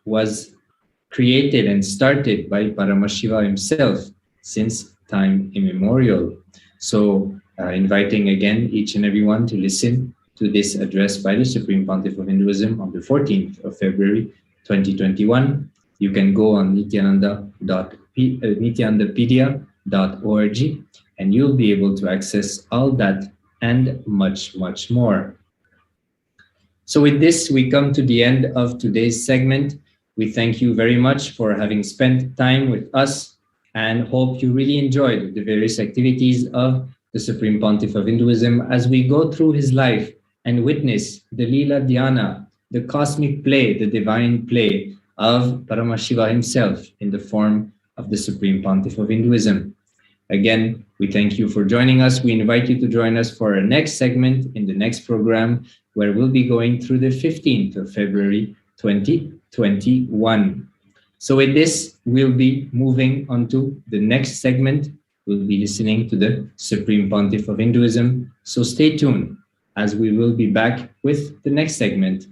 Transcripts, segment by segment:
was created and started by Paramashiva himself since time immemorial. So inviting again each and everyone to listen to this address by the Supreme Pontiff of Hinduism on the 14th of February 2021. You can go on nithyanandapedia.org and you'll be able to access all that and much, much more. So with this, we come to the end of today's segment. We thank you very much for having spent time with us and hope you really enjoyed the various activities of the Supreme Pontiff of Hinduism as we go through his life and witness the Leela Dhyana, the cosmic play, the divine play of Paramashiva himself in the form of the Supreme Pontiff of Hinduism. Again, we thank you for joining us. We invite you to join us for our next segment in the next program, where we'll be going through the 15th of February 2021. So with this, we'll be moving on to the next segment. We'll be listening to the Supreme Pontiff of Hinduism. So stay tuned as we will be back with the next segment.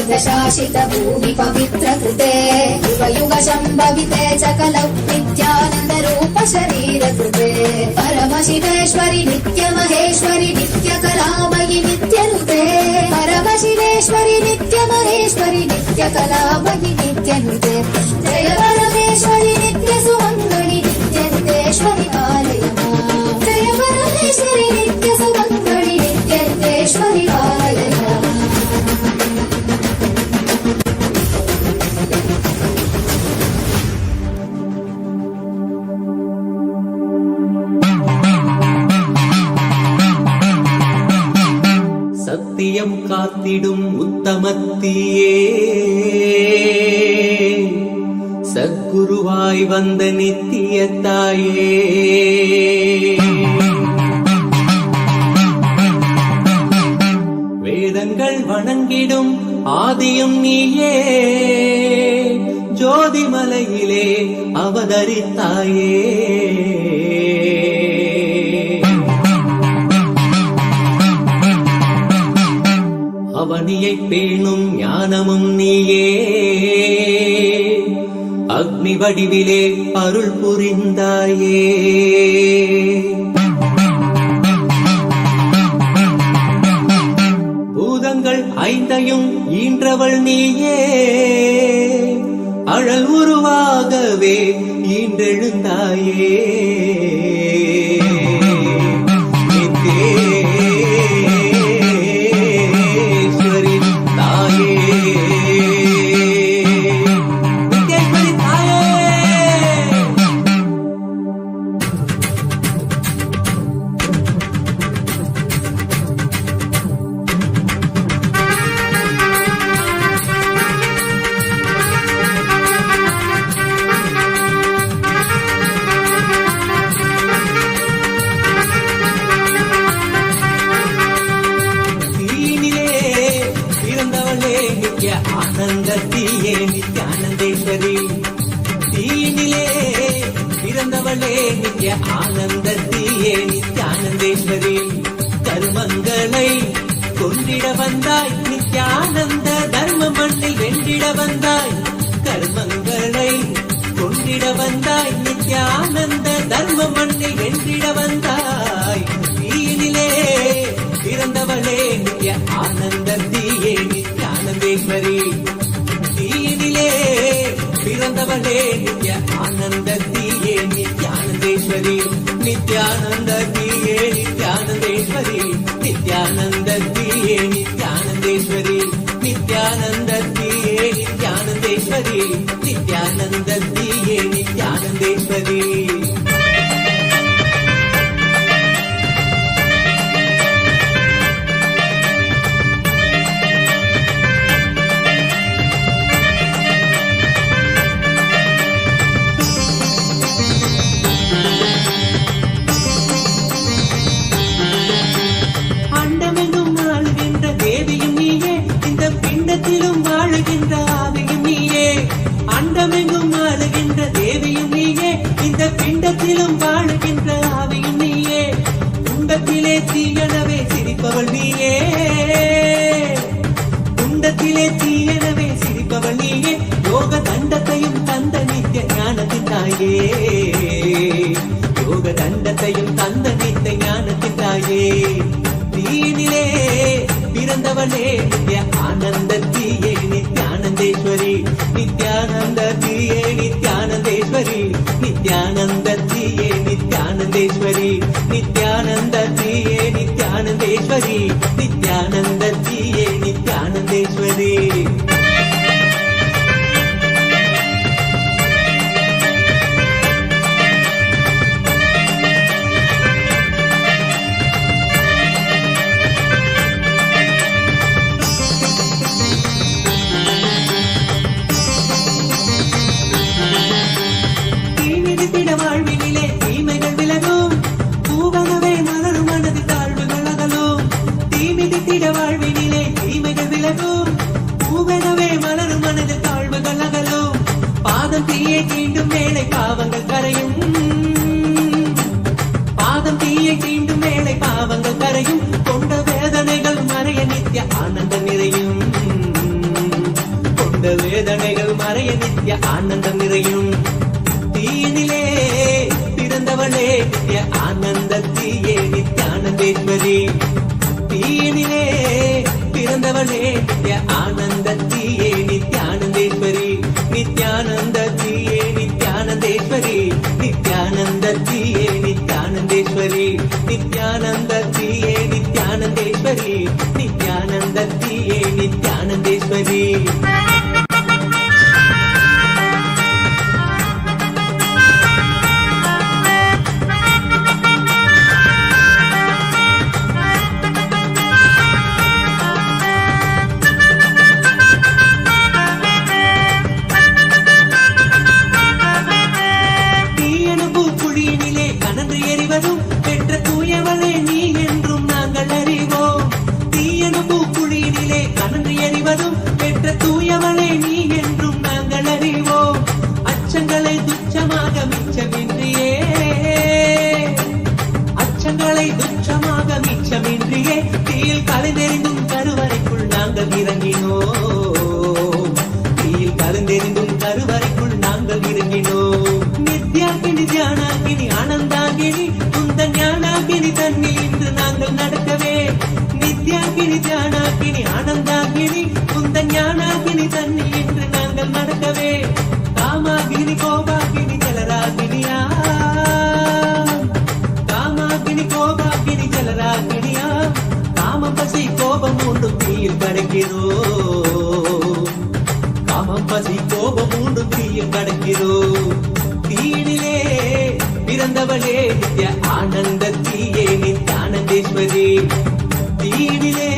शासित भूमि पवित्र कृते युग युग संभविते सकलौ नित्यानंद रूप शरीर कृते परम शिवेश्वरि नित्य महेश्वरि नित्य कलामयि नित्य नुते परम शिवेश्वरि नित्य महेश्वरि नित्य कलामयि नित्य नुते जय परमेश्वरि नित्य सुमंगलि नित्य नुतेश्वरि पालय मां जय परमेश्वरि नित्य सुमंगलि नित्य नुतेश्वरि पालय சத்தியம் காத்திடும் உத்தமத்தியே சத்குருவாய் வந்த நித்திய தாயே வேதங்கள் வணங்கிடும் ஆதியும் நீயே ஜோதிமலையிலே அவதரித்தாயே அவனியை பேணும் ஞானமும் நீயே அக்னி வடிவிலே அருள் புரிந்தாயே பூதங்கள் ஐந்தையும் ஈன்றவள் நீயே அழல் உருவாகவே ஈன்றெழுந்தாயே ஆனந்தத்தியே நித்யானந்தேஸ்வரி தீனிலே பிறந்தவளே நித்ய ஆனந்தத்தியே நித்யானந்தேஸ்வரி கர்மங்களை கொண்டிட வந்தாய் நித்யானந்த தர்ம மண்ணில் வென்றிட வந்தாய் கர்மங்களை கொண்டிட வந்தாய் நித்யானந்த தர்ம மண்ணில் வென்றிட வந்தாய் தீனிலே பிறந்தவளே நித்ய ஆனந்தத்தியே நித்யானந்தேஸ்வரி தீனிலே பிறந்தவளே நித்ய ஆனந்தத்தியே நித்யானந்தேஸ்வரி நித்யானந்தத்தியே நித்யானந்தேஸ்வரி நித்யானந்தத்தியே நித்யானந்தேஸ்வரி நித்யானந்தத்தியே நித்யானந்தேஸ்வரி நித்யானந்தத்தியே நித்யானந்தேஸ்வரி வாழுகின்ற ஆவியும் நீயே அண்டமெங்கும் ஆளுகின்ற தேவியும் நீயே இந்த பிண்டத்திலும் வாழுகின்ற ஆவியும் நீயே துண்டத்திலே தீயனவே சிரிப்பவள் நீயே துண்டத்திலே தீயனவே சிரிப்பவள் நீயே யோக தண்டத்தையும் தந்த நித்திய ஞானத்தின் தாயே யோக தண்டத்தையும் தந்த நித்திய ஞானத்தின் தாயே தீனிலே பிறந்தவளே நித்ய ஆனந்தத்தியே நித்யானந்தேஸ்வரி நித்யானந்தத்தியே நித்யானந்தேஸ்வரி நித்யானந்தத்தியே நித்யானந்தேஸ்வரி நித்யானந்தத்தியே நித்யானந்தேஸ்வரி நித்யானந்தத்தியே நித்யானந்தேஸ்வரி வாழ்வினிலே தீமைகள் விலகும் பூவனவே மலரும் மனது தாழ்வுகள் அகலும் தீமிதித்திட வாழ்வினிலே தீமைகள் விலகும் பூவனவே மலரும் மனது தாழ்வுகள் அகலும் பாதம் தீயை தீண்டும் வேளை பாவங்கள் கரையும் பாதம் தீயை தீண்டும் வேளை பாவங்கள் கரையும் கொண்ட வேதனைகள் மறைய நித்திய ஆனந்த நிறையும் ஆனந்தம் நிறையும். தீயினிலே பிறந்தவளே நித்ய ஆனந்தத்தியே நித்யானந்தேஸ்வரி. தீயினிலே பிறந்தவளே நித்ய ஆனந்தத்தியே நித்யானந்தேஸ்வரி. நித்யானந்தத்தியே நித்யானந்தேஸ்வரி. நித்யானந்தத்தியே நித்யானந்தேஸ்வரி. நித்யானந்தத்தியே நித்யானந்தேஸ்வரி. நித்யானந்தத்தியே நித்யானந்தேஸ்வரி. பெற்ற தூயவளே நீ என்றும் நாங்கள் அறிவோம். தீயனு பூக்குழியினிலே கனன்று எறிவதும் பெற்ற தூயவளே நீ என்றும் நாங்கள் அறிவோம். அச்சங்களை துச்சமாக மிச்சமின்றியே, அச்சங்களை துச்சமாக மிச்சமின்றியே தீயில் கலைந்தெறிந்தும் கருவறைக்குள் நாங்கள் இறங்கினோம். தீயில் கலைந்தெறிந்தும் கருவறைக்குள் நாங்கள் இறங்கினோம். நித்யாகினி தியானாகினி ஆனந்தாகினி குந்த ஞானாகினி தன்னில் இன்று நாங்கள் நடக்கவே. நித்யாகினி தியானாகினி ஆனந்தாகினி குந்த ஞானாகினி தன்னில் இன்று நாங்கள் நடக்கவே. காமாகினி கோபாகினி ஜலராகினியா, காமாகினி கோபாகினி ஜலராகினியா. காமம் பசி கோபம் மூன்றும் தீயில் கடக்கிறோம். காமம் பசி கோபம் மூன்றும் தீயில் கடக்கிறோம். தீயினிலே பிறந்தவளே நித்ய ஆனந்தத்தியே நித்யானந்தேஸ்வரி. தீயினிலே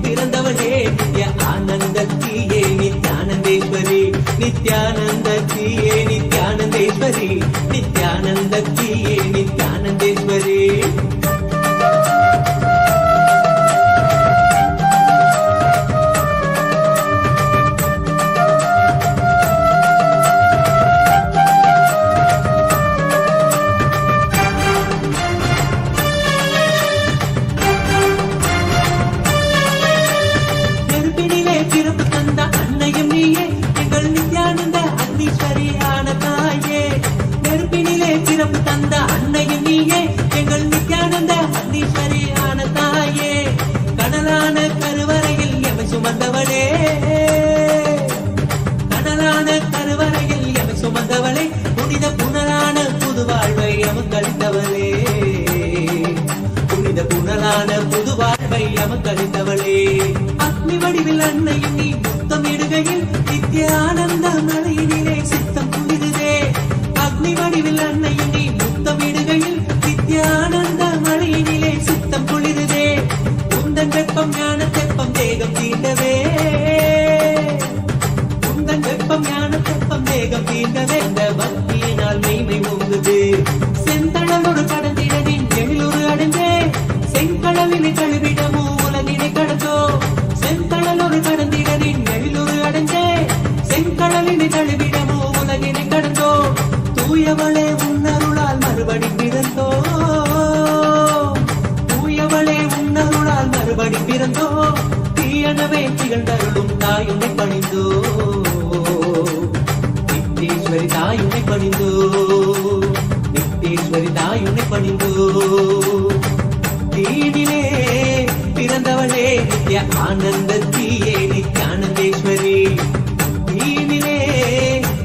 பிறந்தவளே நித்ய ஆனந்தத்தியே நித்யானந்தேஸ்வரி. நித்யானந்தத்தியே நித்யானந்தேஸ்வரி. நித்யானந்தத்தியே நித்யானந்தேஸ்வரி. தந்த அன்னையும் நீயே எங்கள் நித்யானந்த அன்னீஸ்வரியான தாயே. கனலான கருவறையில் எமை சுமந்தவளே, கனலான கருவறையில் எமை சுமந்தவளே. புனித புனலான புது வாழ்வை எமக்களித்தவளே, புனித புனலான புது வாழ்வை எமக்களித்தவளே. அக்னி வடிவில் அன்னையும் நீ முத்தமிடுகையில் நித்ய ஆனந்த மலையினிலே சித்தம் குளிருதே. அக்னி வடிவில் அன்னையும் நீ முத்தமிடுகையில் நித்யானந்த மழையினிலே சித்தம் குளிருதே. உந்தன் வெப்பம் ஞான தெப்பம் தேகம் தீண்டவே, உந்தன் வெப்பம் ஞான தெப்பம் தேகம் தீண்டவே. இந்த பக்தியினால் மெய்மை ஓங்குது. செந்தளலோடு கடந்திடனின் எழிலொரு அடைந்தே. செங்கடலினை கழுவிடமோ உலகினை கடந்தோ. செந்தளலோடு கடந்திடனின் எழிலொரு அடைந்தே. செங்கடலினை கழுவிடமோ உலகினை கடந்தோ. தூயவளே உன்னருளால் மறுபடி பிறந்தோ, தூயவளே உன்னருளால் மறுபடி பிறந்தோ. தீயனவே திகழ்ந்தருளும் தாயுனை பணிந்தோ, நித்தேஸ்வரி தாயுனை பணிந்தோ, நித்தேஸ்வரி தாயுனை பணிந்தோ. தீயினிலே பிறந்தவளே நித்ய ஆனந்தத்தியே நித்யானந்தேஸ்வரி. தீயினிலே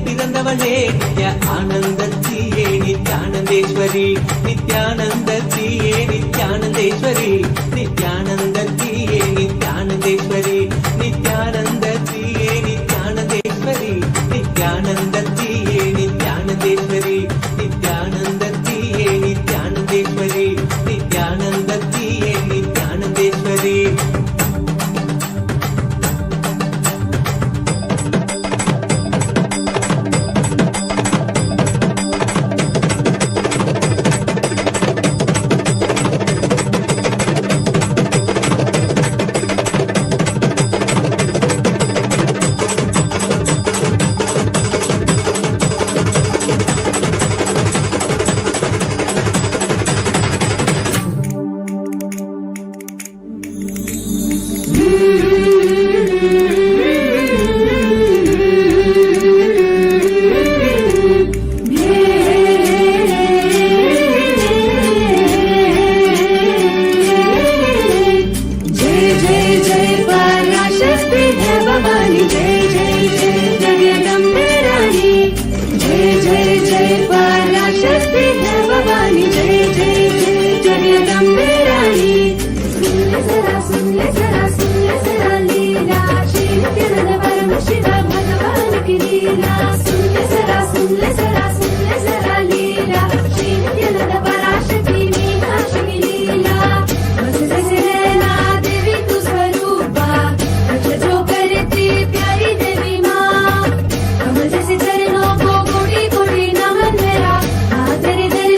பிறந்தவளே நித்ய ஆனந்தத்தியே நித்யானந்தேஸ்வரி. நித்யானந்தத்தியே நித்யானந்தேஸ்வரி. நித்யானந்தத்தியே நித்யானந்தேஸ்வரி. நித்யானந்தத்தியே நித்யானந்தேஸ்வரி. நித்யானந்தத்தியே நித்யானந்தேஸ்வரி. நித்யானந்தத்தியே நித்யானந்தேஸ்வரி. நித்யானந்தத்தியே நித்யானந்தேஸ்வரி. जय जय पराशक्ति है भवानी जय जय जय जगदम्बे रानी जय जय जय पराशक्ति है भवानी जय जय जय जगदम्बे रानी सुन ले जरा लीला श्री नित्यानंद परम शिव भगवान की लीला सुन ले जरा लीला श्री नित्यानंद पराशक्ति मीनाक्षी की लीला बस जैसे नैना देवी तू स्वरूपा रक्षा जो करती प्यारी देवी माँ कमल जैसे चरणों को कोटि कोटि नमन मेरा तेरे दर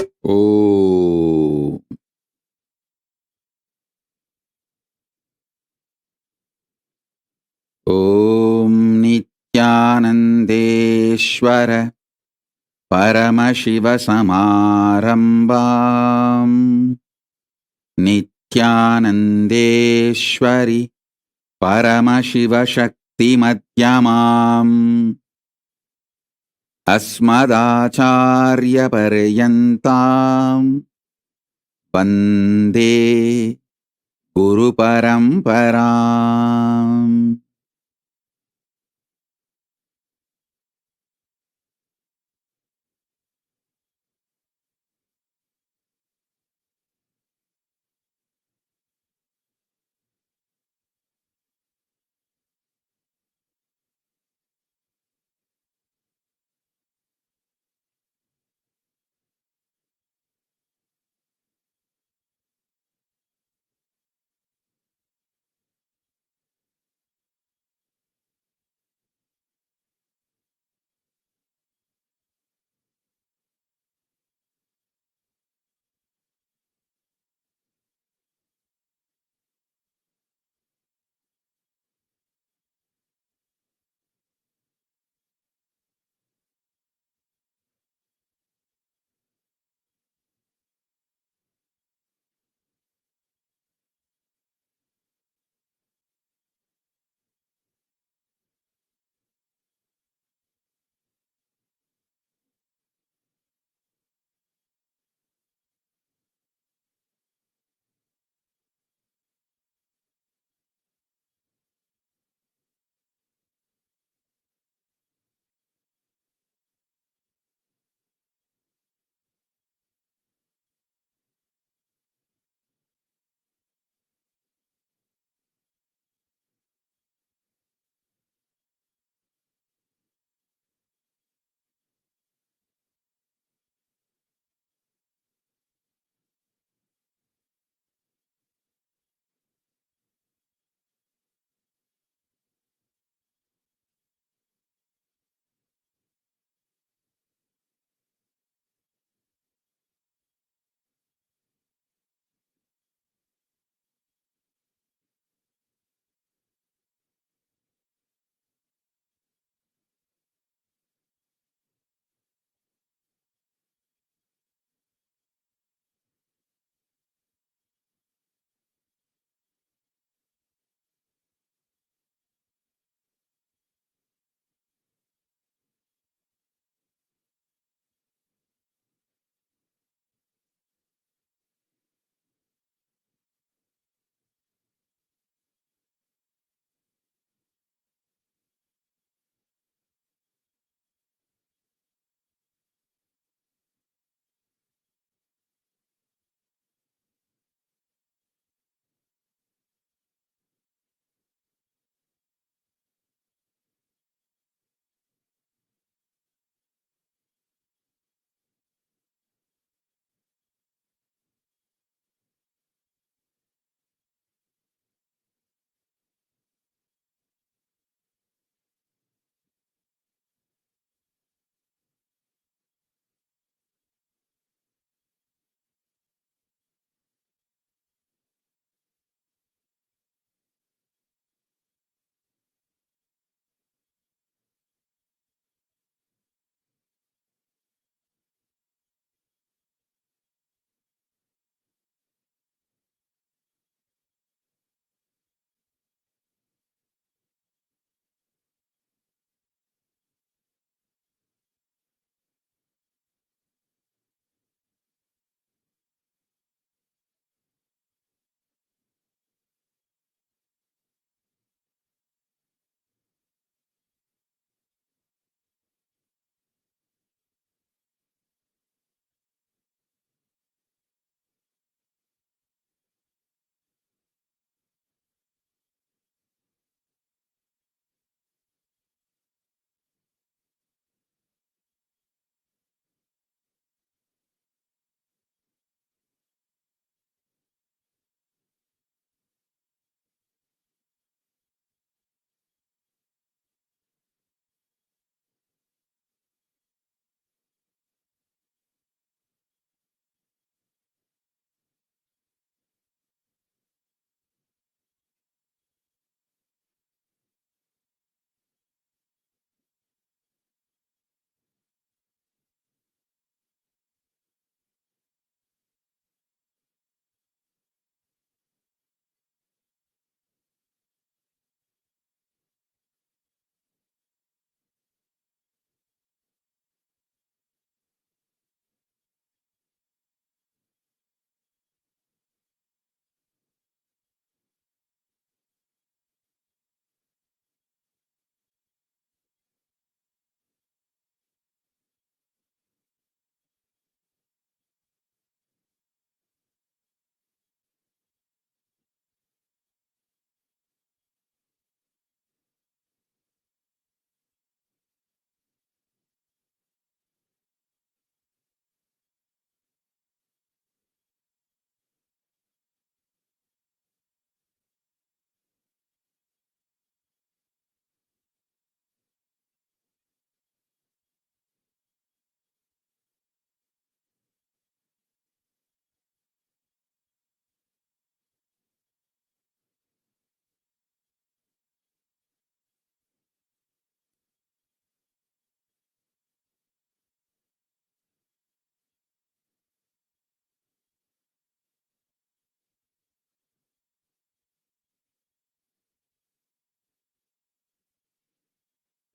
ॐ नित्यानन्देश्वर परमशिवसमारम्भाम् नित्यानन्देश्वरि परमशिवशक्तिमध्यमाम् अस्मदाचार्यपर्यन्ताम् वन्दे गुरुपरम्पराम्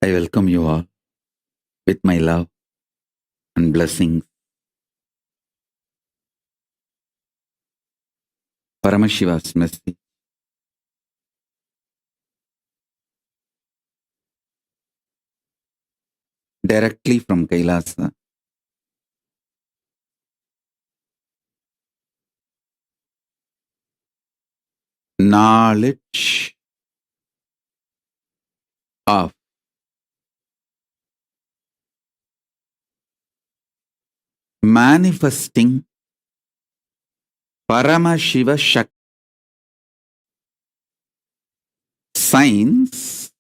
I welcome you all with my love and blessings. Paramashiva's message. Directly from Kailasa. Knowledge of manifesting Paramashiva Shakti. Science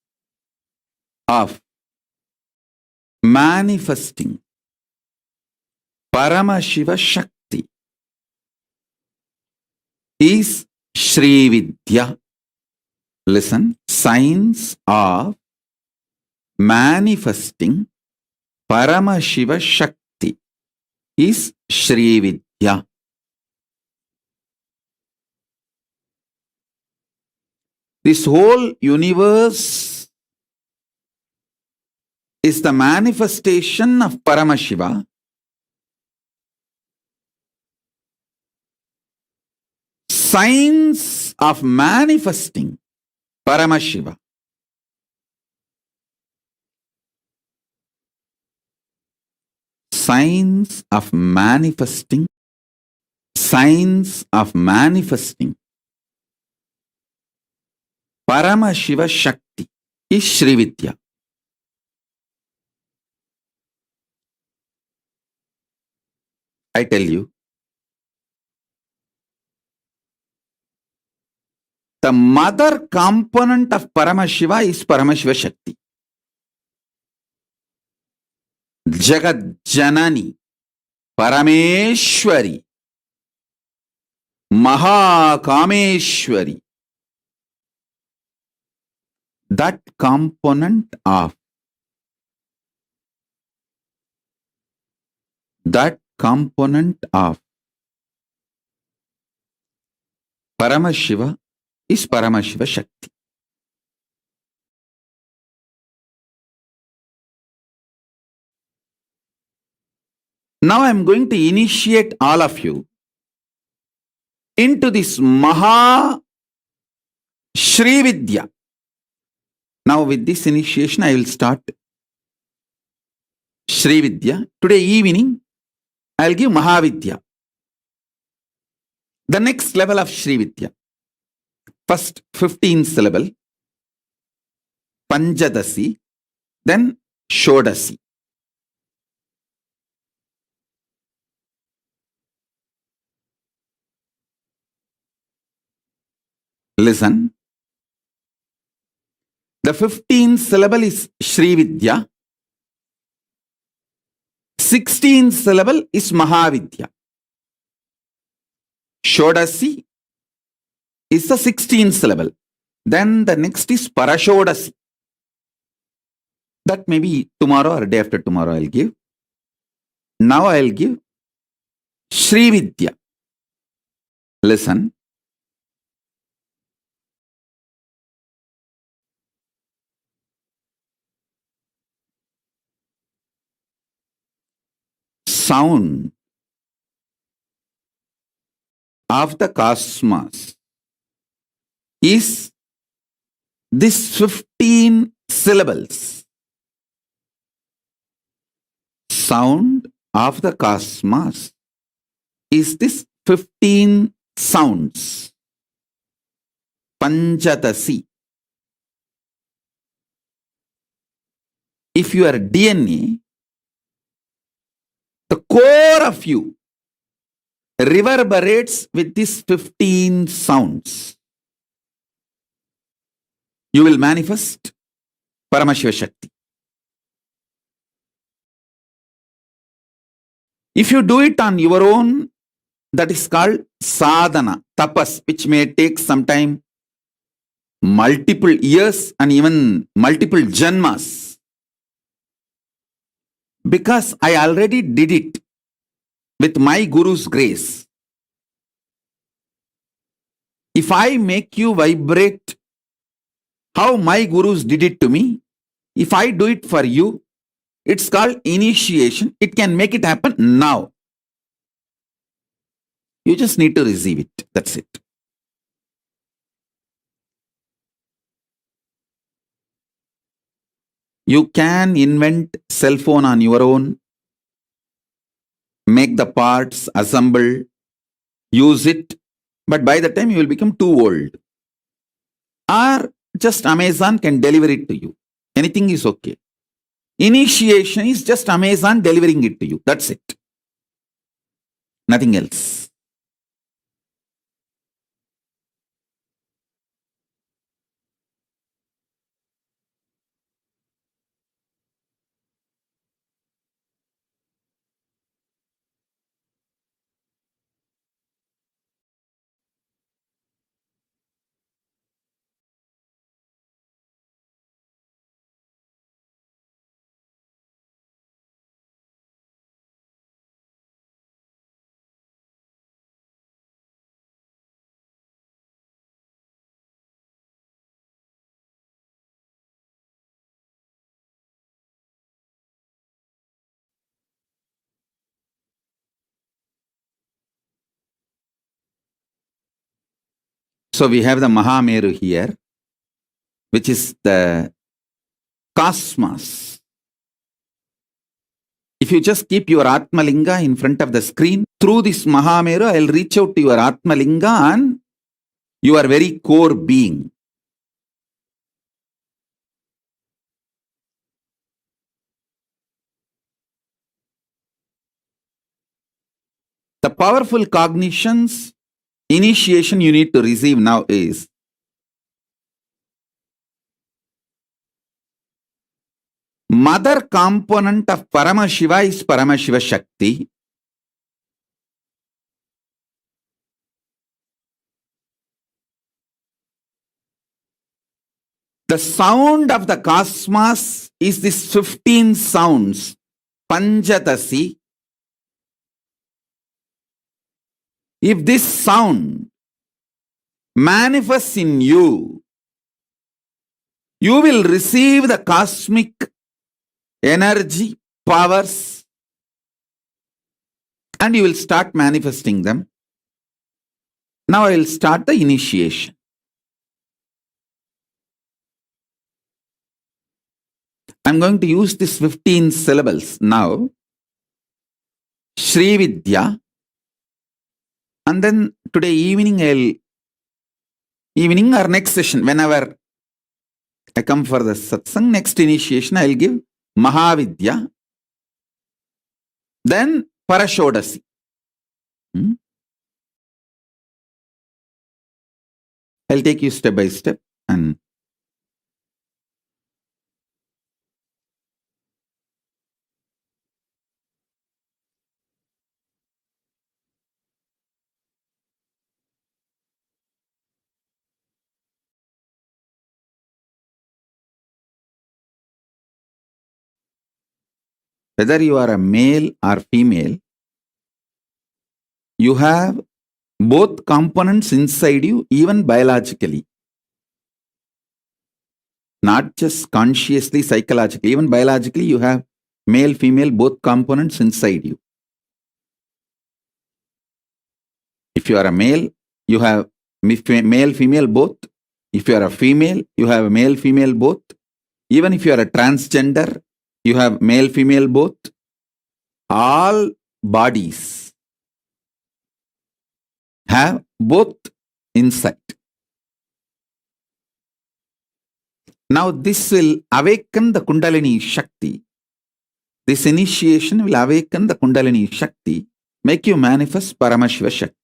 of manifesting Paramashiva Shakti is Shri Vidya. Listen, science of manifesting Paramashiva Shakti is Shri Vidya. This whole universe is the manifestation of Paramashiva. Science of manifesting Paramashiva. Science of manifesting. Science of manifesting Paramashiva Shakti is Shri Vidya. I tell you, the mother component of Paramashiva is Paramashiva Shakti. Jagat Janani, Parameshwari, Mahakameshwari. That component of Paramashiva is Paramashiva Shakti. Now I am going to initiate all of you into this Maha Shri Vidya. Now with this initiation I will start Shri Vidya. Today evening I will give Mahavidya. The next level of Shri Vidya. First 15 syllable, Panchadasi, then Shodasi. Listen. The 15th syllable is Shri Vidya. 16th syllable is Mahavidya. Shodasi is the 16th syllable. Then the next is Parashodasi. That may be tomorrow or day after tomorrow I'll give. Now I'll give Shri Vidya. Listen. Sound of the cosmos is this 15 syllables. Sound of the cosmos is this 15 sounds. Panchadasi. If you are DNA, the core of you reverberates with these 15 sounds. You will manifest Paramashiva Shakti. If you do it on your own, that is called sadhana, tapas, which may take some time, multiple years and even multiple janmas. Because I already did it with my Guru's grace. If I make you vibrate how my Gurus did it to me, If I do it for you, it's called initiation. It can make it happen now. You just need to receive it. That's it. You can invent cell phone on your own, make the parts, assemble, use it, but by the time you will become too old. Or just Amazon can deliver it to you. Anything is okay. Initiation is just Amazon delivering it to you. That's it. Nothing else. So we have the Mahameru here, which is the cosmos. If you just keep your Atmalinga in front of the screen, through this Mahameru, I'll reach out to your Atmalinga and your very core being. The powerful cognitions, initiation you need to receive now is mother component of Paramashiva is Paramashiva Shakti. The sound of the cosmos is these 15 sounds, Panjadasi. If this sound manifests in you, you will receive the cosmic energy, powers, and you will start manifesting them. Now I will start the initiation. I'm going to use these 15 syllables now. Sri Vidya. And then today evening or next session, whenever I come for the satsang, next initiation, I'll give Mahavidya. Then Parashodasi. I'll take you step by step and whether you are a male or female, you have both components inside you, even biologically. Not just consciously, psychologically, even biologically, you have male, female, both components inside you. If you are a male, you have male, female, both. If you are a female, you have male, female, both. Even if you are a transgender, you have male, female, both. All bodies have both inside. Now this will awaken the Kundalini Shakti. This initiation will awaken the Kundalini Shakti, make you manifest Paramashiva Shakti.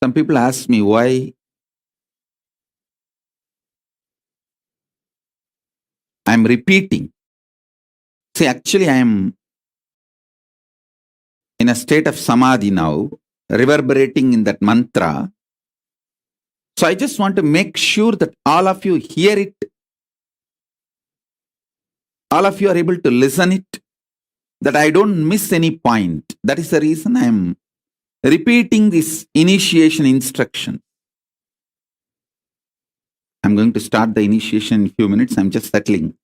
Some people ask me why I'm repeating. See, actually I am in a state of samadhi now, reverberating in that mantra. So I just want to make sure that all of you hear it. all of you are able to listen it, that I don't miss any point. That is the reason I am repeating this initiation instruction. I'm going to start the initiation in a few minutes. I'm just settling.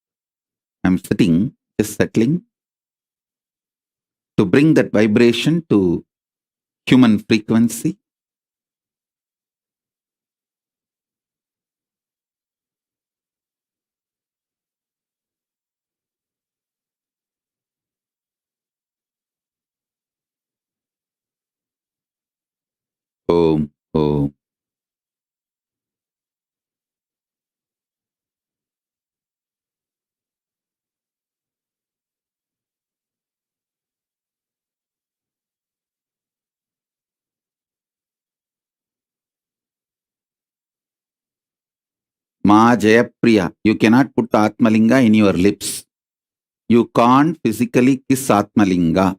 I'm sitting, just settling to bring that vibration to human frequency. Om, Om. Ma Jayapriya, you cannot put Atmalinga in your lips. You can't physically kiss Atmalinga.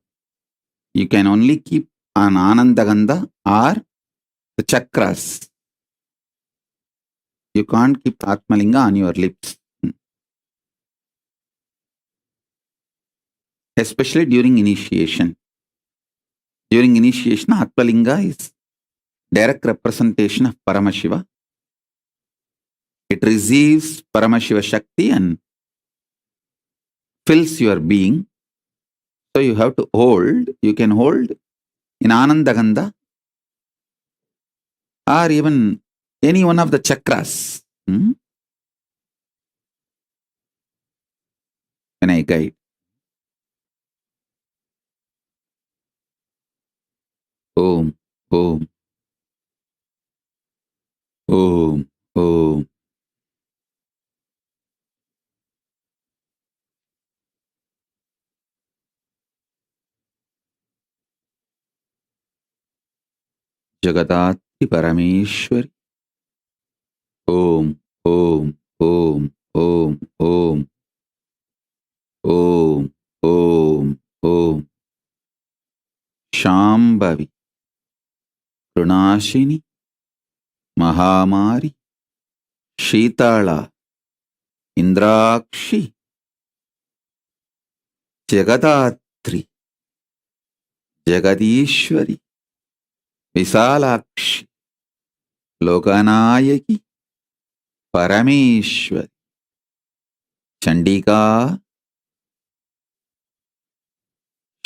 You can only keep an Anandagandha or the chakras. You can't keep Atmalinga on your lips. Especially during initiation. During initiation, Atmalinga is direct representation of Paramashiva. It receives Paramashiva Shakti and fills your being. So you have to hold, you can hold in Anandagandha or even any one of the chakras. When I guide. Om, Om, Om, Om. Jagadati Parameshwari. Om, Om, Om, Om, Om. Om, Om, Om. Shambhavi. Prunashini. Mahamari. Shitala. Indrakshi. Jagadatri. Jagadishwari. Visalakshi. Lokanayaki. Parameshwari. Chandika.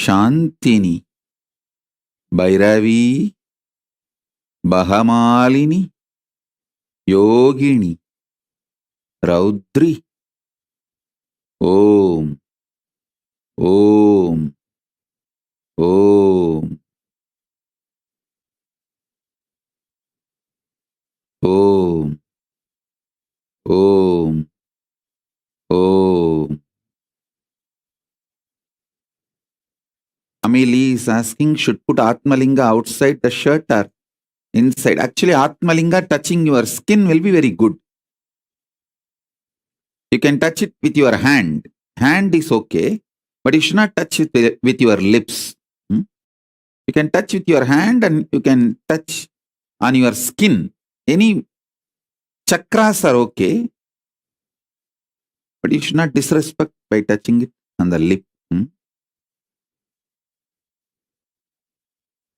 Shantini. Bhairavi. Bahamalini. Yogini. Raudri. Om. Om. Om. Om. Om. Om. Amili is asking, should put Atmalinga outside the shirt or inside? Actually, Atmalinga touching your skin will be very good. You can touch it with your hand. Hand is okay, but you should not touch it with your lips. You can touch with your hand and you can touch on your skin. Any chakras are okay, but you should not disrespect by touching it on the lip.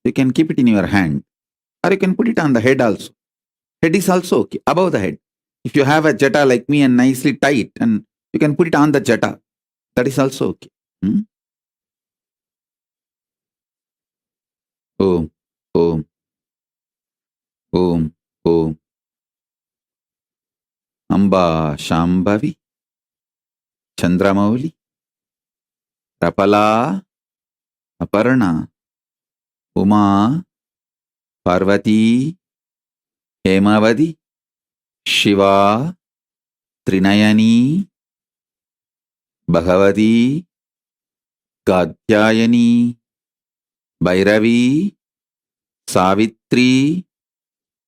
You can keep it in your hand, or you can put it on the head also. Head is also okay, above the head. If you have a jata like me and nicely tie it, and you can put it on the jata, that is also okay. Om, Om, Om, Om. Amba Shambhavi. Chandramauli. Rapala. Aparna. Uma. Parvati. Hemavadi. Shiva. Trinayani. Bhagavati. Gadyayani. Bhairavi. Savitri.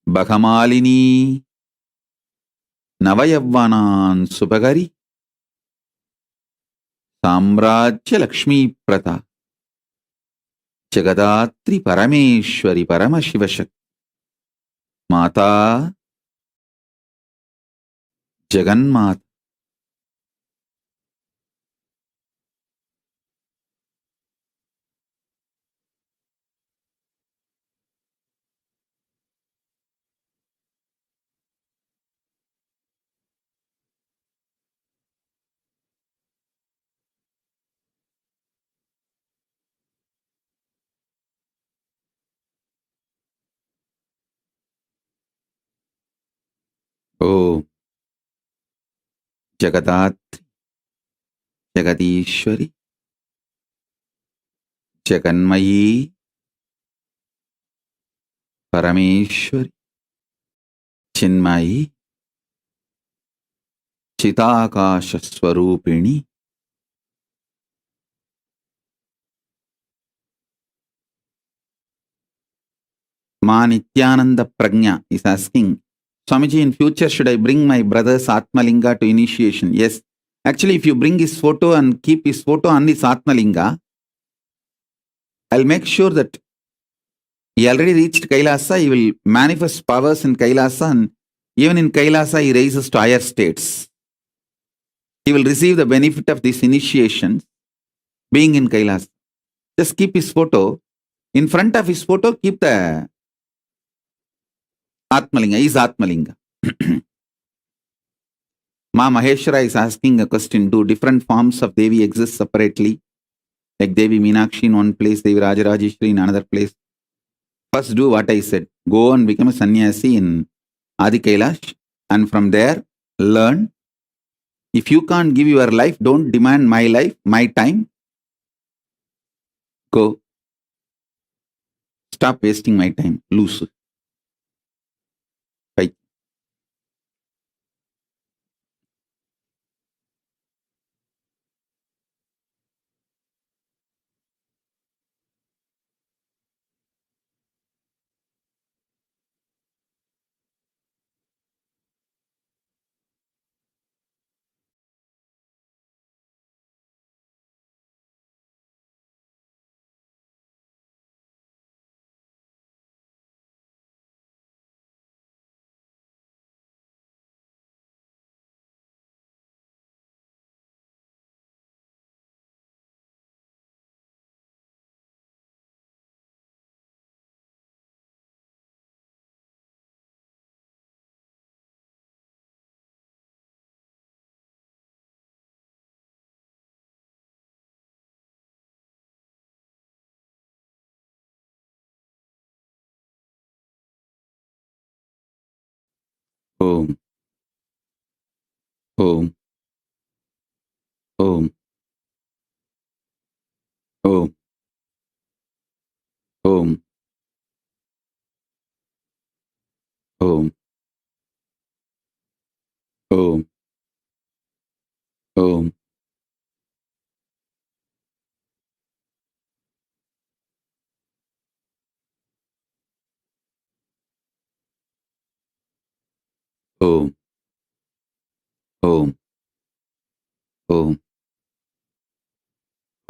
Bhagamalini. Navayavvanan Subhagari. Samrajya Lakshmi Prata. Jagadatri Parameshwari Paramashivashak. Mata. Jaganmata. Om Jagadhatri Jagadeeswari జగన్మయీ Parameshwari Chinmayi చిదాకాశస్వరూపిణి Ma Nithyananda Prajna is asking, Swamiji, in future, should I bring my brother's Atmalinga to initiation? Yes. Actually, if you bring his photo and keep his photo on his Atmalinga, I'll make sure that he already reached Kailasa, he will manifest powers in Kailasa, and even in Kailasa, he raises to higher states. He will receive the benefit of this initiation being in Kailasa. Just keep his photo. In front of his photo, keep the Atmalinga, is Atmalinga. Ma Maheshwara is asking a question. Do different forms of Devi exist separately? Like Devi Meenakshi in one place, Devi Rajarajeshwari in another place. First do what I said. Go and become a sannyasi in Adi Kailash, and from there learn. If you can't give your life, don't demand my life, my time. Go. Stop wasting my time. Loose. Right. Om. Om. Om. Om. Om. Om. Om. Om. Om. Om. Om.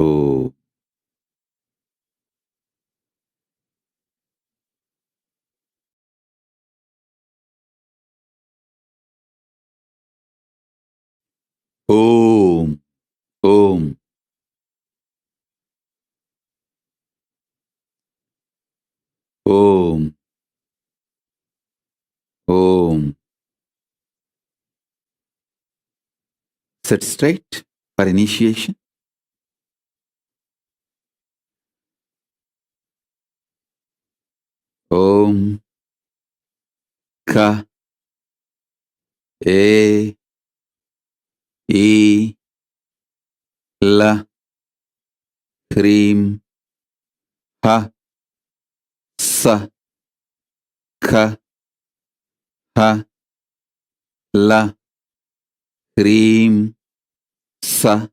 Om. Om. Om. Om. Om. Sit straight for initiation. Om. Ka. E. E. La. Hrim. Ha. Sa. Ka. Ha. La. Hrim. Sa.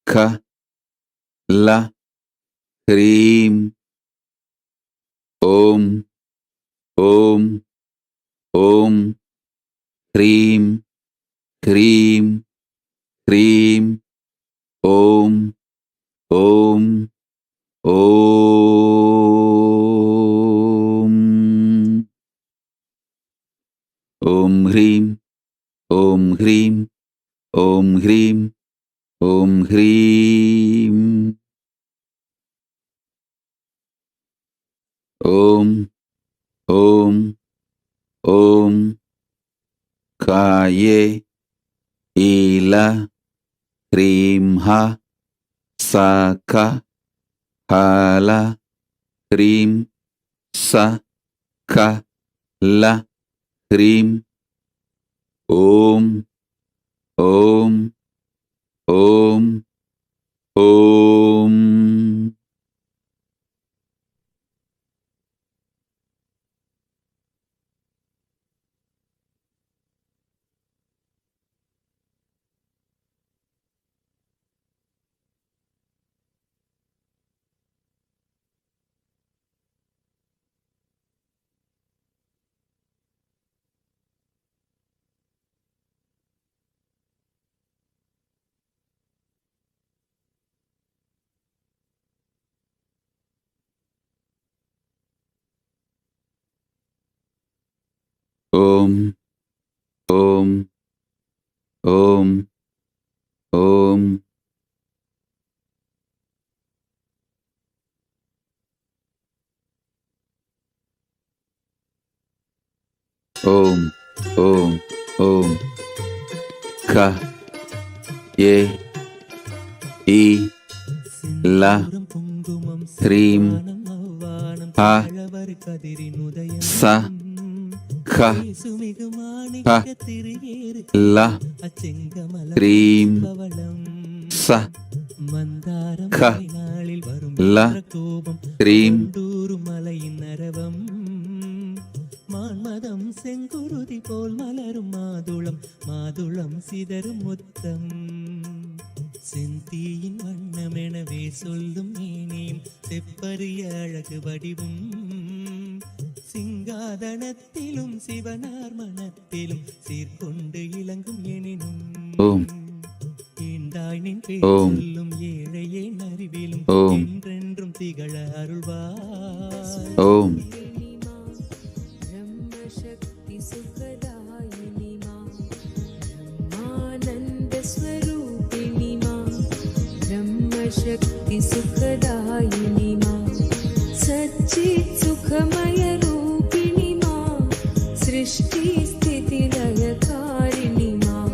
Ka. La. Hrim. Om. Om. Om. Hrim. Hrim. Hrim. Om. Om. Om. Om Hrim. Om Hrim. Om Hrim. Om Hrim. Om. Om. Om. Kaye. Ila. Hrim Ha. Saka. Hala. Hrim. Sa. Ka. La. Hrim. ஓம் ஓம் ஓம் ஓம். ஓம் ஓம் ஓம் ஓம். ஓம் ஓம் ஓம். க ஏ இ ல ஹ்ரீம் ஹ ச க ஹ ல ஹ்ரீம் ச க ல ஹ்ரீம். மான்மதம் செங்குருதி போல் மலரும் மாதுளம் மாதுளம் சிதறும் முத்தம் செந்தீயின் வண்ணமெனவே சொல்லும் மேனியும் செப்பரிய அழகு வடிவும் சிங்காதனத்திலும் சிவனார் மனத்திலும் சீர்கொண்டு இளங்கும் எனினும் ஈண்டாய் நின் பேர் சொல்லும் ஏழையே அறிவிலும் என்றென்றும் திகழ அருள்வாய். ஓம் ब्रह्मशक्ति सुखदायिनी मां ब्रह्मानन्द स्वरूपिणी मां ब्रह्मशक्ति सुखदायिनी मां सच्चित् सुखमय रूपिणी मां सृष्टि स्थिति लयकारिणी मां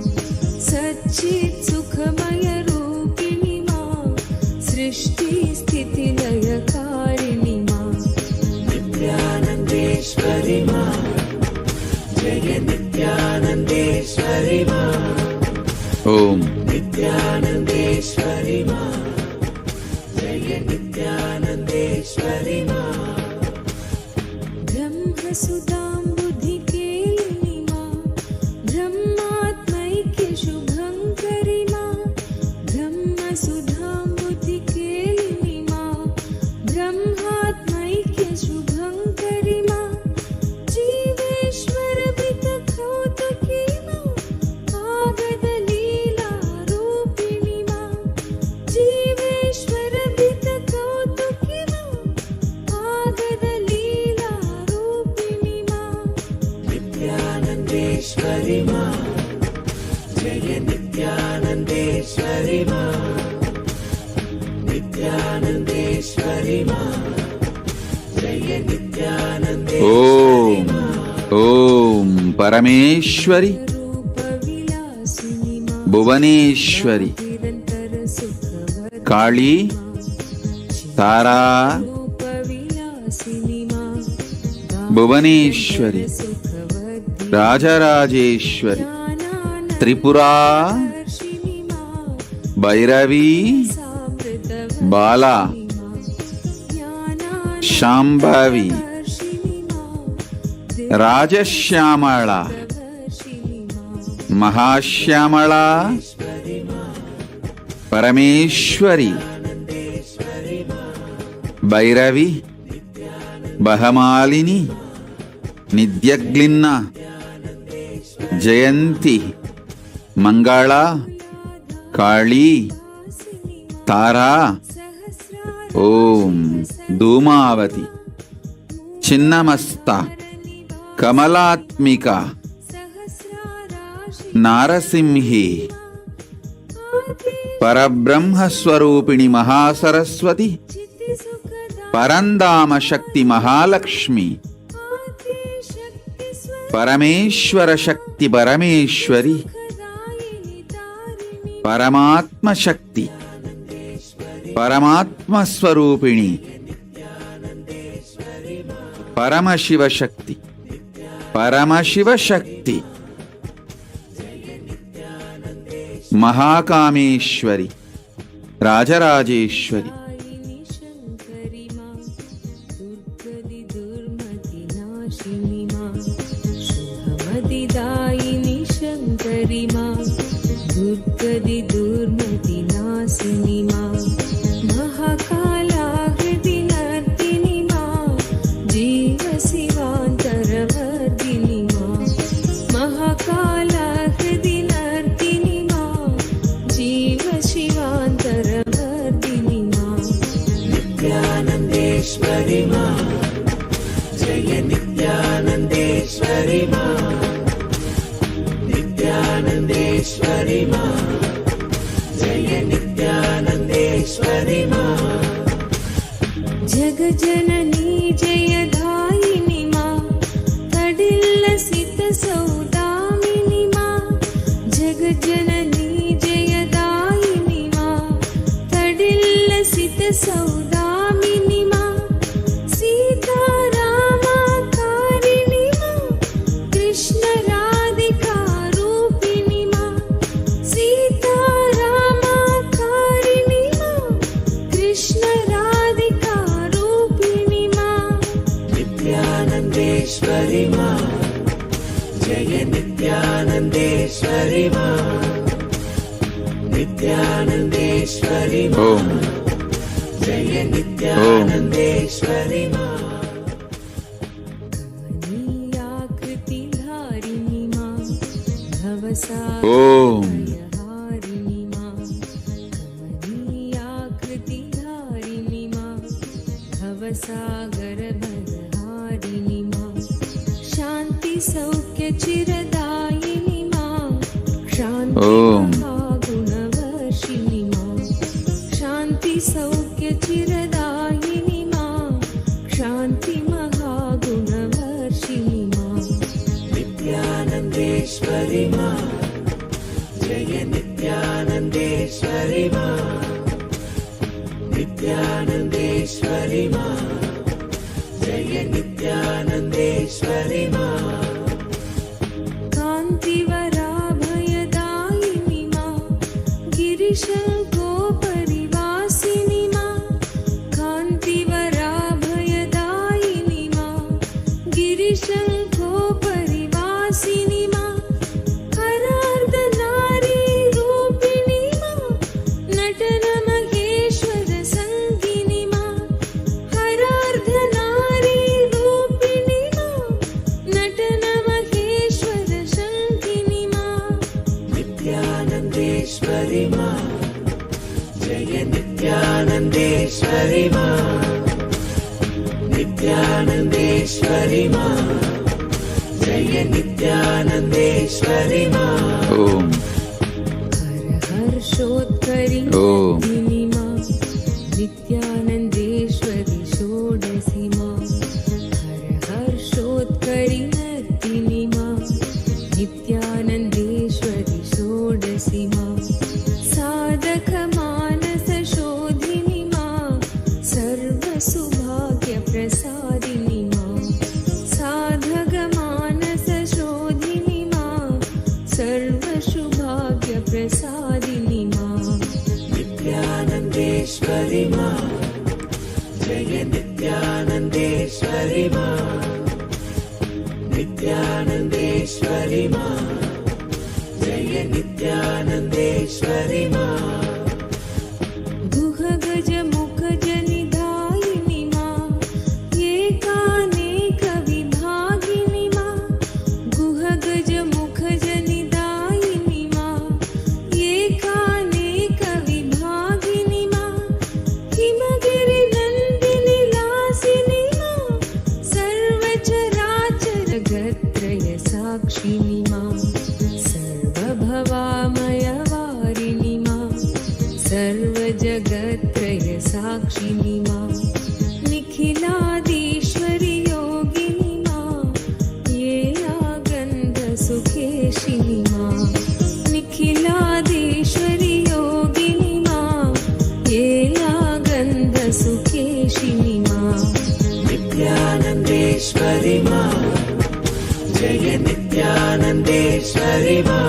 सच्चित् सुखमय रूपिणी मां सृष्टि स्थिति लयकारिणी मां नित्यानन्देश्वरि मां जय नित्यानन्देश्वरि मां. ओम नित्यानन्देश्वरि मां जय नित्यानन्देश्वरि मां. ब्रह्मसुधां बुद्धिकेलिनी मां ब्रह्मात्मैक्य शुभङ्करि मां ब्रह्मसुधां बुद्धिकेलिनी मां ब्रह्मात्मैक्य शुभङ्करि मां जीवेश्वर वितकौतुकी मां आगद लीला रूपिणी मां जीवेश्वर वितकौतुकी मां आगद लीला रूपिणी मां. नित्यानन्देश्वरि मां जय नित्यानन्देश्वरि मां. नित्यानन्देश्वरि मां जय नित्यानन्देश्वरि ओम मां. ओम. परमेश्वरी रूपविलासिनी मां भुवनेश्वरी निरन्तर सुखवती काली तारा रूपविलासिनी मां भुवनेश्वरी सुखवती राजराजेश्वरी त्रिपुरा दर्शिनी मां भैरवी सामृतवती बाला शांभवी दर्शिनी मां राजश्यामला दर्शिनी मां महाश्यामला परमेश्वरी भैरवी बहमालिनी नित्यग्लिन्ना जयंती मंगला काली तारा ओम धूमावती छिन्नमस्ता कमलात्मिका नारसिंही परब्रह्म स्वरूपिणी महासरस्वती परंदाम शक्ति महालक्ष्मी परमेश्वर शक्ति परमेश्वरी परमात्म शक्ति परमात्म स्वरूपिणी परमशिव शक्ति మహాకామేశ్వరి, రాజరాజేశ్వరి, శుభమతిదాయిని శంకరి మా, దుర్గది దుర్మతి నాశిని మా, మహాకాళాహృతి నర్తిని మా, జీవ శివాంతరవర్ధిని మా, మహాకాళాహృతి నర్తిని మా, జీవ శివాంతరవర్ధిని మా, నిత్యానందేశ్వరి మా, జయ నిత్యానందేశ్వరి మా, నిత్యానందేశ్వరి మా, జయ నిత్యానందేశ్వరి మా, జగజననీ జయదాయిని మా, తడిల్లసిత సౌదామిని మా, జగజననీ జయదాయిని మా, తడిల్లసిత సౌదామిని మా, సీతారామకారిణి మా, కృష్ణ రాధికా రూపిణి మా, సీతారామకారిణి మా, కృష్ణ రాధికా రూపిణి మా, నిత్యానందేశ్వరి మా, జయ నిత్యానందేశ్వరి మా, నిత్యానందేశ్వరి మా, ఓం జయ నిత్యానందేశ్వరి మా, కమనీయాకృతిధారిణి మా, ఓం భవసాగరహారిణి మా, కమనీయాకృతిధారిణి మా, భవసాగరభరహారిణి మా, శాంతి సౌఖ్య చిరదాయిని మా, శాంతి ఓం మహాగుణవర్షిణి మా, శాంతి సౌఖ్య చిరదాయిని మా, శాంతి మహాగుణవర్షిణి మా, నిత్యానందేశ్వరి మా, జయ నిత్యానందేశ్వరి మా, నిత్యానందేశ్వరి మా, జయ నిత్యానందేశ్వరి మా, కాంతివరాభయదాయిని మా, గిరిశంకోపరివాసిని మా, కాంతివరాభయదాయిని మా, గిరిశంకోపరివాసిని మా, హరార్ధనారీ రూపిణి మా, నటన మహేశ్వర సంగిని మా, హరార్ధనారీ రూపిణి మా, నటన మహేశ్వర సంగిని మా, నిత్యానందేశ్వరి మా, జయ నిత్యానందేశ్వరి మా, నిత్యానందేశ్వరి మా, జయ నిత్యానందేశ్వరి మా, ఓం హర్షోత్కరి ఓం నర్తిని మా, నిత్యానందేశ్వరి షోడసి మా, హర్షోత్కరి నర్తిని మా, నిత్యానందేశ్వరి షోడసి మా, సాధక మానస శోధిని మా, సర్వ సుభాగ్య ప్రసాదిని మా, సాధక మానస శోధిని మా, సర్వ శుభాగ్య ప్రసాదిని మా, నిత్యానందేశ్వరి మా, జయ నిత్యానందేశ్వరి మా, నిత్యానందేశ్వరి మా, జయ నిత్యానందేశ్వరి మా, గుహ గజ ముఖ జనిదాయిని మా, ఏకానేక విభాగిని మా, గుహ గజ ముఖ జనిదాయిని మా, ఏకానేక విభాగిని మా, హిమగిరి నందిని లాసిని మా, సర్వచరాచర జగత్రయ సాక్షిని మా, సర్వభవామయ వారిణి మా, సర్వజగత్రయ సాక్షిని మా, నిఖిలాదీశ్వరి యోగిని మా, ఏ ఆగంధ సుఖేషిని మా, నిఖిలాదీశ్వరి యోగిని మా, ఏ ఆగంధ సుఖేషిని మా, నిత్యానందేశ్వరి మా, జయ నిత్యానందేశ్వరి మా,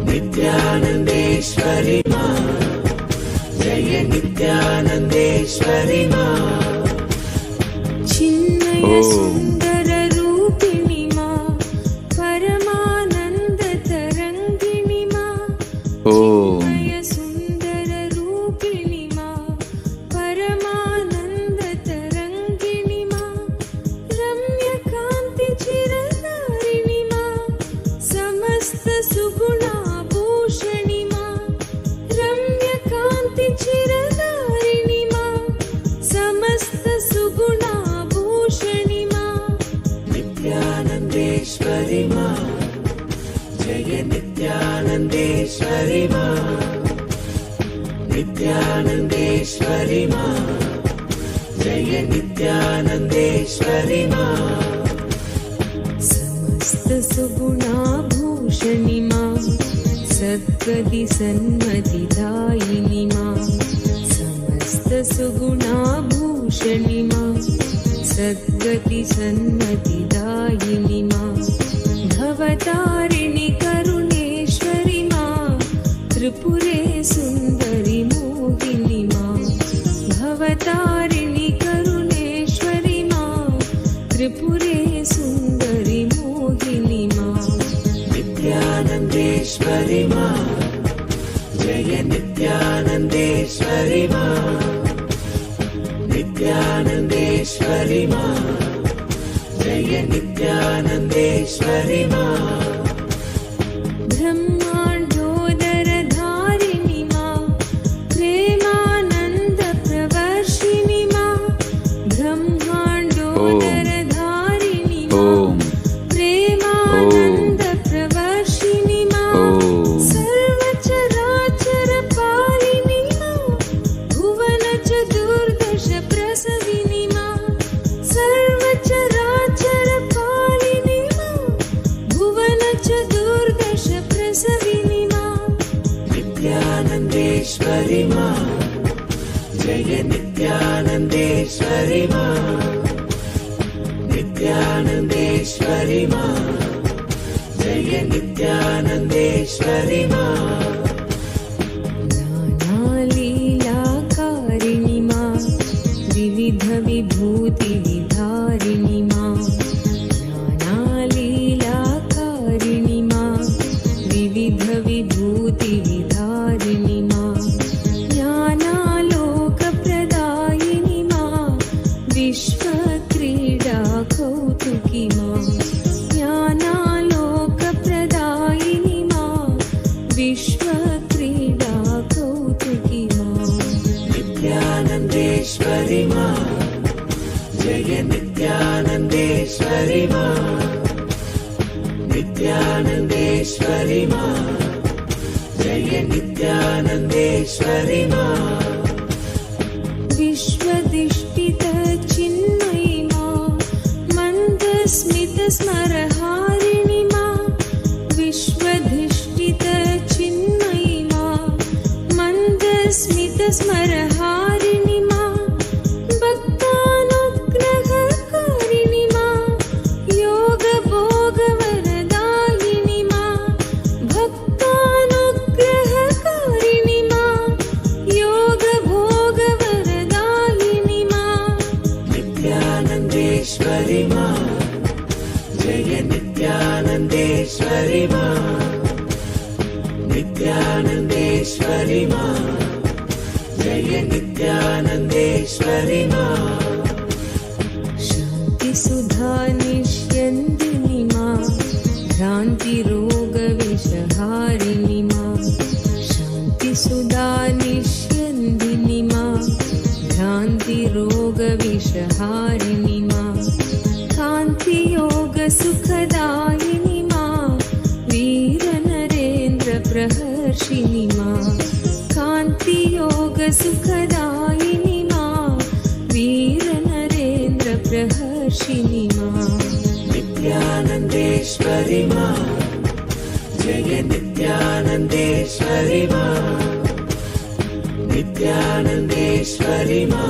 నిత్యానందేశ్వరి मा जय नित्यानन्देश्वरि मा चिन्मय सुन्दर रूपिणि मा परमानन्द तरङ्गिणि मा चिन्मय सुन्दर रूपिणि मा परमानन्द तरङ्गिणि मा रम्यकान्ति चिरधारिणि मा समस्त सुगुणाभूषणि मा रम्यकान्ति चिरधारिणि मा समस्त सुगुणाभूषणि मा नित्यानन्देश्वरि मा जय नित्यानन्देश्वरि मा नित्यानन्देश्वरि मा जय नित्यानन्देश्वरि मा समस्त सुगुणाभूषणि मा सद्गति सन्मतिदायिनि मा समस्त सुगुणाभूषणि मा सद्गति सन्मतिदायिनि मा भवतारिणि करुणेश्वरि मा त्रिपुरे सुन्दरि मोहिनि मा भवतारिणि करुणेश्वरि मा त्रिपुरे सुन्दरि मोहिनि मा नित्यानन्देश्वरि मा जय नित्यानन्देश्वरि मा नित्यानन्देश्वरि मा जय नित्यानन्देश्वरि मा ब्रह्माण्डोदरधारिणि मा प्रेमानन्दप्रवर्षिणि मा ब्रह्माण्डोदरधारिणि मा प्रेमानन्दप्रवर्षिणि मा सर्वचराचरपालिनि मा भुवनचतुर्दशप्रसविनि मा सर्वचराचरपालिनि मा भुवनचतुर्दशप्रसविनि मा नित्यानन्देश्वरि मा जय नित्यानन्देश्वरि मा नित्यानन्देश्वरि मा जय नित्यानन्देश्वरि मा नानालीलाकारिणि मा विविधविभूतिविधारिणि मा नानालीलाकारिणि मा विविधविभूतिविधारिणि मा ज्ञानालोकप्रदायिनि मा विश्वक्रीडा कौतुकी मा ज्ञानालोकप्रदायिनि मा विश्वक्रीडा कौतुकी मा नित्यानन्देश्वरि मा जय नित्यानन्देश्वरि मा नित्यानन्देश्वरि मा जय नित्यानन्देश्वरि मा विश्वदिष्टितचिन्मयि मा मन्दस्मितस्मरहारिणि मा विश्वधिष्ठितचिन्मयि मा मन्दस्मितस्मरहारिणि मा भक्तानुग्रहकारिणि मा योगभोगवरदायिनि मा भक्तानुग्रहकारिणि मा योगभोगवरदायिनि मा नित्यानन्देश्वरि मा जय नित्यानन्देश्वरि मा नित्यानन्देश्वरि मा जय नित्यानन्देश्वरि मा शान्तिसुधा निष्यन्दिनि मा भ्रान्तिरोगविषहारिणि मा शान्तिसुधा निष्यन्दिनि मा भ्रान्तिरोगविषहारिणि मा कान्तियोगसुखदायिनि मा वीरनरेन्द्रप्रहर्षिणि मा कान्तियोगसुखदायिनि मा वीरनरेन्द्रप्रहर्षिणि मा नित्यानन्देश्वरि मा जय नित्यानन्देश्वरि मा नित्यानन्देश्वरि मा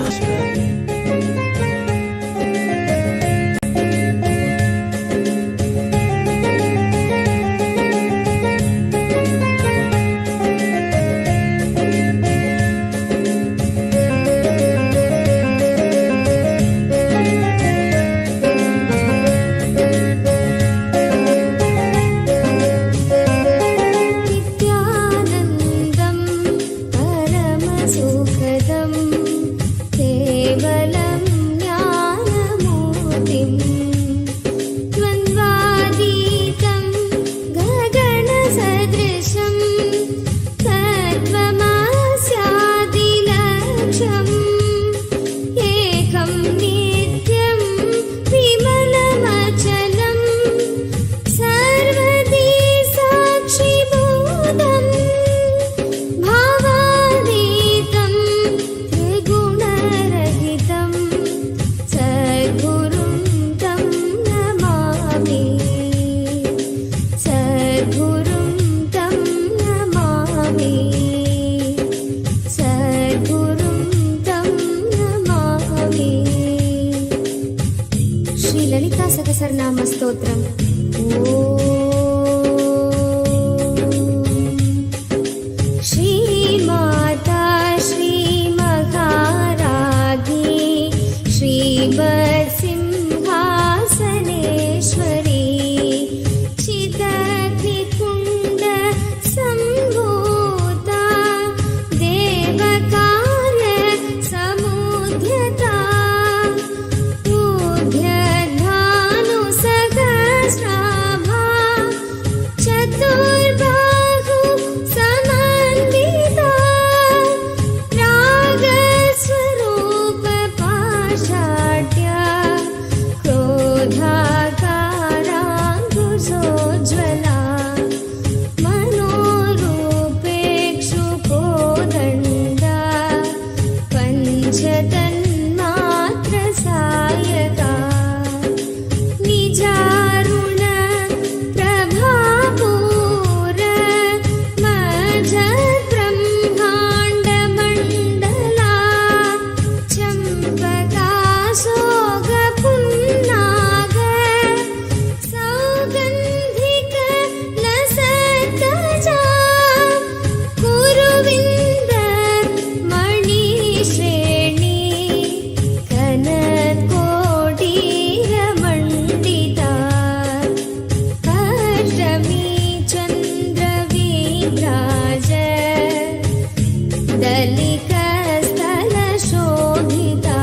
पुण्डलिकस्थलशोभिता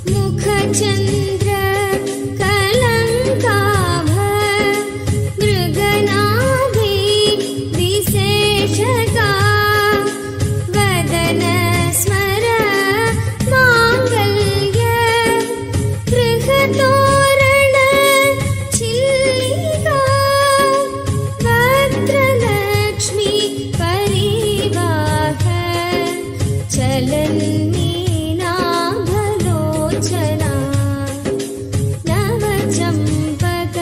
मुखचन्द्र कलङ्काभ मृगनाभि विशेषका वदन स्मर माङ्गल्य गृहतोरण चिल्लिका भद्रलक्ष्मी परिवाह चलन्मीनाभलोचना नवचम्पक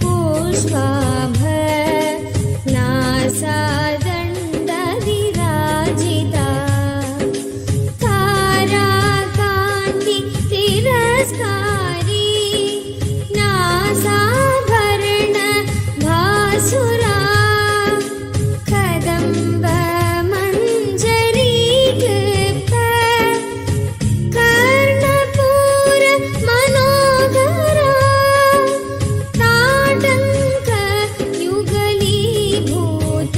पुष्पाभ नासादण्डविराजिता ताराकान्ति तिरस्कारी नासाभरण भासुरा कदम्ब मञ्जरीकृत कर्णपूर मनोहरा ताटङ्क युगलीभूत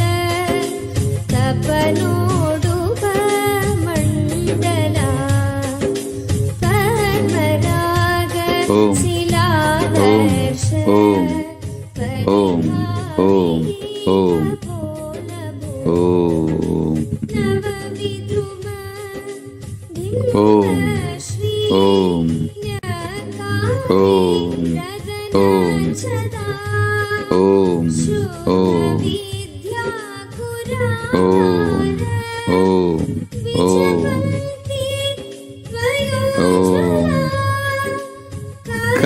तपनोडुप मण्डला पर्वराग ओम, शिलादर्श ओम, ओम, ओम, ओम, ओम, ओम, ओम, ओम, ओम, ओम, ओम, ओम, ओम, ओम, क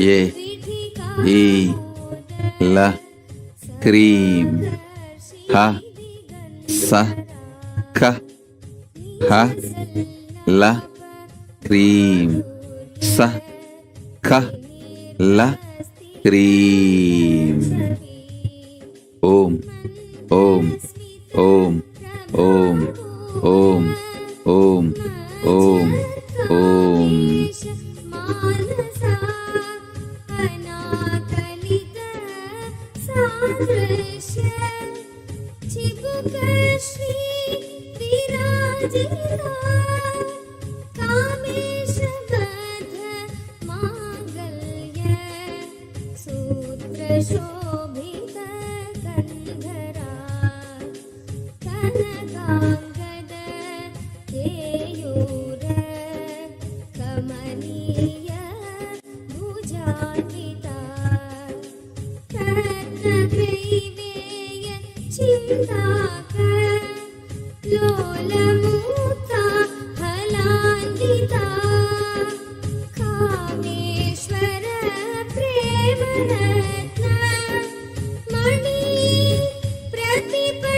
ये ई ल क्रीम ह स ख ह ल क्रीम स ख ल क्रीम ओम ओम ओम ओम ओम ओम ओम ओम मानसा अनाकलित सादृश्य चिबुकश्री विराजिता कामेशबद्ध माङ्गल्य सूत्रशोभित कन्धरा कनकाङ्गद केयूर कमनीय भुजान्विता कर्णग्रैवेय चिन्ताकर लोलमुक्ता फलान्विता कामेश्वर प्रेमरत्न मणि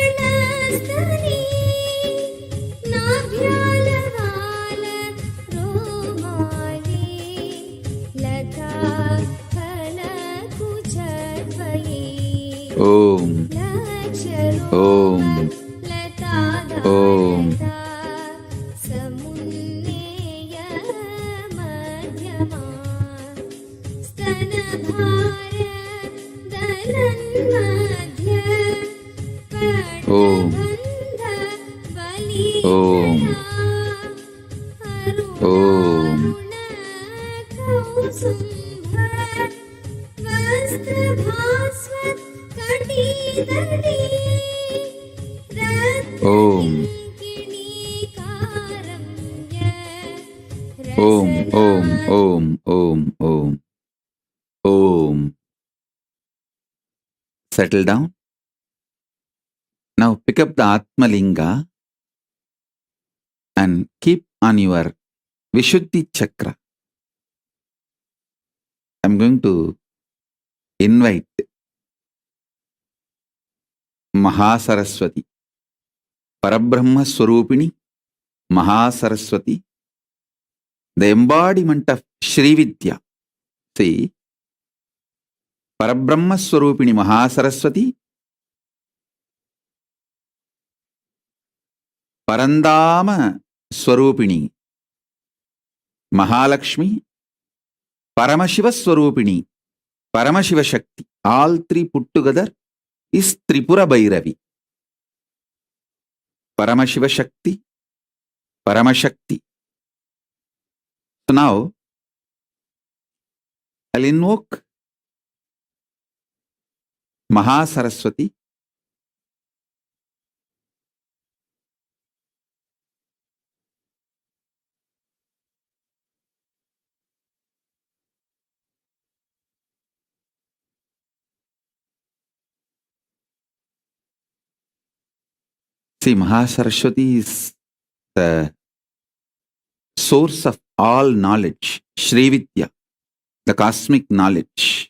प्रतिपणस्तनी नाभ्यालवाल रोमाली लता फलकुचद्वयी ओम ओम ओम समुन्नेय मध्यमा स्तनभार दलन्मध्य ओम पटबन्ध Om Om कौसुम्भ वस्त्रभास्वत् कटितटी Om Om Om Om Om Om Om Settle down. Now pick up the Atmalinga and keep on your Vishuddhi Chakra. I'm going to invite Mahasaraswati, Parabrahma Swarupini, Mahasaraswati, the embodiment of Shri Vidya. See, Parabrahma Swarupini Mahasaraswati, Parandama Swarupini Mahalakshmi, Paramashiva Swarupini, Paramashiva Shakti, all three put together is Tripura Bhairavi. Paramashiva Shakti, Paramashakti. So now, I'll invoke Mahasaraswati. See, Mahasaraswati is the source of all knowledge, Shri Vidya, the cosmic knowledge.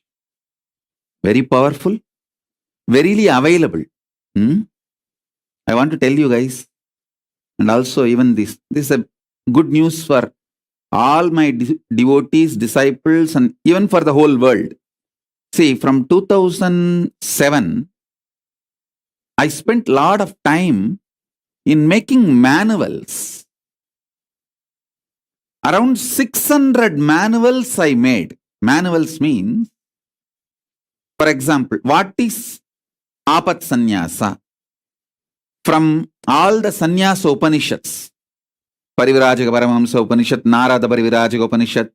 Very powerful, verily available. I want to tell you guys, and also even this is a good news for all my devotees, disciples, and even for the whole world. See, from 2007, I spent a lot of time in making manuals. Around 600 manuals I made. Manuals means, for example, what is Apat Sannyasa? From all the Sannyasa Upanishads, Parivirajaka Paramahamsa Upanishad, Narada Parivirajaka Upanishad,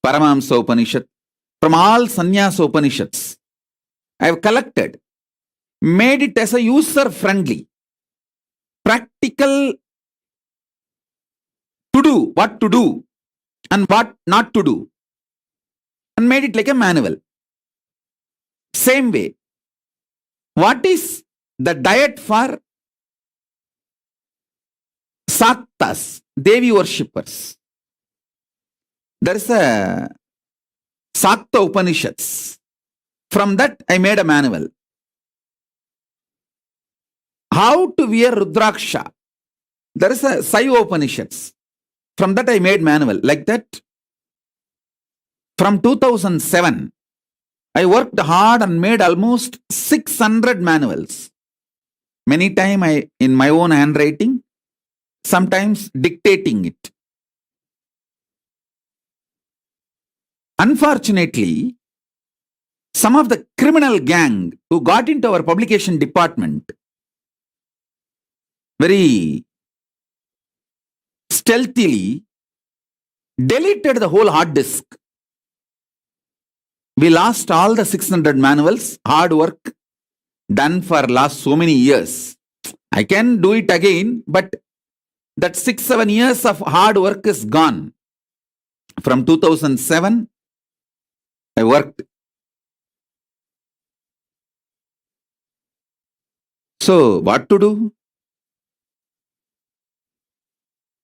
Paramahamsa Upanishad, from all Sannyasa Upanishads, I have collected, made it as a user-friendly, practical to do, what to do and what not to do, and made it like a manual. Same way, what is the diet for Saktas, Devi worshippers? There is a Sakta Upanishads. From that I made a manual. How to wear Rudraksha? There is a Saiva Upanishads. From that I made manual. Like that, from 2007, I worked hard and made almost 600 manuals. Many times I, in my own handwriting, sometimes dictating it. Unfortunately, some of the criminal gang who got into our publication department very stealthily deleted the whole hard disk. We lost all the 600 manuals, hard work done for last so many years. I can do it again, but that 6-7 years of hard work is gone. From 2007, I worked. So, what to do?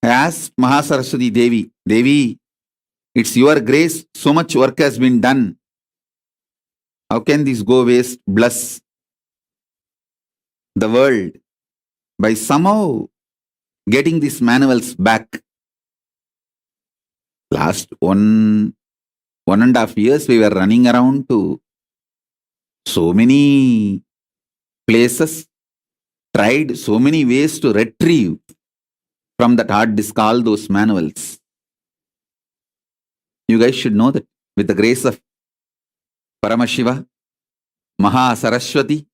I asked Mahasaraswati Devi, Devi, it's your grace, so much work has been done. How can this go waste? Bless the world by somehow getting these manuals back. Last 1.5 years, we were running around to so many places, tried so many ways to retrieve from that hard disk all those manuals. You guys should know that with the grace of Paramashiva, Mahasaraswati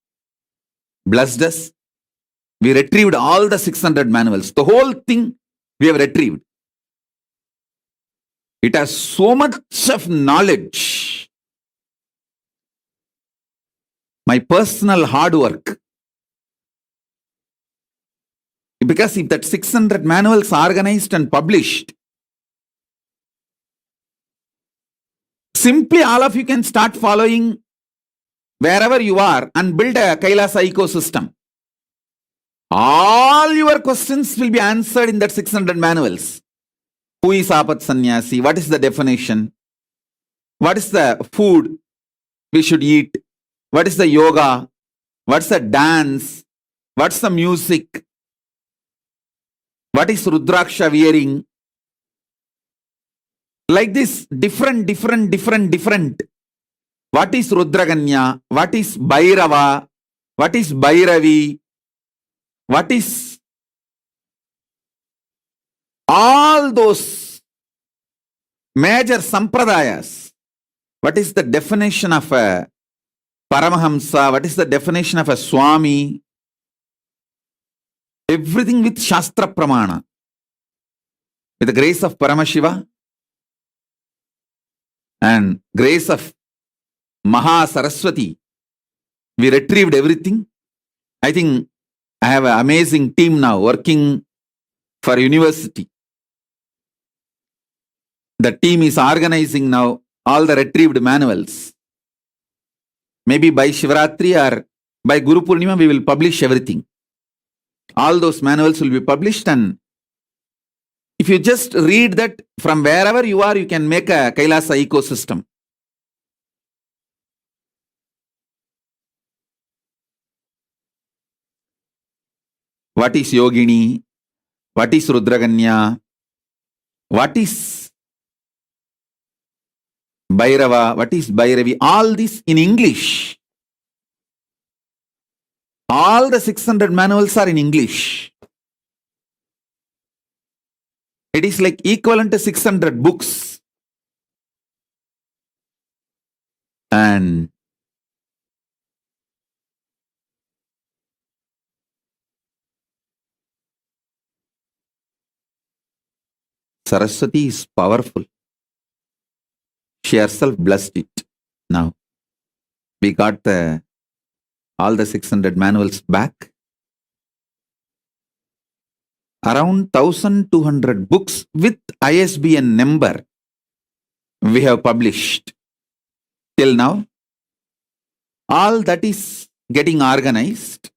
blessed us. We retrieved all the 600 manuals. The whole thing we have retrieved. It has so much of knowledge. My personal hard work. Because if that 600 manuals are organized and published, simply all of you can start following wherever you are and build a Kailasa ecosystem. All your questions will be answered in that 600 manuals. Who is Apat Sannyasi? What is the definition? What is the food we should eat? What is the yoga? What's the dance? What's the music? What is Rudraksha wearing? Like this, different. What is Rudraganya? What is Bhairava? What is Bhairavi? What is all those major sampradayas? What is the definition of a Paramahamsa? What is the definition of a Swami? everything with Shastra Pramana. With the grace of Paramashiva and grace of Maha Saraswati, we retrieved everything. I think I have an amazing team now working for university. The team is organizing now all the retrieved manuals. Maybe by Shivratri or by Guru Purnima, we will publish everything. All those manuals will be published, and if you just read that from wherever you are, you can make a Kailasa ecosystem. What is Yogini? What is Rudraganya? What is Bhairava? What is Bhairavi? All this in English. All the 600 manuals are in English. It is like equivalent to 600 books. And Saraswati is powerful. She herself blessed it. Now, we got all the 600 manuals back. Around 1,200 books with ISBN number we have published till now. All that is getting organized.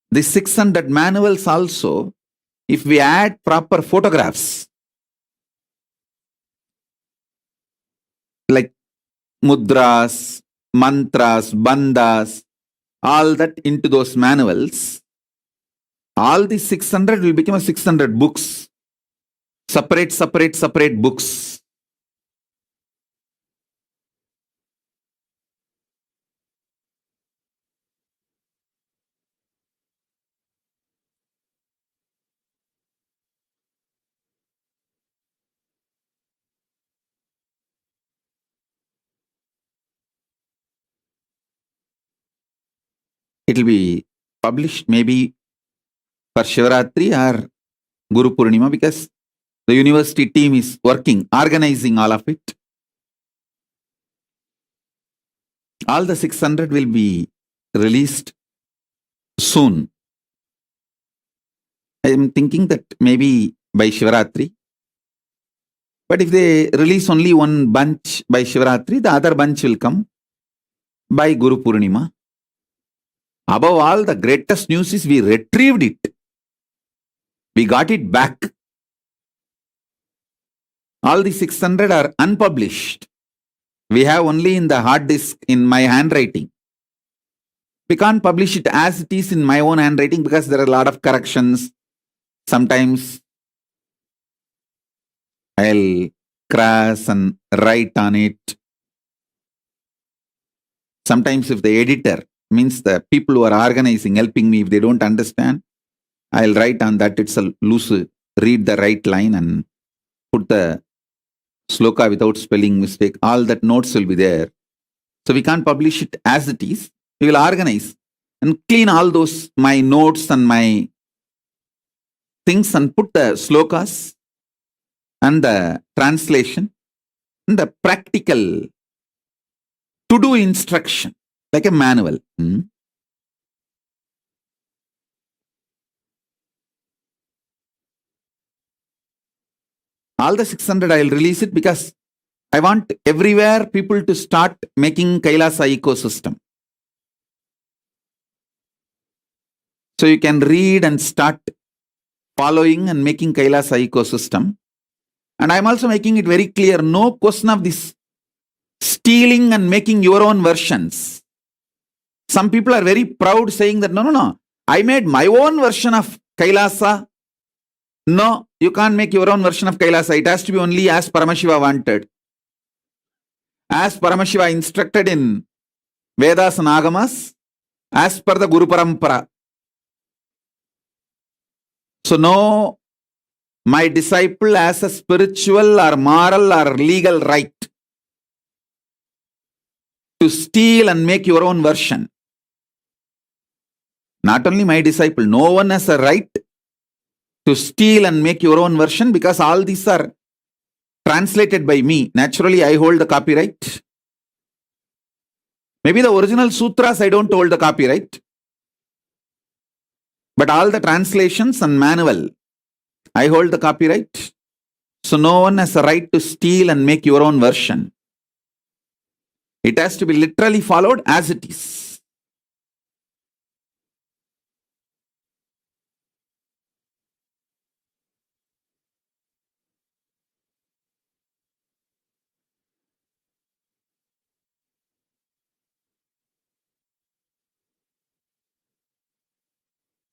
The 600 manuals also, if we add proper photographs, like mudras, mantras, bandhas, all that into those manuals, all the 600 will become a 600 books. Separate books. It will be published maybe for Shivaratri or Guru Purnima, because the university team is working, organizing all of it. All the 600 will be released soon. I am thinking that maybe by Shivaratri. But if they release only one bunch by Shivaratri, the other bunch will come by Guru Purnima. Above all, the greatest news is we retrieved it. We got it back. All the 600 are unpublished. We have only in the hard disk in my handwriting. We can't publish it as it is in my own handwriting because there are a lot of corrections. Sometimes I'll cross and write on it. Sometimes if the editor, means the people who are organizing, helping me, if they don't understand, I'll write on that. It's a loose, read the right line and put the sloka without spelling mistake. All that notes will be there. So we can't publish it as it is. We will organize and clean all those, my notes and my things, and put the slokas and the translation and the practical to-do instruction, like a manual. All the 600 I will release it because I want everywhere people to start making Kailasa ecosystem. So you can read and start following and making Kailasa ecosystem. And I am also making it very clear, no question of this stealing and making your own versions. Some people are very proud saying that, no, I made my own version of Kailasa. No, you can't make your own version of Kailasa. It has to be only as Paramashiva wanted. As Paramashiva instructed in Vedas and Agamas, as per the Guru Parampara. So no, my disciple has a spiritual or moral or legal right to steal and make your own version. Not only my disciple, no one has a right to steal and make your own version because all these are translated by me. Naturally, I hold the copyright. Maybe the original sutras, I don't hold the copyright. But all the translations and manual, I hold the copyright. So no one has a right to steal and make your own version. It has to be literally followed as it is.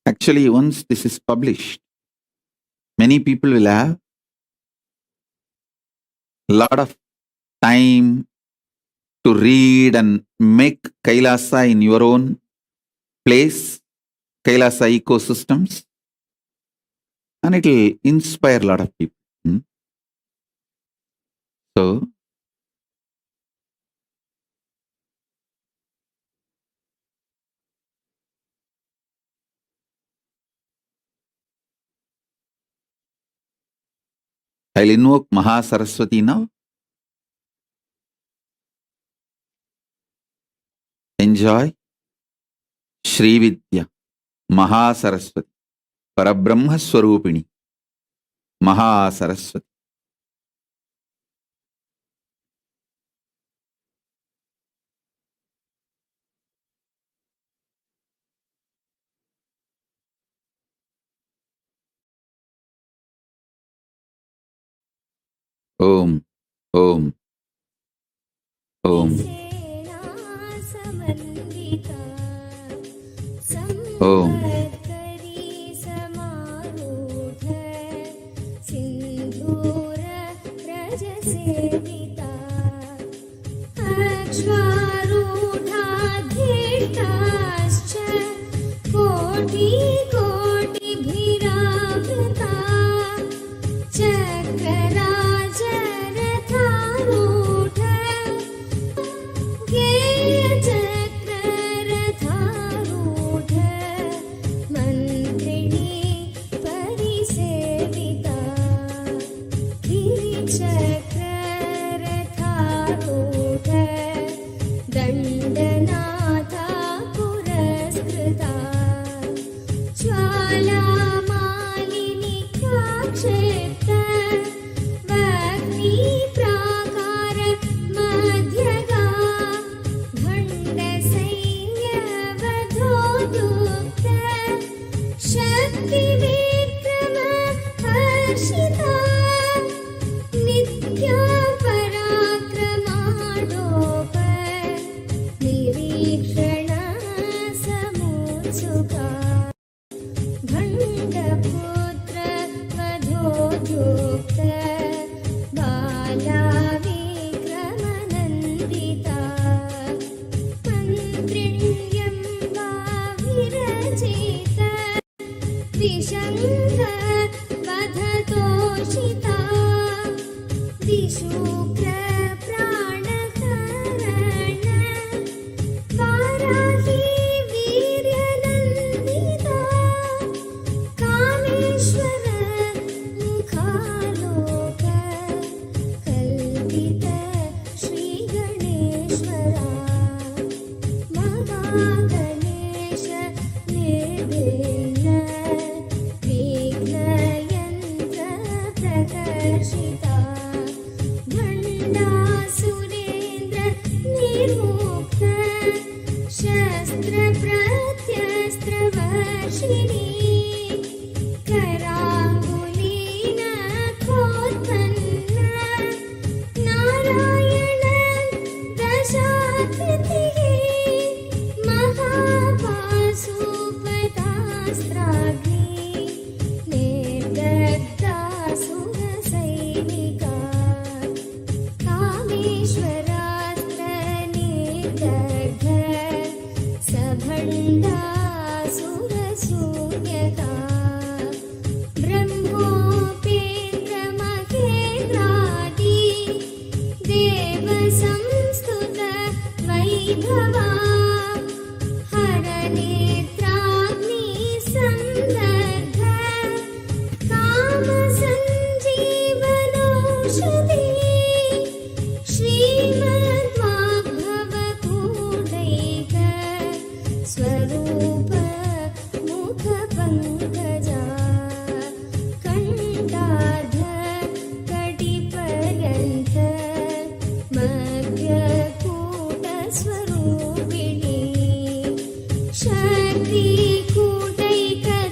Actually, once this is published, many people will have a lot of time to read and make Kailasa in your own place, Kailasa ecosystems, and it will inspire a lot of people. So, I'll invoke Mahasaraswati now. Enjoy Shri Vidya Mahasaraswati Parabrahma Swarupini Mahasaraswati. Om, Om, Om, Om. पङ्कजा कण्ठाध कटिपर्यन्त मध्यकूटस्वरूपिणी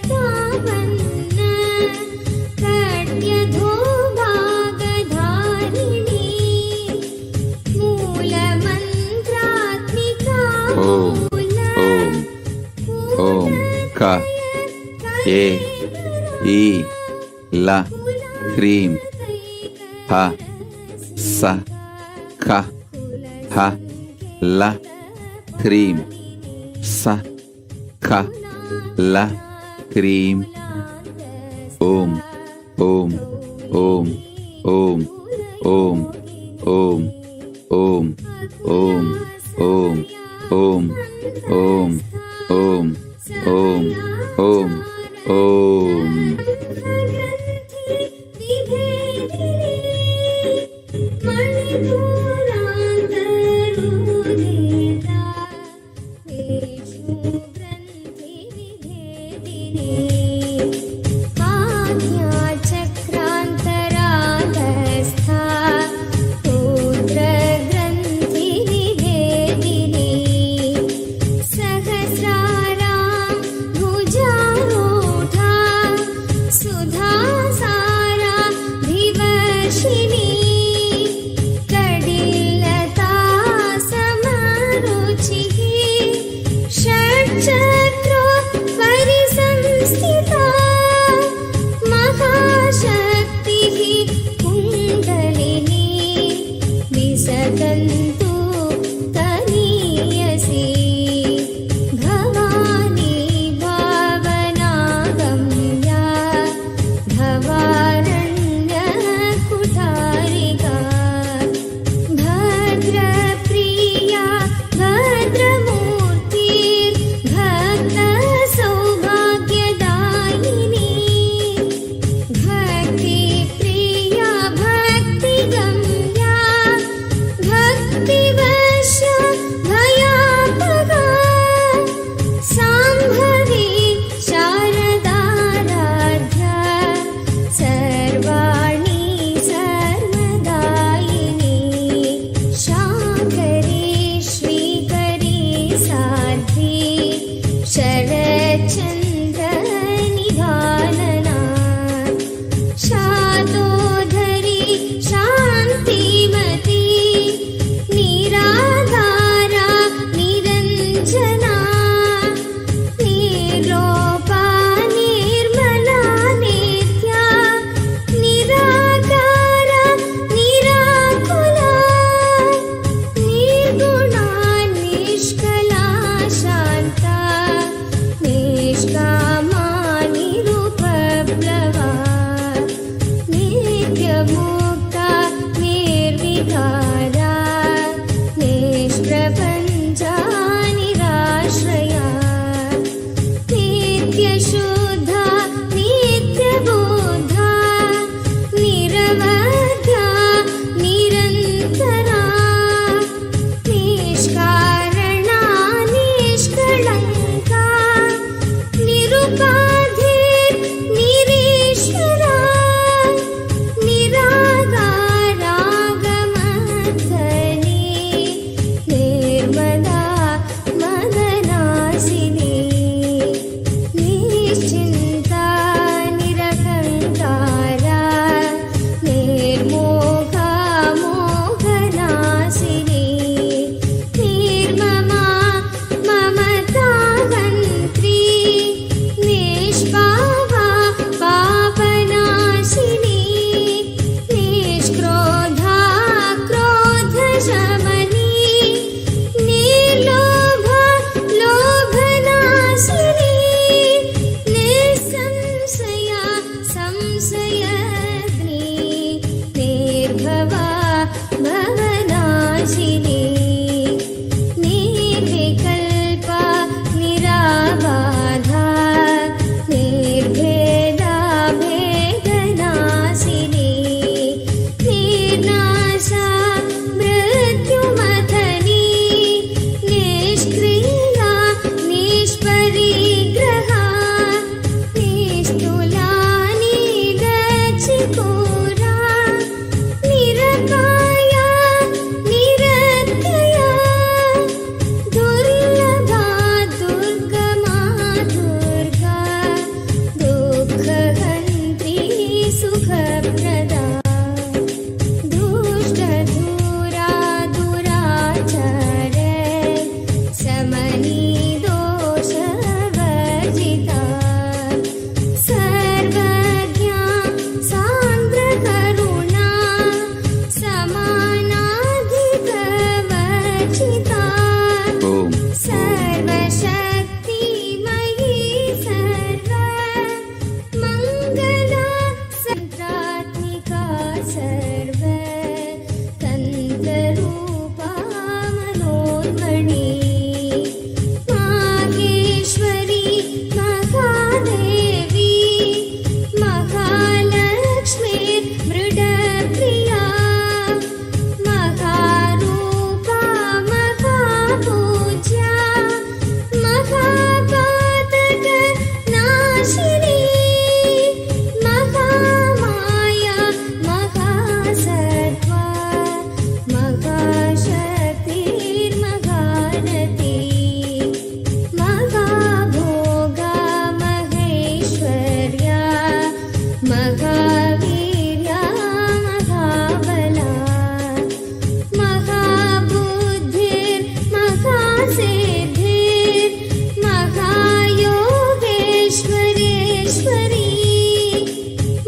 शक्तिकूटैकतावन्न कट्यधो भागधारिणी मूलमन्त्रात्मिका ఓం క ఏ ఈ ల హ్రీం హ స ఖ హ ల హ్రీం స ఖ ల హ్రీం ఓం ఓం ఓం ఓం ఓం ఓం ఓం ఓం ఓం ఓం ఓం ఓం ఓం ఓం ఓం आज्ञाचक्रान्तरागस्था रुद्रग्रन्थिविभेदिनी सहस्रारां भुजारूढा सुधासारा भिवर्षिणी कडिलता समरुचिः षट्चक्रो परिसंस्थिता महाशक्तिः कुण्डलिनी विसदन्तु तनीयसी भवानी भावनागम्या भवारण्यकुठारिका भद्रप्रिया भद्रमूर्तिर्भक्तसौभाग्यदायिनी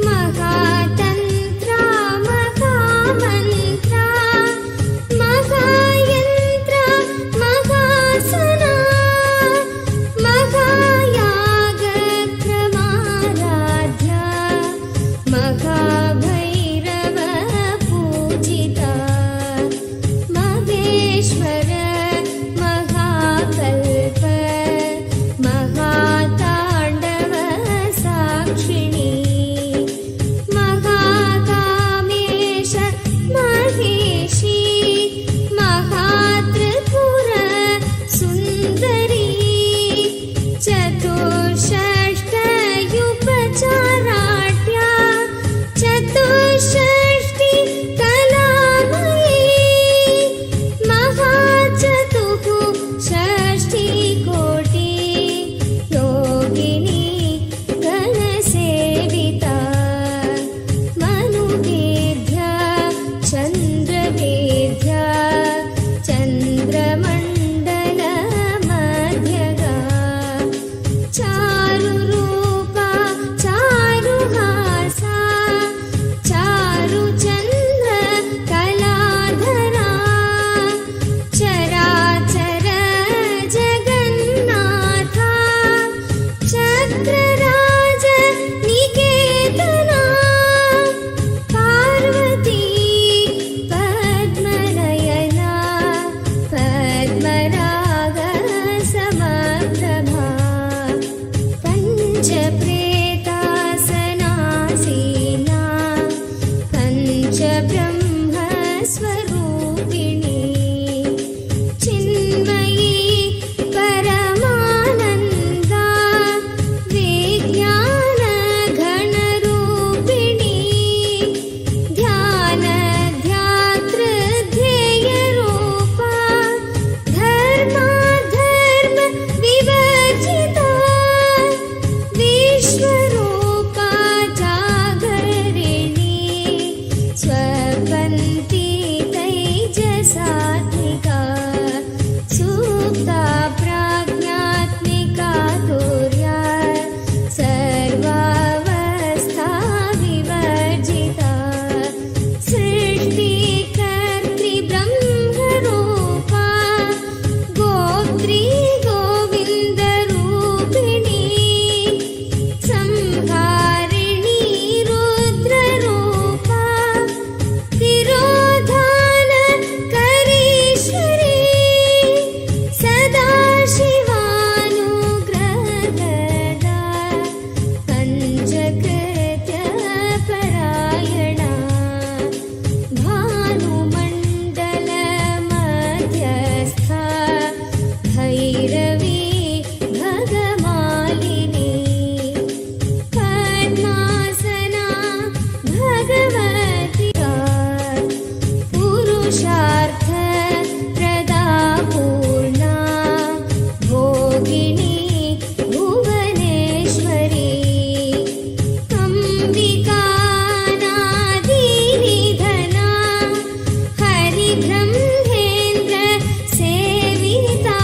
महातन्त्रा महामन्त्रा महायन्त्रा महासना महायागक्रमाराध्या महाभैरव पूजिता महेश्वर महाकल्प महाताण्डव साक्षिणी महाकामेश महेशी महात्रिपुर सुन्दरी चतुष्षष्ट्युपचाराढ्या चतुष्षष्टि कलामयी महाचतुःषष्टिकोटि योगिनी गणसेविता मनुवेद्या चन्द्रवेद्या चन्द्रमण्डलमध्यगा चारुरूपा चारुहासा चारुचन्द्र कलाधरा चराचर जगन्नाथा चक्रराज निकेतना पार्वती पद्मनयना पद्मराग समप्रभा पञ्चप्रेतासनासीना पञ्चब्रह्मस्वरूपिणी चिन्मयी परमानन्दा विज्ञानघनरूपिणी ध्यानध्यातृध्येयरूपा धर्माधर्म विवर्जिता विश्वरूपा जागरिणी स्वपन्ती तैजसात्मिका सुप्ता प्राज्ञात्मिका तुर्या सर्वावस्था विवर्जिता सृष्टिकर्त्री ब्रह्मरूपा गोत्री गोविन्दरूपिणी संहारिणी रुद्ररूपा तिरोधानकरीश्वरी सदाशिवानुग्रहदा पञ्चकृत्यपरायणा भानुमण्डलमध्यस्था भैरवी भगमालिनी पद्मासना भगवती पुरुषार्थ प्रदा पूर्णा भोगिनी भुवनेश्वरी अम्बिकानादिनिधना हरिब्रह्मेन्द्र सेविता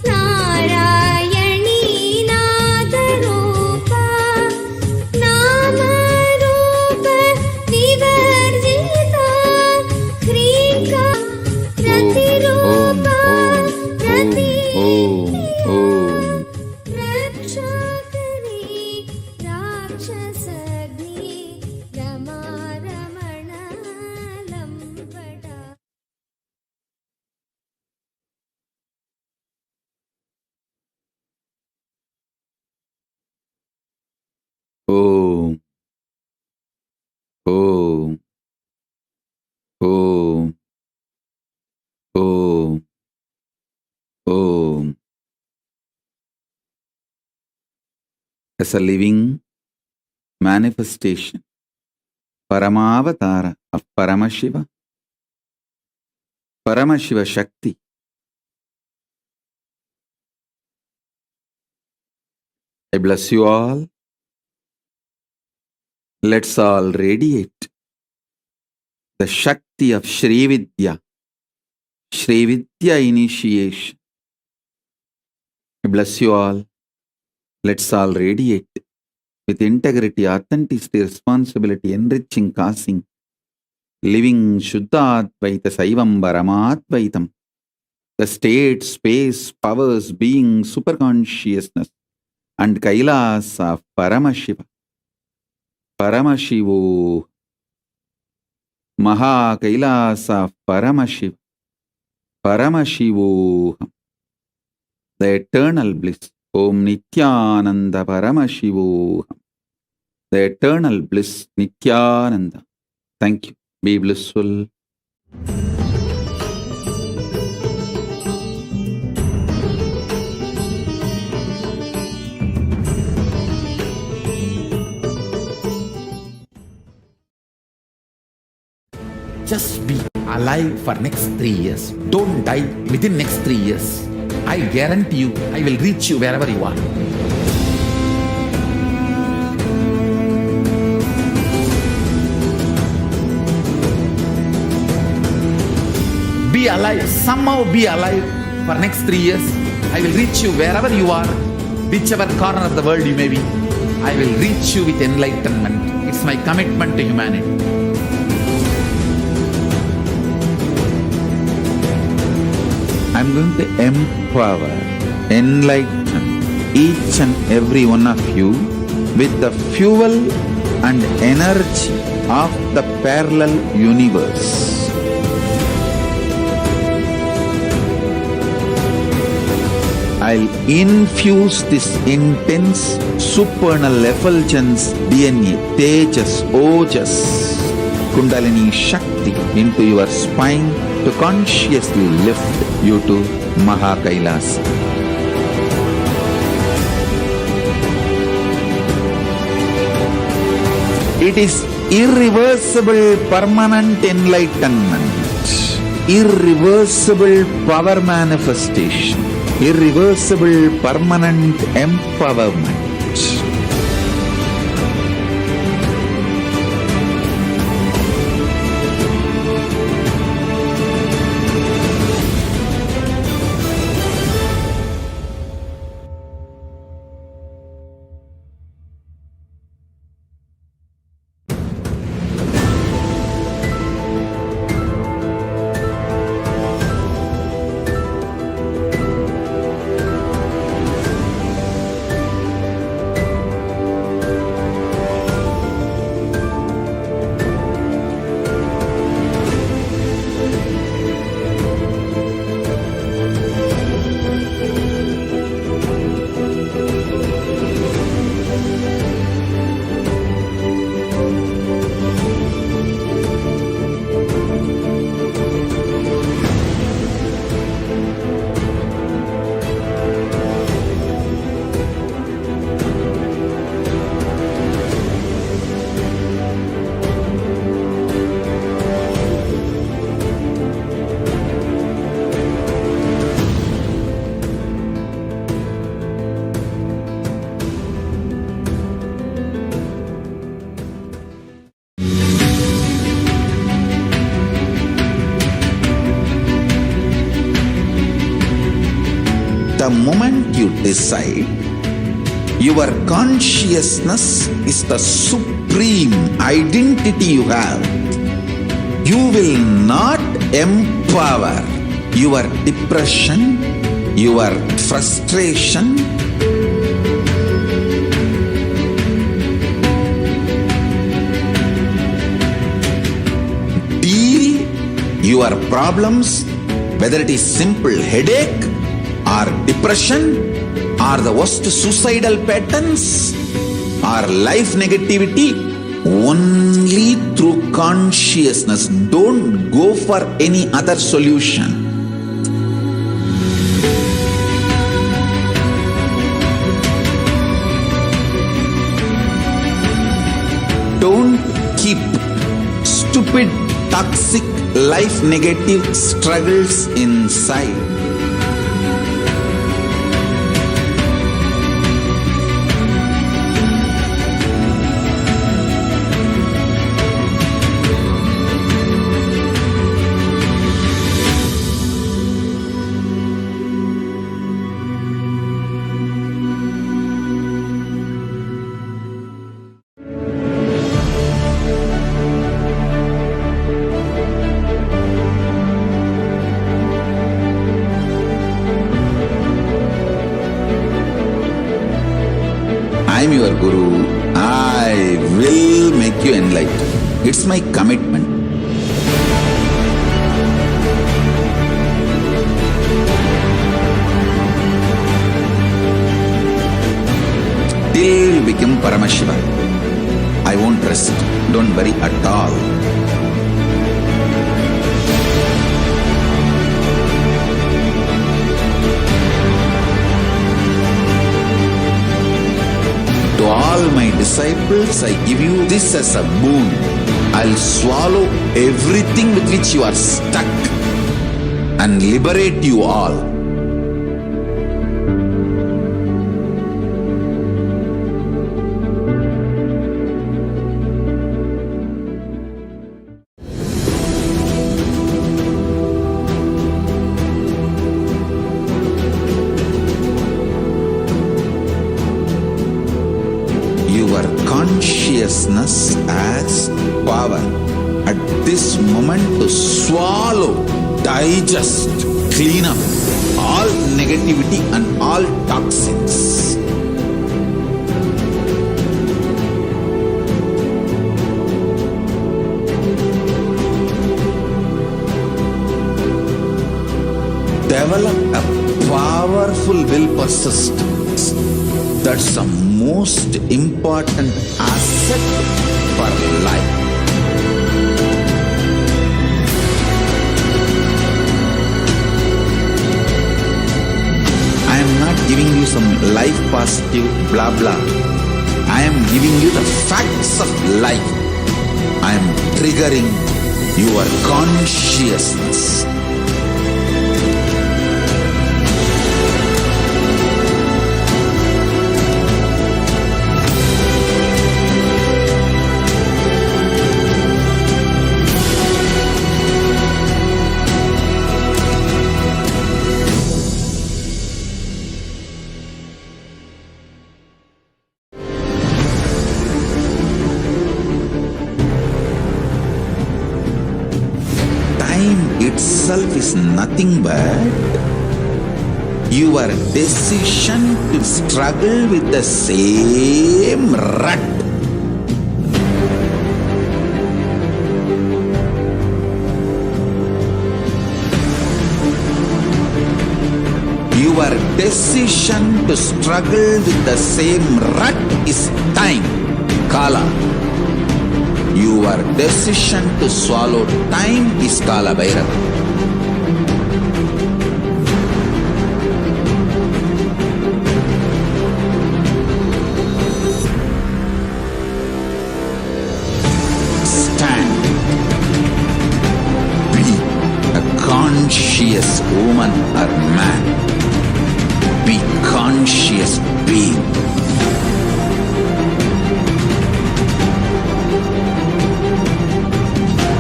नारायणी नादरूपा नामरूप विवर्जिता ह्रीका प्रतिरूपा रक्षाकरी राक्षसग्नि रमा रमण लम्बटा Om. Om. Om. Om. Om. As a living manifestation, Paramavatara of Paramashiva, Paramashiva Shakti, I bless you all. Let's all radiate the Shakti of Shri Vidya initiation. I bless you all. Let's all radiate with integrity, authenticity, responsibility, enriching, causing, living Shuddhadvaita Saivam Paramadvaitam, the state, space, powers, being, superconsciousness, and Kailas of Paramashiva. Paramashivo, Maha Kailas of Paramashiva. Paramashivo, the eternal bliss. Om Nithyananda Paramashivo, the eternal bliss, Nithyananda. Thank you. Be blissful. Just be alive for next 3 years. Don't die within next 3 years. I guarantee you, I will reach you wherever you are. Be alive, somehow be alive for next 3 years. I will reach you wherever you are, whichever corner of the world you may be. I will reach you with enlightenment. It's my commitment to humanity. I'm going to empower, enlighten each and every one of you with the fuel and energy of the parallel universe. I'll infuse this intense supernal effulgence DNA, Tejas, Ojas, Kundalini Shakti into your spine to consciously lift you to Mahakailas. It is irreversible permanent enlightenment, irreversible power manifestation, irreversible permanent empowerment. The moment you decide, your consciousness is the supreme identity you have. You will not empower your depression, your frustration, deal your problems, whether it is simple headache or depression or the worst suicidal patterns or life negativity, only through consciousness. Don't go for any other solution. Don't keep stupid, toxic, life negative struggles inside. you. I will make you enlightened. It's my commitment. Till you become Paramashiva, I won't rest. Don't worry at all. To all my disciples, I give you this as a boon. I'll swallow everything with which you are stuck and liberate you all. Your consciousness has power at this moment to swallow, digest, clean up all negativity and all toxins. Develop a powerful will persistence. That's the most important asset for life. I am not giving you some life positive blah blah. I am giving you the facts of life. I am triggering your consciousness. Itself is nothing but your decision to struggle with the same rut. Your decision to struggle with the same rut is time, Kala. Your decision to swallow time is Kala Bhairava. Stand. Be a conscious woman or man. Be conscious being.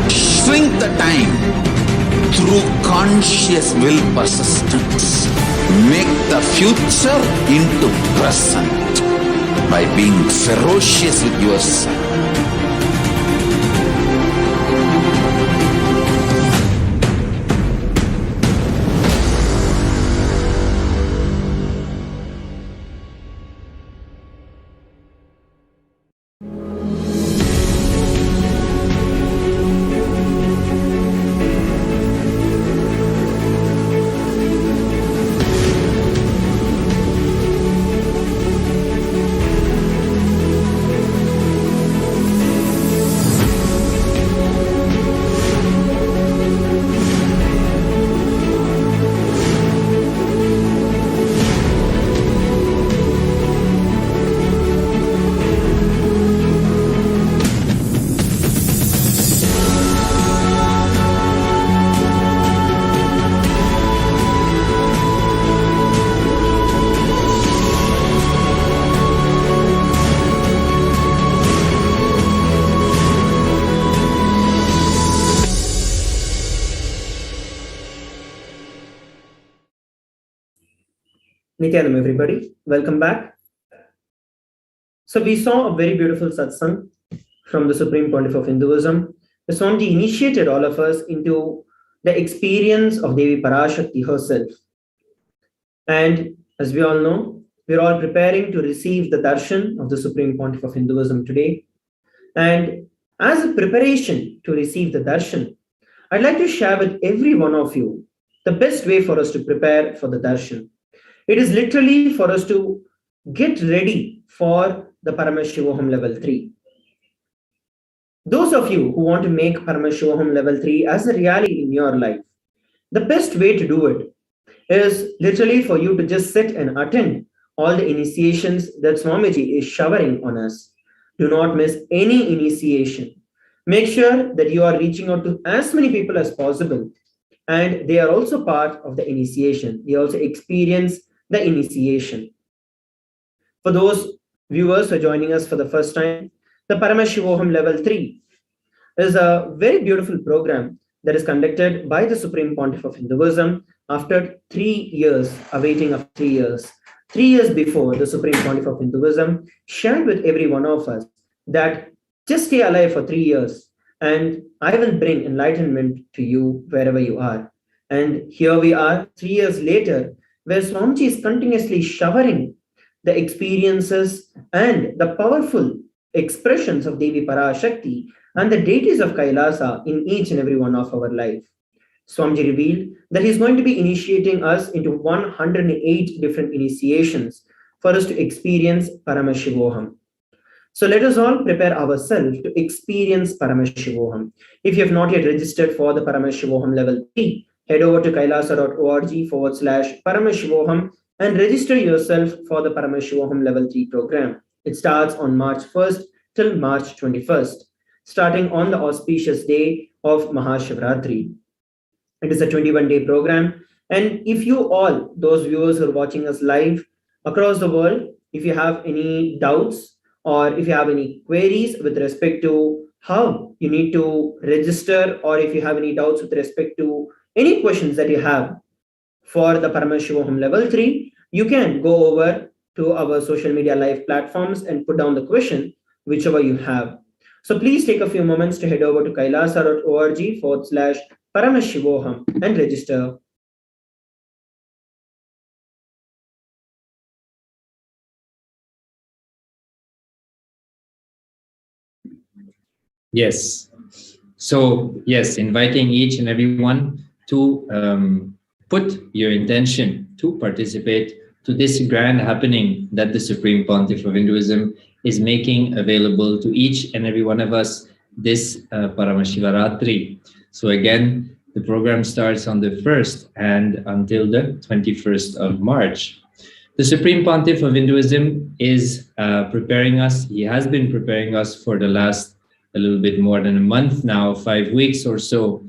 Shrink the time through conscious will persistence. Make the future into present by being ferocious with yourself. Nithyanam, everybody. Welcome back. So we saw a very beautiful satsang from the Supreme Pontiff of Hinduism. The Swamiji initiated all of us into the experience of Devi Parashakti herself. And as we all know, we're all preparing to receive the darshan of the Supreme Pontiff of Hinduism today. And as a preparation to receive the darshan, I'd like to share with every one of you the best way for us to prepare for the darshan. It is literally for us to get ready for the Paramashivoham level 3. Those of you who want to make Paramashivoham level 3 as a reality in your life, the best way to do it is literally for you to just sit and attend all the initiations that Swamiji is showering on us. Do not miss any initiation. Make sure that you are reaching out to as many people as possible, and they are also part of the initiation. They also experience the initiation. For those viewers who are joining us for the first time, the Paramashivoham level 3 is a very beautiful program that is conducted by the Supreme Pontiff of Hinduism after 3 years, awaiting of 3 years. 3 years before, the Supreme Pontiff of Hinduism shared with every one of us that just stay alive for 3 years and I will bring enlightenment to you wherever you are. And here we are 3 years later, where Swamiji is continuously showering the experiences and the powerful expressions of Devi Parashakti and the deities of Kailasa in each and every one of our life. Swamiji revealed that he's going to be initiating us into 108 different initiations for us to experience Paramashivoham. So let us all prepare ourselves to experience Paramashivoham. If you have not yet registered for the Paramashivoham level 3, head over to kailasa.org/Paramashivoham and register yourself for the Paramashivoham level 3 program. It starts on March 1st till March 21st, starting on the auspicious day of Mahashivratri. It is a 21-day program. And if you all, those viewers who are watching us live across the world, if you have any doubts or if you have any queries with respect to how you need to register, or if you have any doubts with respect to any questions that you have for the Paramashivoham level 3, you can go over to our social media live platforms and put down the question, whichever you have. So please take a few moments to head over to kailasa.org/Paramashivoham and register. Yes. So, yes, inviting each and everyone to put your intention to participate to this grand happening that the Supreme Pontiff of Hinduism is making available to each and every one of us this Paramashivaratri. So again, the program starts on the 1st and until the 21st of March. The Supreme Pontiff of Hinduism is preparing us. He has been preparing us for the last a little bit more than a month now, 5 weeks or so.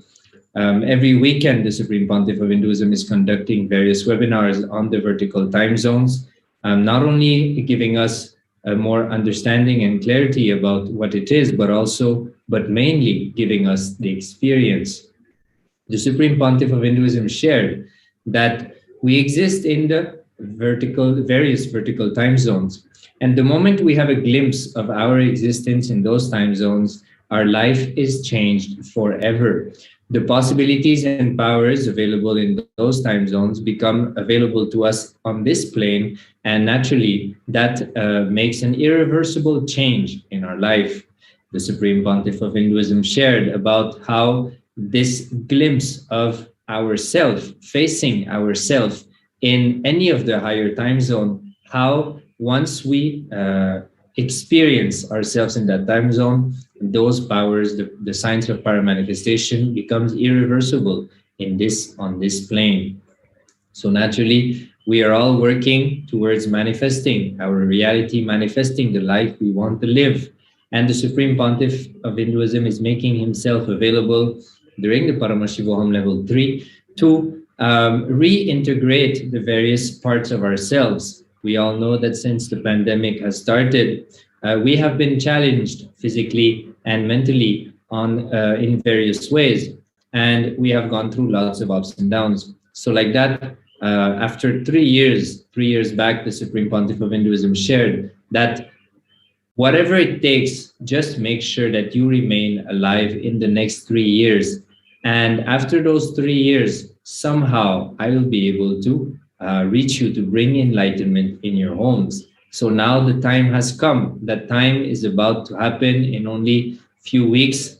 Every weekend, the Supreme Pontiff of Hinduism is conducting various webinars on the vertical time zones, not only giving us a more understanding and clarity about what it is, but mainly giving us the experience. The Supreme Pontiff of Hinduism shared that we exist in the various vertical time zones. And the moment we have a glimpse of our existence in those time zones, our life is changed forever. The possibilities and powers available in those time zones become available to us on this plane, and naturally that makes an irreversible change in our life. The Supreme Pontiff of Hinduism shared about how this glimpse of ourself, facing ourself in any of the higher time zone, how once we experience ourselves in that time zone, those powers, the science of paramanifestation becomes irreversible on this plane. So naturally, we are all working towards manifesting our reality, manifesting the life we want to live. And the Supreme Pontiff of Hinduism is making himself available during the Paramashivoham level 3 to reintegrate the various parts of ourselves. We all know that since the pandemic has started, we have been challenged physically and mentally in various ways, and we have gone through lots of ups and downs. So like that, after 3 years back, the Supreme Pontiff of Hinduism shared that whatever it takes, just make sure that you remain alive in the next 3 years. And after those 3 years, somehow I will be able to reach you, to bring enlightenment in your homes. So now the time has come. That time is about to happen in only few weeks.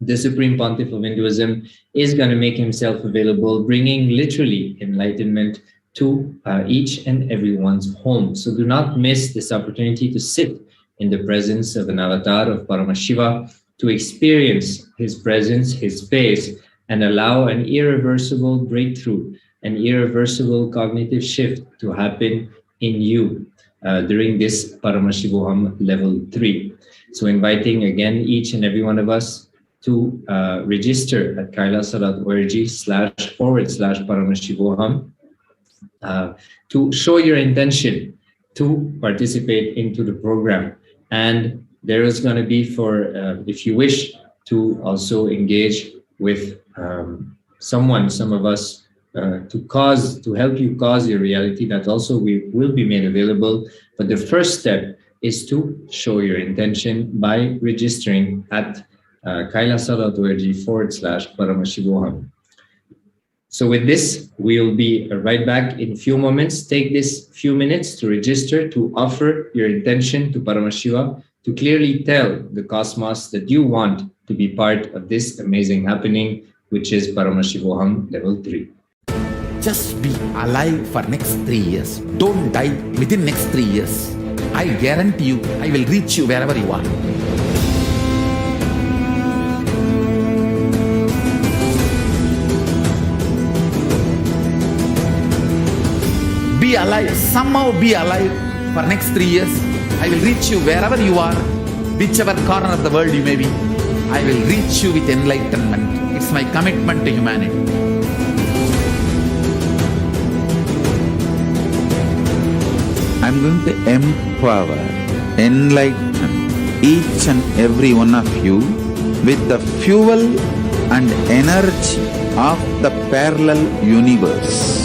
The Supreme Pontiff of Hinduism is going to make himself available, bringing literally enlightenment to each and everyone's home. So do not miss this opportunity to sit in the presence of an avatar of Paramashiva, to experience his presence, his face, and allow an irreversible breakthrough, an irreversible cognitive shift to happen in you during this Paramashivoham level 3. So inviting again each and every one of us to register at kailasa.org//Paramashivoham to show your intention to participate into the program. And there is going to be, for if you wish to also engage with some of us to help you cause your reality, that also will be made available. But the first step is to show your intention by registering at kailasa.org/Paramashivoham. So with this, we'll be right back in a few moments. Take this few minutes to register, to offer your intention to Paramashiva, to clearly tell the cosmos that you want to be part of this amazing happening, which is Paramashivoham level 3. Just be alive for next 3 years. Don't die within next 3 years. I guarantee you, I will reach you wherever you are. Be alive, somehow be alive for next 3 years. I will reach you wherever you are, whichever corner of the world you may be. I will reach you with enlightenment. It's my commitment to humanity. I'm going to empower, enlighten each and every one of you with the fuel and energy of the parallel universe.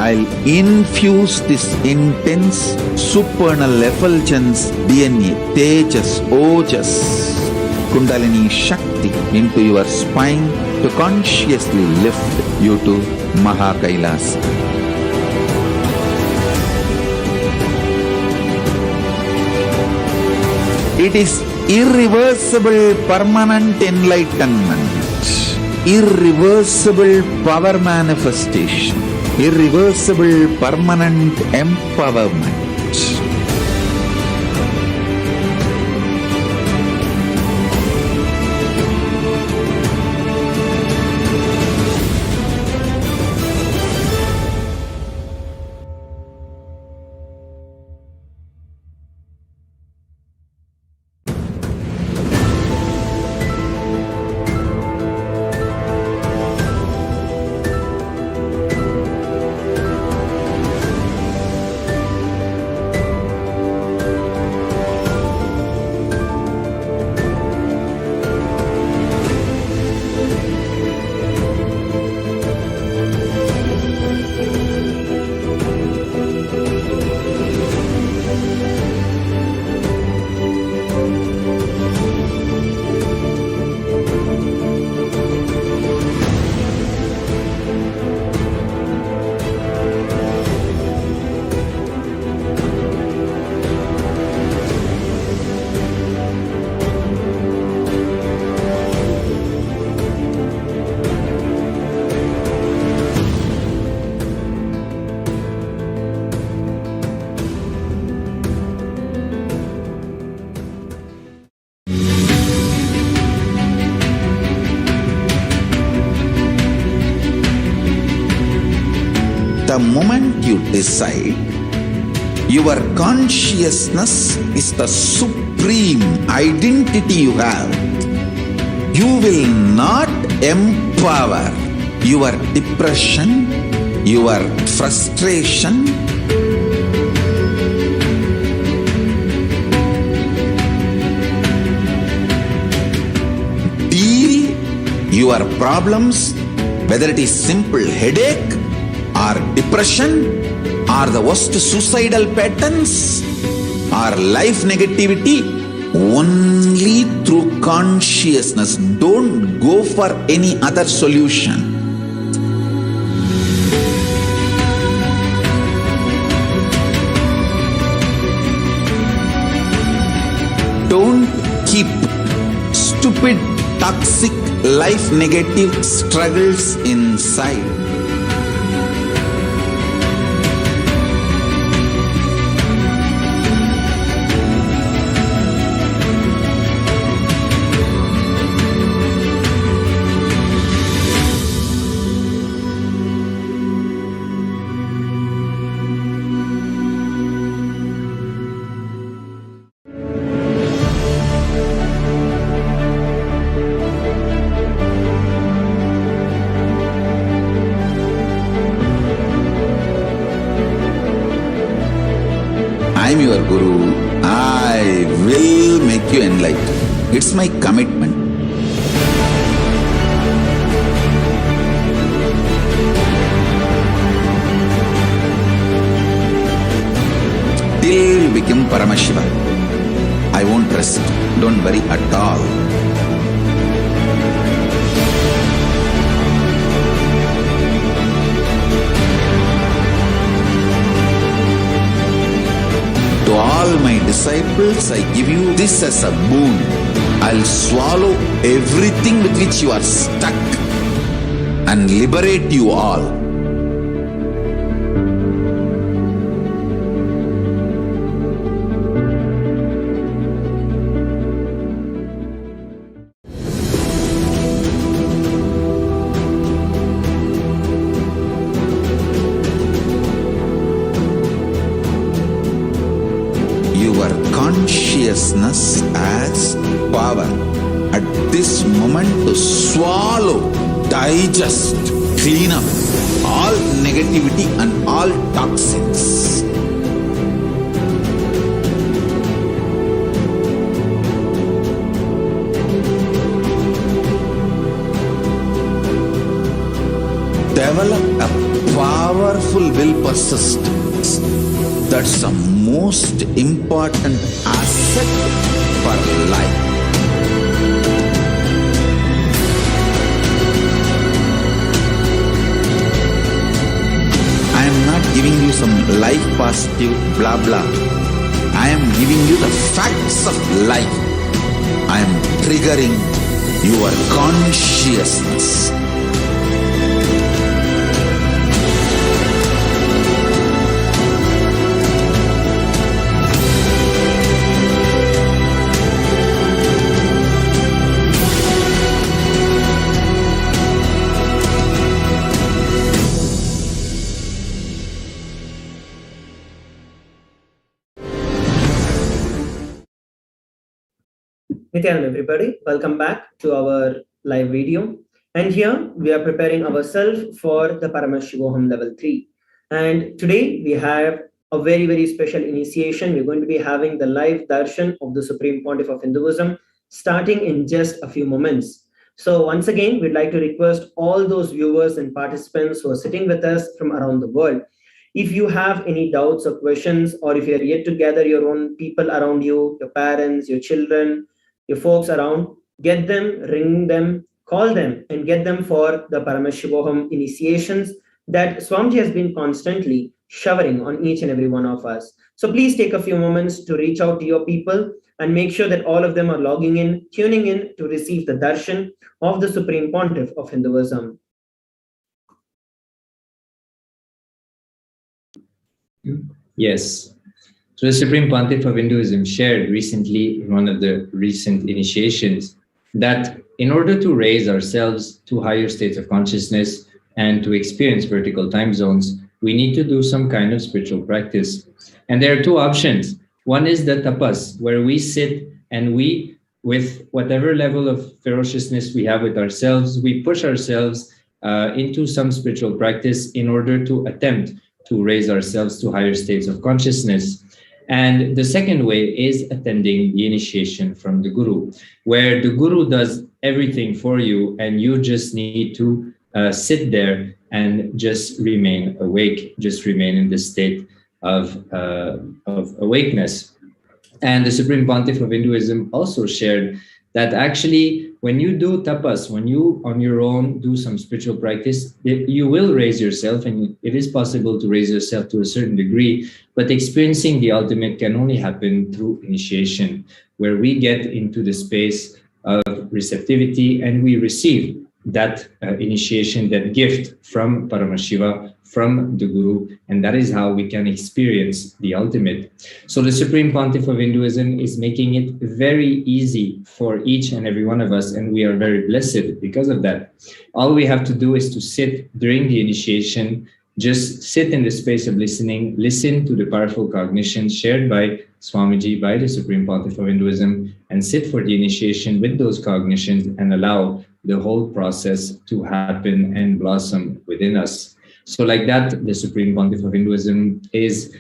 I'll infuse this intense supernal effulgence DNA, Tejas, Ojas, Kundalini Shakti into your spine to consciously lift you to Mahakailasa. It is irreversible permanent enlightenment, irreversible power manifestation, irreversible permanent empowerment. The moment you decide, your consciousness is the supreme identity you have. You will not empower your depression, your frustration, deal your problems, whether it is simple headache or depression or the worst suicidal patterns or life negativity Only through consciousness. Don't go for any other solution. Don't keep stupid, toxic, life negative struggles inside. I'm your Guru. I will make you enlightened. It's my commitment. Till you become Paramashiva, I won't rest. Don't worry at all. To all my disciples, I give you this as a boon. I'll swallow everything with which you are stuck and liberate you all. Your consciousness has power at this moment to swallow, digest, clean up all negativity and all toxins. Develop a powerful will persistence. That's the most important asset for life. I am not giving you some life positive blah blah. I am giving you the facts of life. I am triggering your consciousness. Nithyananda, everybody, welcome back to our live video. And here we are preparing ourselves for the Paramashivoham level 3. And today we have a very, very special initiation. We're going to be having the live darshan of the Supreme Pontiff of Hinduism starting in just a few moments. So once again, we'd like to request all those viewers and participants who are sitting with us from around the world. If you have any doubts or questions, or if you are yet to gather your own people around you, your parents, your children, your folks around, get them, ring them, call them, and get them for the Paramashivoham initiations that Swamiji has been constantly showering on each and every one of us. So please take a few moments to reach out to your people and make sure that all of them are logging in, tuning in to receive the darshan of the Supreme Pontiff of Hinduism. Yes. So the Supreme Pontiff of Hinduism shared recently in one of the recent initiations that in order to raise ourselves to higher states of consciousness and to experience vertical time zones, we need to do some kind of spiritual practice. And there are two options. One is the tapas, where we sit and we, with whatever level of ferociousness we have with ourselves, we push ourselves into some spiritual practice in order to attempt to raise ourselves to higher states of consciousness. And the second way is attending the initiation from the Guru, where the Guru does everything for you and you just need to sit there and just remain awake, just remain in the state of awakeness. And the Supreme Pontiff of Hinduism also shared that actually when you do tapas, when you on your own do some spiritual practice, you will raise yourself, and it is possible to raise yourself to a certain degree, but experiencing the ultimate can only happen through initiation, where we get into the space of receptivity and we receive that initiation, that gift from Paramashiva, from the Guru, and that is how we can experience the ultimate. So the Supreme Pontiff of Hinduism is making it very easy for each and every one of us, and we are very blessed because of that. All we have to do is to sit during the initiation, just sit in the space of listening, listen to the powerful cognitions shared by Swamiji, by the Supreme Pontiff of Hinduism, and sit for the initiation with those cognitions and allow the whole process to happen and blossom within us. So like that, the Supreme Pontiff of Hinduism is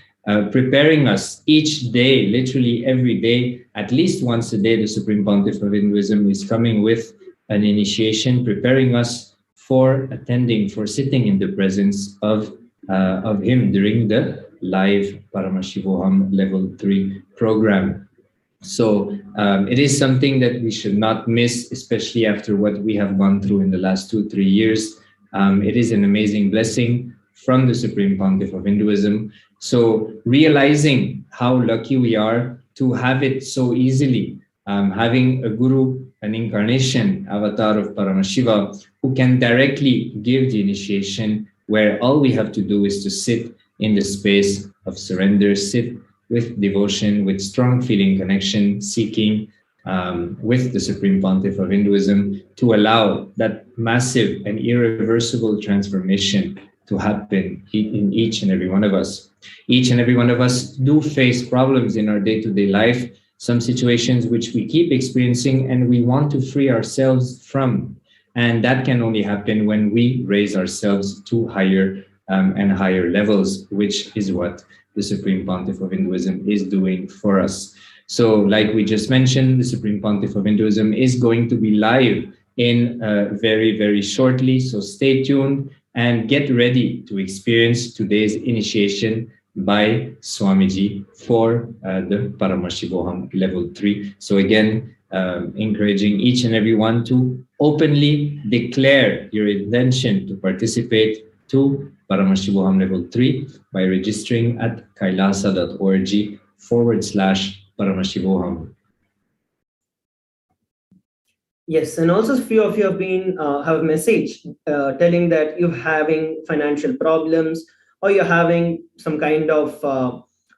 preparing us each day, literally every day, at least once a day. The Supreme Pontiff of Hinduism is coming with an initiation, preparing us for attending, for sitting in the presence of him during the live Paramashivoham Level 3 program. So it is something that we should not miss, especially after what we have gone through in the last 2-3 years. It is an amazing blessing from the Supreme Pontiff of Hinduism. So realizing how lucky we are to have it so easily, having a guru, an incarnation, avatar of Paramashiva, who can directly give the initiation, where all we have to do is to sit in the space of surrender, sit with devotion, with strong feeling connection, seeking with the Supreme Pontiff of Hinduism to allow that massive and irreversible transformation to happen in each and every one of us. Each and every one of us do face problems in our day-to-day life, some situations which we keep experiencing and we want to free ourselves from. And that can only happen when we raise ourselves to higher and higher levels, which is what the Supreme Pontiff of Hinduism is doing for us. So like we just mentioned, the Supreme Pontiff of Hinduism is going to be live in very, very shortly. So stay tuned and get ready to experience today's initiation by Swamiji for the Paramashivoham Level 3. So again, encouraging each and every one to openly declare your intention to participate to Paramashivoham Level 3 by registering at kailasa.org/Paramashivoham. Yes, and also a few of you have been have a message telling that you're having financial problems, or you're having some kind of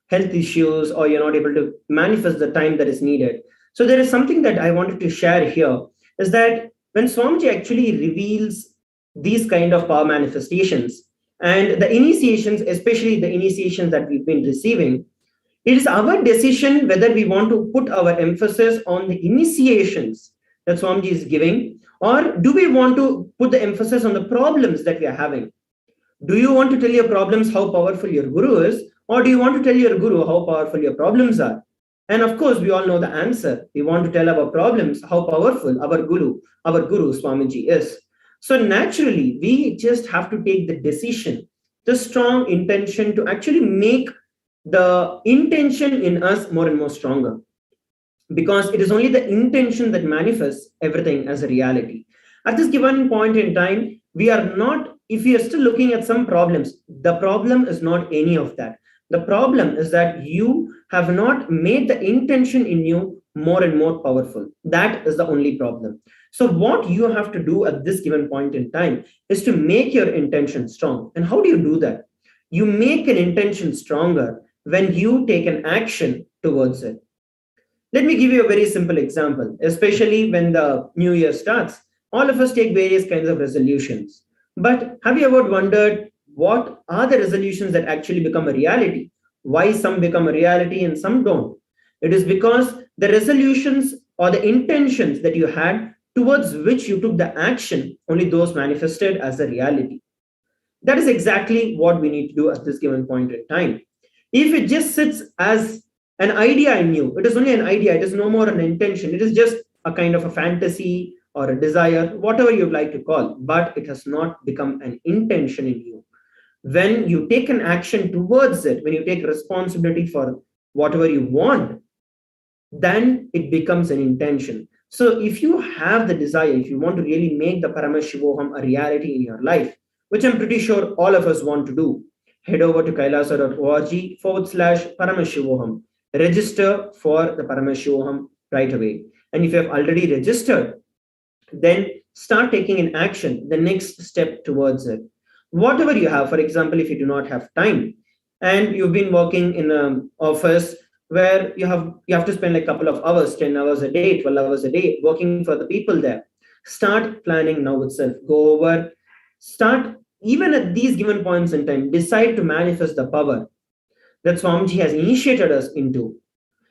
health issues, or you're not able to manifest the time that is needed. So there is something that I wanted to share here, is that when Swamiji actually reveals these kind of power manifestations and the initiations, especially the initiations that we've been receiving, it is our decision whether we want to put our emphasis on the initiations that Swamiji is giving, or do we want to put the emphasis on the problems that we are having? Do you want to tell your problems how powerful your guru is, or do you want to tell your guru how powerful your problems are? And of course, we all know the answer. We want to tell our problems how powerful our guru Swamiji is. So naturally, we just have to take the decision, the strong intention to actually make the intention in us more and more stronger. Because it is only the intention that manifests everything as a reality. At this given point in time, we are not, if we are still looking at some problems, the problem is not any of that. The problem is that you have not made the intention in you more and more powerful. That is the only problem. So what you have to do at this given point in time is to make your intention strong. And how do you do that? You make an intention stronger when you take an action towards it. Let me give you a very simple example, especially when the new year starts. All of us take various kinds of resolutions. But have you ever wondered what are the resolutions that actually become a reality? Why some become a reality and some don't? It is because the resolutions or the intentions that you had towards which you took the action, only those manifested as a reality. That is exactly what we need to do at this given point in time. If it just sits as an idea in you, it is only an idea, it is no more an intention, it is just a kind of a fantasy or a desire, whatever you'd like to call, but it has not become an intention in you. When you take an action towards it, when you take responsibility for whatever you want, then it becomes an intention. So if you have the desire, if you want to really make the Paramashivoham a reality in your life, which I'm pretty sure all of us want to do, head over to kailasa.org/Paramashivoham. Register for the Paramashivoham right away. And if you have already registered, then start taking an action, the next step towards it. Whatever you have, for example, if you do not have time and you've been working in an office where you have to spend like a couple of hours, 10 hours a day, 12 hours a day, working for the people there, start planning now itself. Go over, start even at these given points in time, decide to manifest the power that Swamiji has initiated us into.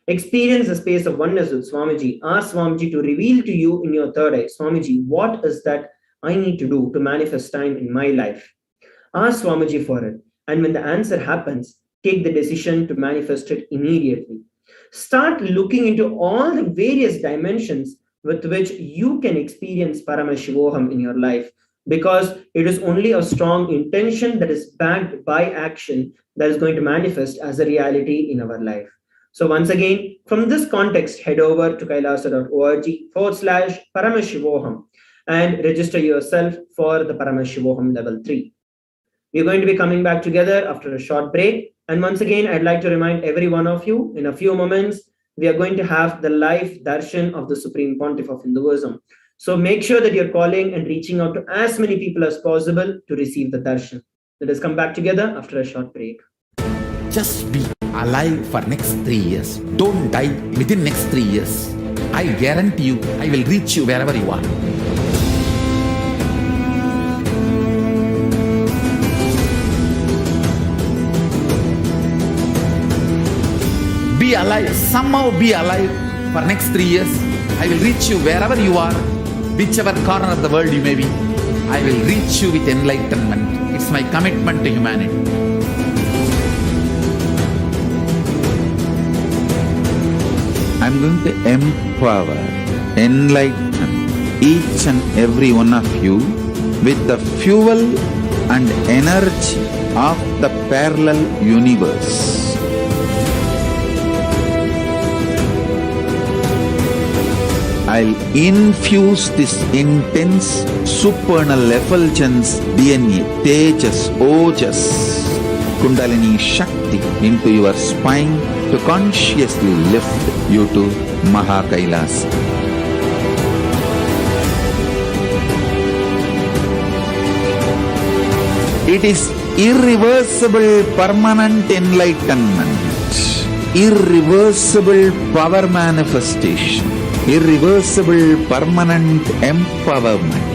Experience the space of oneness with Swamiji. Ask Swamiji to reveal to you in your third eye, Swamiji, what is that I need to do to manifest time in my life? Ask Swamiji for it. And when the answer happens, take the decision to manifest it immediately. Start looking into all the various dimensions with which you can experience Paramashivoham in your life, because it is only a strong intention that is backed by action that is going to manifest as a reality in our life. So once again, from this context, head over to kailasa.org/Paramashivoham and register yourself for the Paramashivoham level 3. We're going to be coming back together after a short break. And once again, I'd like to remind every one of you, in a few moments, we are going to have the live darshan of the Supreme Pontiff of Hinduism. So make sure that you're calling and reaching out to as many people as possible to receive the darshan. Let us come back together after a short break. Just be alive for next 3 years. Don't die within next 3 years. I guarantee you, I will reach you wherever you are. Be alive, somehow be alive for next 3 years. I will reach you wherever you are, whichever corner of the world you may be. I will reach you with enlightenment. It's my commitment to humanity. I'm going to empower, enlighten each and every one of you with the fuel and energy of the parallel universe. I'll infuse this intense supernal effulgence DNA, Tejas, Ojas, Kundalini Shakti into your spine to consciously lift you to Mahakailasa. It is irreversible permanent enlightenment, irreversible power manifestation, irreversible permanent empowerment.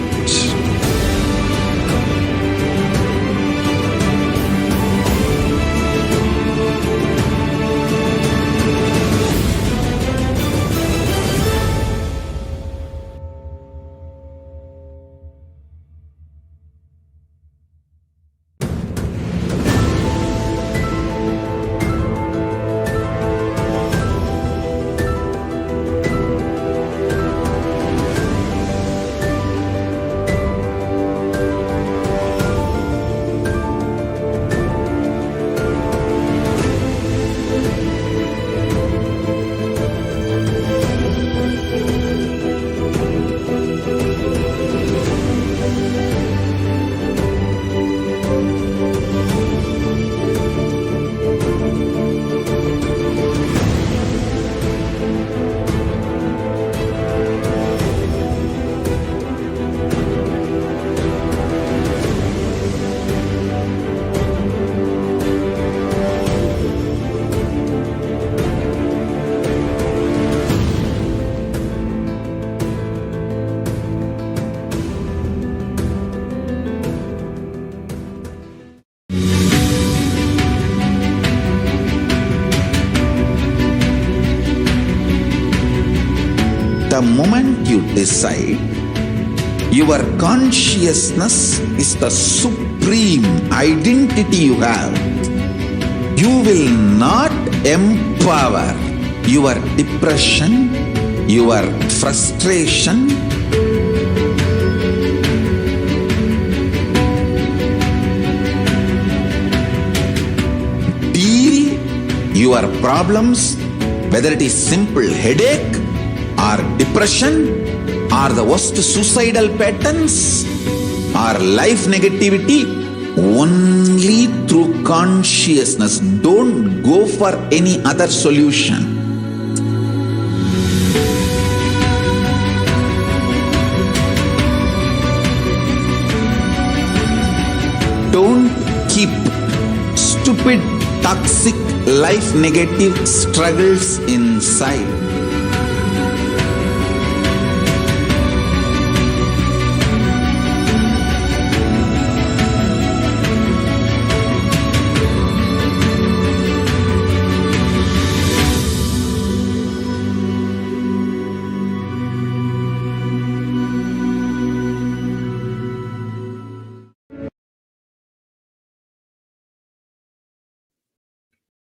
The moment you decide, your consciousness is the supreme identity you have. You will not empower your depression, your frustration, deal your problems whether it is simple headache or depression or the worst suicidal patterns or life negativity, only through consciousness. Don't go for any other solution. Don't keep stupid, toxic, life negative struggles inside.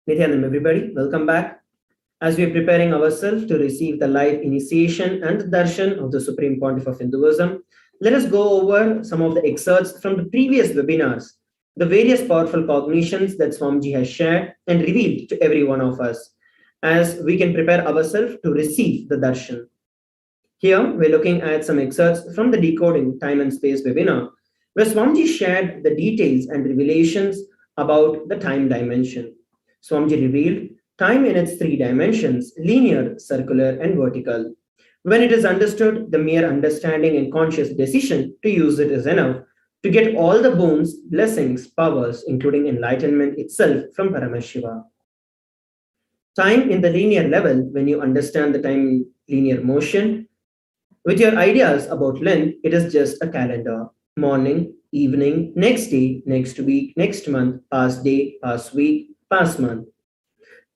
Nithyananda, everybody, welcome back. As we are preparing ourselves to receive the live initiation and the darshan of the Supreme Pontiff of Hinduism, let us go over some of the excerpts from the previous webinars, the various powerful cognitions that Swamiji has shared and revealed to every one of us, as we can prepare ourselves to receive the darshan. Here, we're looking at some excerpts from the Decoding Time and Space webinar, where Swamiji shared the details and revelations about the time dimension. Swamiji revealed time in its three dimensions: linear, circular, and vertical. When it is understood, the mere understanding and conscious decision to use it is enough to get all the boons, blessings, powers, including enlightenment itself from Paramashiva. Time in the linear level, when you understand the time in linear motion, with your ideas about length, it is just a calendar. Morning, evening, next day, next week, next month, past day, past week, past month.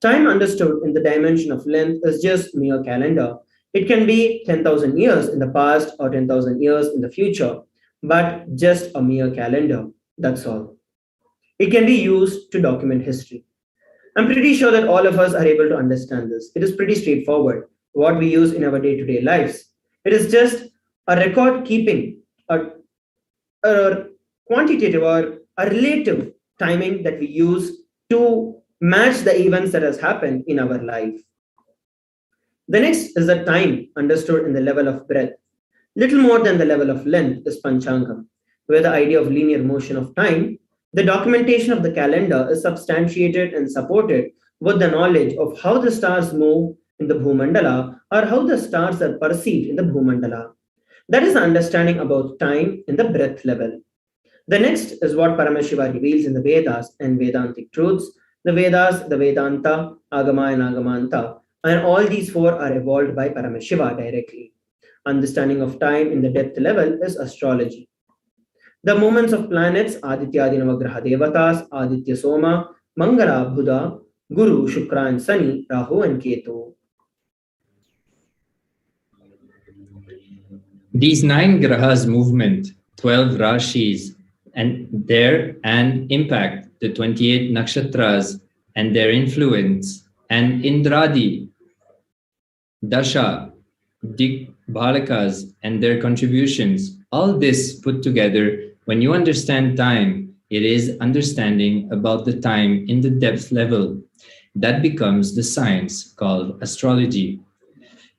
Time understood in the dimension of length is just mere calendar. It can be 10,000 years in the past or 10,000 years in the future, but just a mere calendar, that's all. It can be used to document history. I'm pretty sure that all of us are able to understand this. It is pretty straightforward, what we use in our day-to-day lives. It is just a record keeping, a quantitative or a relative timing that we use to match the events that has happened in our life. The next is the time understood in the level of breadth. Little more than the level of length is Panchangam, where the idea of linear motion of time, the documentation of the calendar is substantiated and supported with the knowledge of how the stars move in the Bhumandala or how the stars are perceived in the Bhumandala. That is the understanding about time in the breadth level. The next is what Paramashiva reveals in the Vedas and Vedantic truths. The Vedas, the Vedanta, Agama and Agamanta, and all these four are evolved by Paramashiva directly. Understanding of time in the depth level is astrology. The movements of planets, Aditya Navagraha Devatas, Aditya Soma, Mangala, Buddha, Guru, Shukra and Sani, Rahu and Ketu. These 9 grahas movement, 12 rashis, and impact the 28 nakshatras and their influence, and Indradi, Dasha, Balakas and their contributions. All this put together, when you understand time, it is understanding about the time in the depth level. That becomes the science called astrology.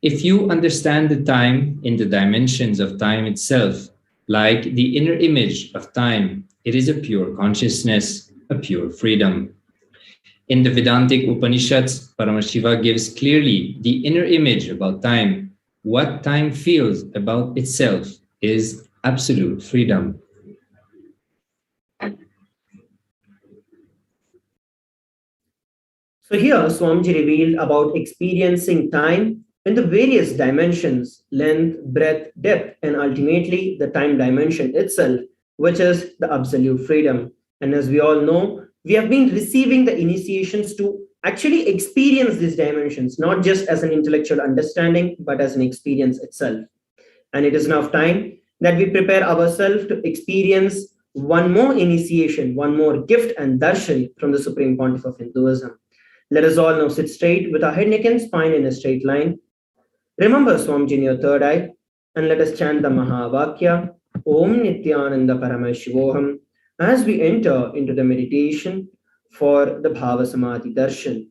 If you understand the time in the dimensions of time itself, like the inner image of time, it is a pure consciousness, a pure freedom. In the Vedantic Upanishads, Paramashiva gives clearly the inner image about time. What time feels about itself is absolute freedom. So here, Swamiji revealed about experiencing time in the various dimensions, length, breadth, depth, and ultimately the time dimension itself, which is the absolute freedom. And as we all know, we have been receiving the initiations to actually experience these dimensions, not just as an intellectual understanding, but as an experience itself. And it is now time that we prepare ourselves to experience one more initiation, one more gift and darshan from the Supreme Pontiff of Hinduism. Let us all now sit straight with our head, neck, and spine in a straight line. Remember Swamiji in your third eye, and let us chant the Mahavakya, Om Nithyananda Paramashivoham, as we enter into the meditation for the Bhava Samadhi Darshan.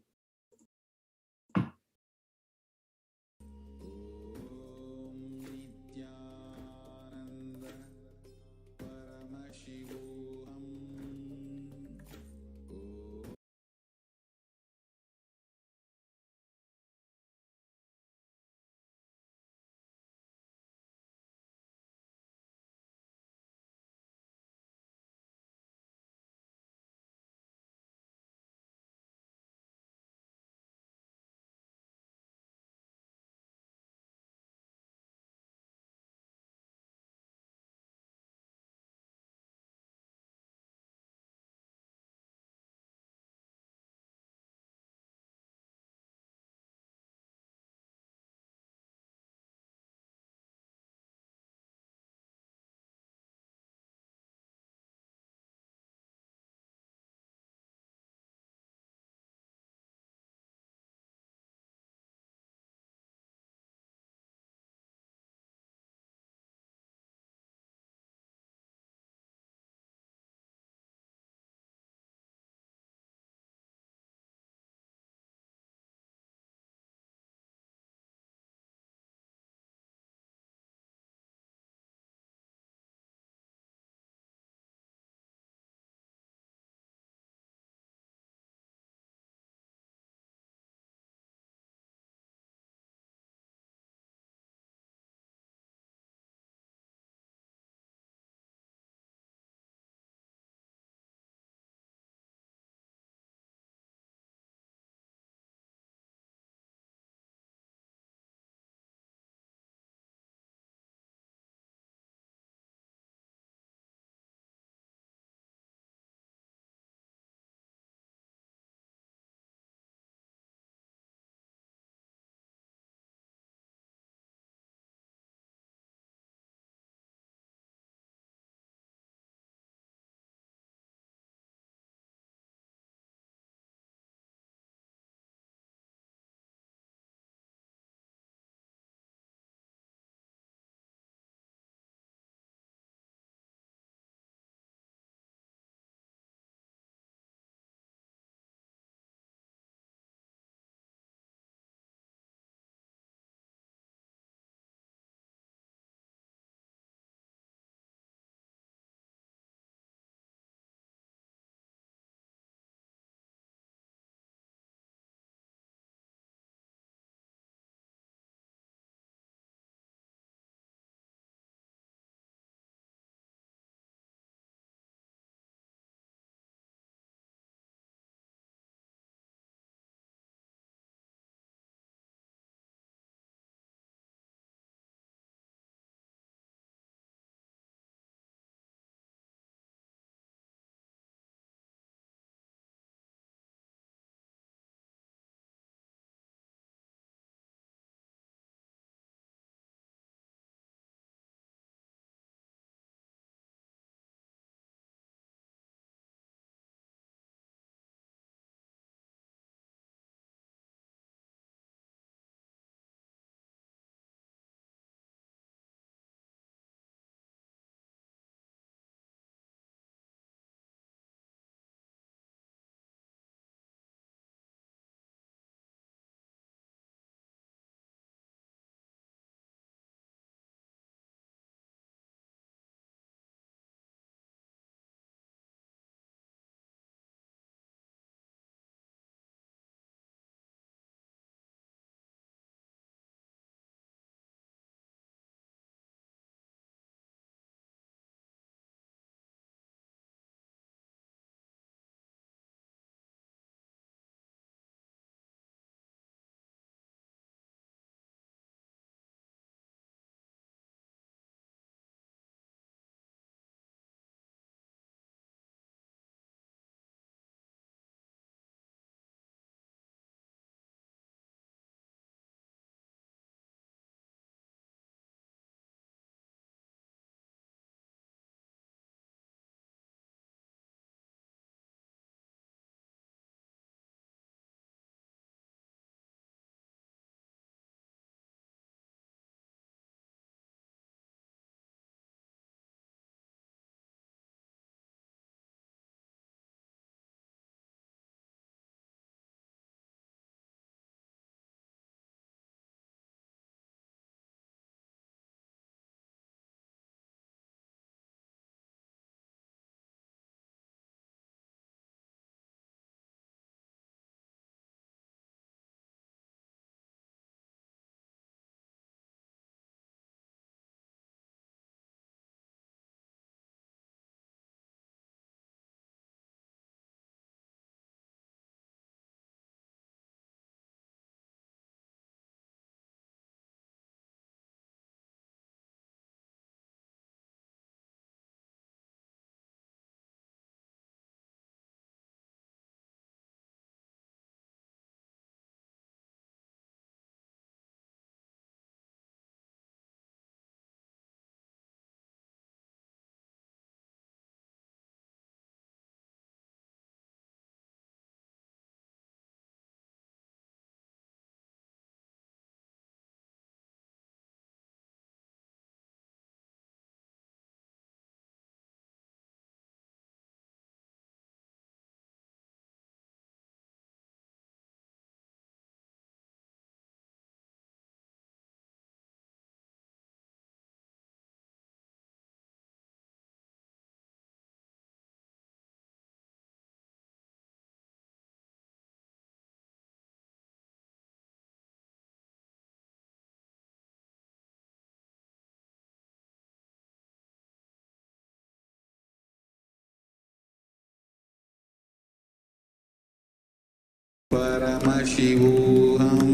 Paramashivoham.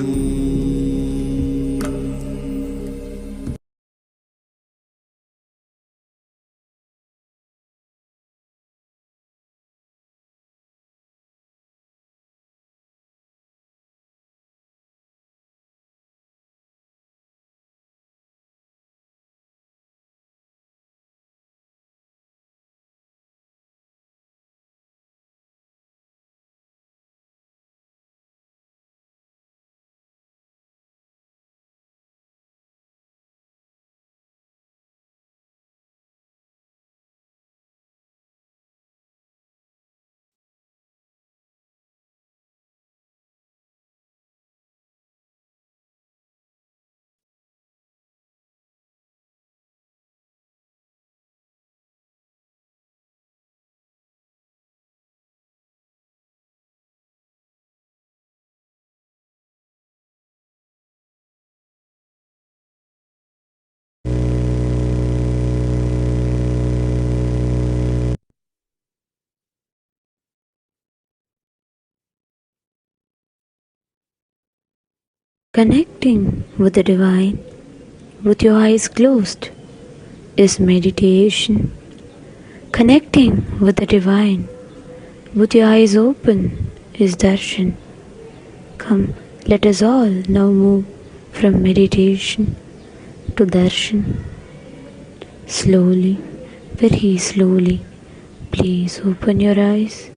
Connecting with the divine with your eyes closed is meditation. Connecting with the divine with your eyes open is darshan. Come, let us all now move from meditation to darshan. Slowly, very slowly, please open your eyes.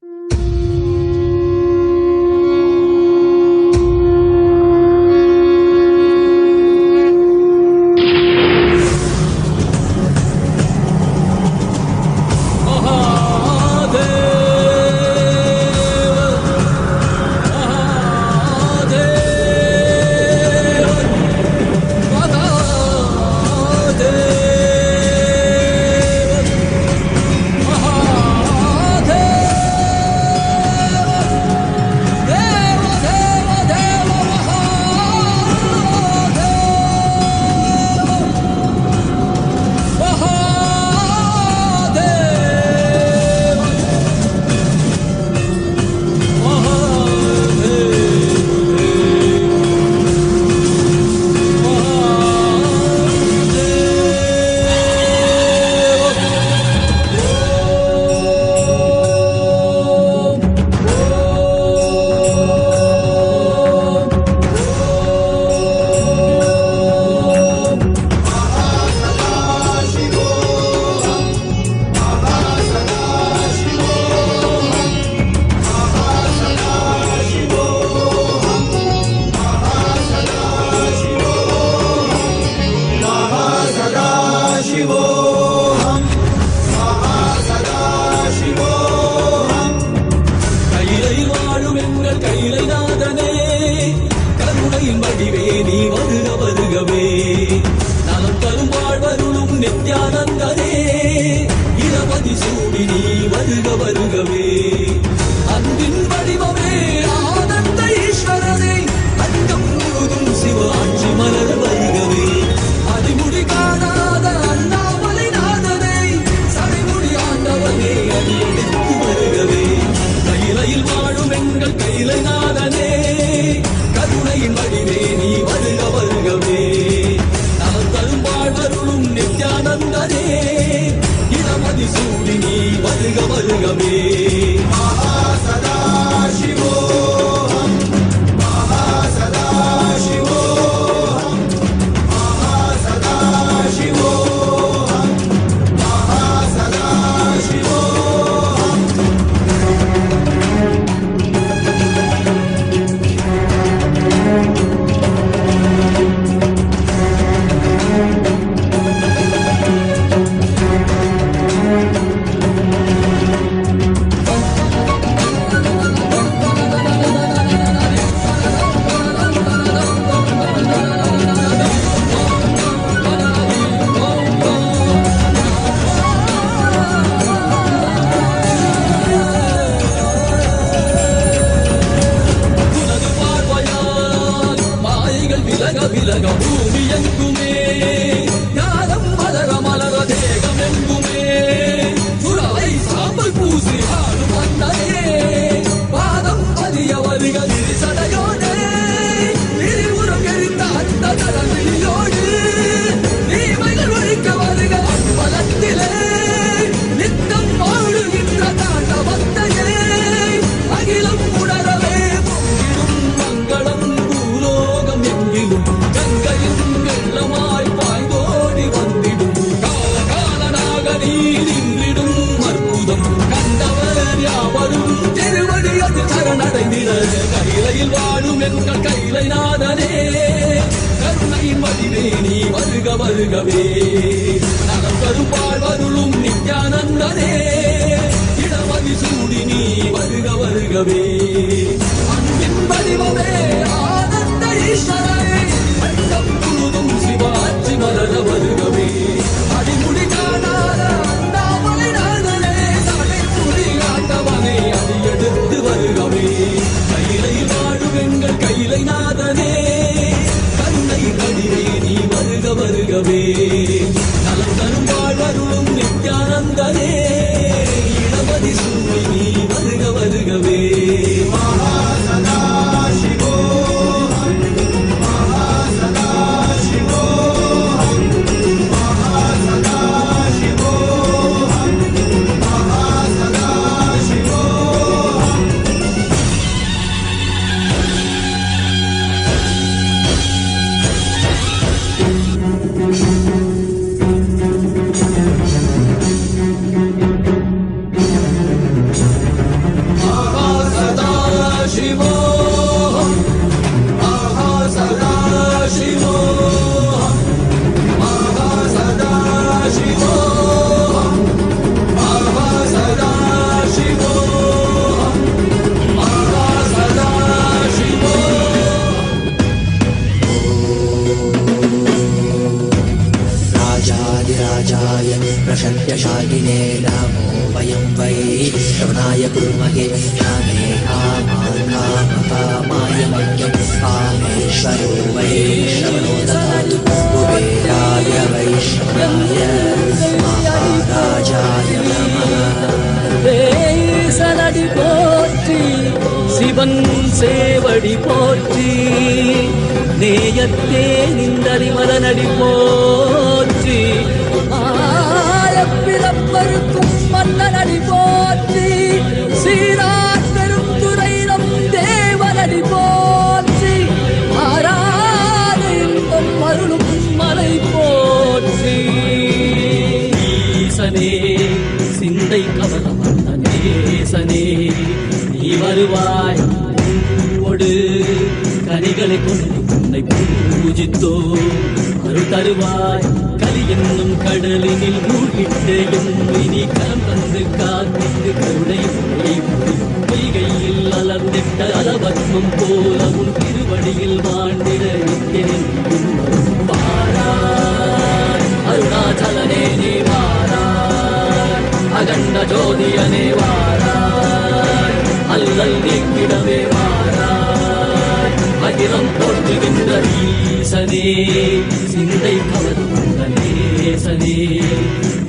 எங்கள் கைலை நாதனே கருணையின் வடிவே நீ வருக வருகவே நலம் தரும் வாழ்வருளும் நித்யானந்தனே இடமதி சூடி நீ வருக வருகவே அன்பின் வடிவமே ஆனந்த ஈஸ்வரே அண்டம் முழுதும் சிவாட்சி மலர வருகவே அடிமுடி காணாத அண்ணாமலை நாதனே தடைமுடி ஆண்டவனே அடியெடுத்து வருகவே கைலை வாழும் எங்கள் கைலை நாதனே கருணை வடிவே நீ வருக வருகவே நலம் தரும் வாழ்வருளும் நித்யானந்தனே இடமதி சூடி நீ வருக வருகவே राजाधिराजाय प्रशन्त्यशालिने नमो वयं वै श्रवणाय कुर्महे कामे कामाय मह्यं कामेश्वरो वै श्रवणो ददातु कुबेराय वैष्णवाय महाराजाय नमः சலடி போற்றி சிவன் சேவடி போற்றி நேயத்தே நின்றடி மலனடி போற்றி ஆயப்பிறப்பருக்கும் மன்னனடி போற்றி சீரார் பெரும் துறையிடம் தேவனடி போற்றி ஆராத இன்பம் அருளும் மலை போற்றி ஈசனே சிந்தை கவலம் நேசனே நீ வருவாய் ஒடு கனிகளை கொண்டு உன்னை பூஜித்தோ அருள் தருவாய் கலி என்னும் கடலினில் மூழ்கிட்டு நீ கரம் தந்து காத்திட்டு கருணை பொய்கையில் அலர்ந்திட்ட அலபத்மம் போல உன் திருவடியில் வாழ்ந்திட வாராய் அருணாச்சலனே நீ வாராய் அகண்ட ஜோதியனே வாராய் அல்லல் நீக்கிடவே வாராய் அகிலம் போற்றுகின்ற ஈசனே சிந்தை கவர்ந்த நேசனே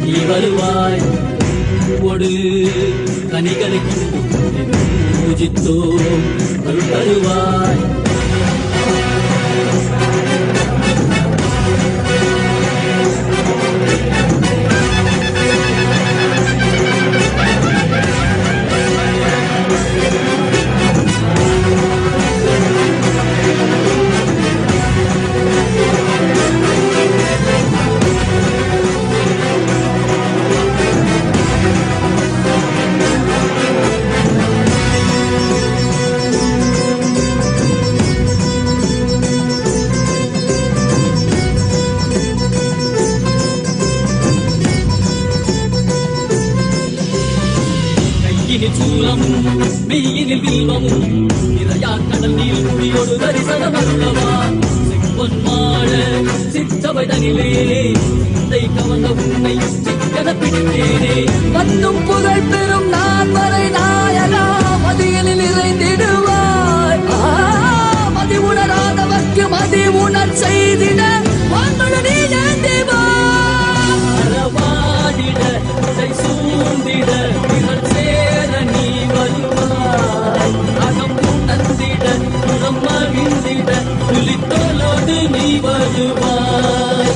நீ வருவாய் ஒடு கனிகளை கொண்டு பூஜித்தோ அருள் தருவாய் மெய்யினில் வில்வமும் நிறையா கடல் நீர் குடியோடு தரிசனம் அருளவா செம்பொன்மாழ சிற்றவை தனிலே சிந்தை கவர்ந்த உன்னை சிக்கன பிடித்தேனே வந்தும் புகழ் பெறும் நான் வரை நாயகா மதியனில் இறைந்திடுவாய் மதி உணராதவர்க்கு மதி உணர் செய்திட வான்மழனே தேவா அறவாடிட சூழ்ந்திட சேர நீ வருவாய் அகம் உணர்ந்திட புறம் மகிழ்ந்திட புலித்தோலோடு நீ வருவாய்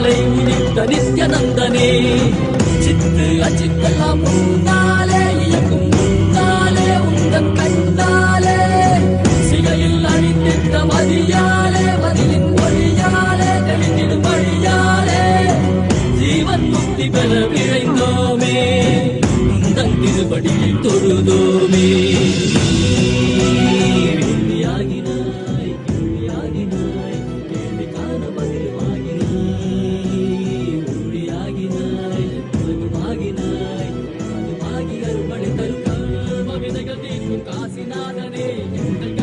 மாலை உதித்த நித்யநந்தனே சித்து அச்சித்தெல்லாம் முன்னாலே இயக்கும் முன்னாலே உந்தன் கண்ணாலே சிகையில் அணிந்திட்ட மதியாலே மதியின் மொழியாலே தெளிந்திடும் வழியாலே ஜீவன் முக்தி பெற விழைந்தோமே உந்தன் திருப்படியில் தொழுதோமே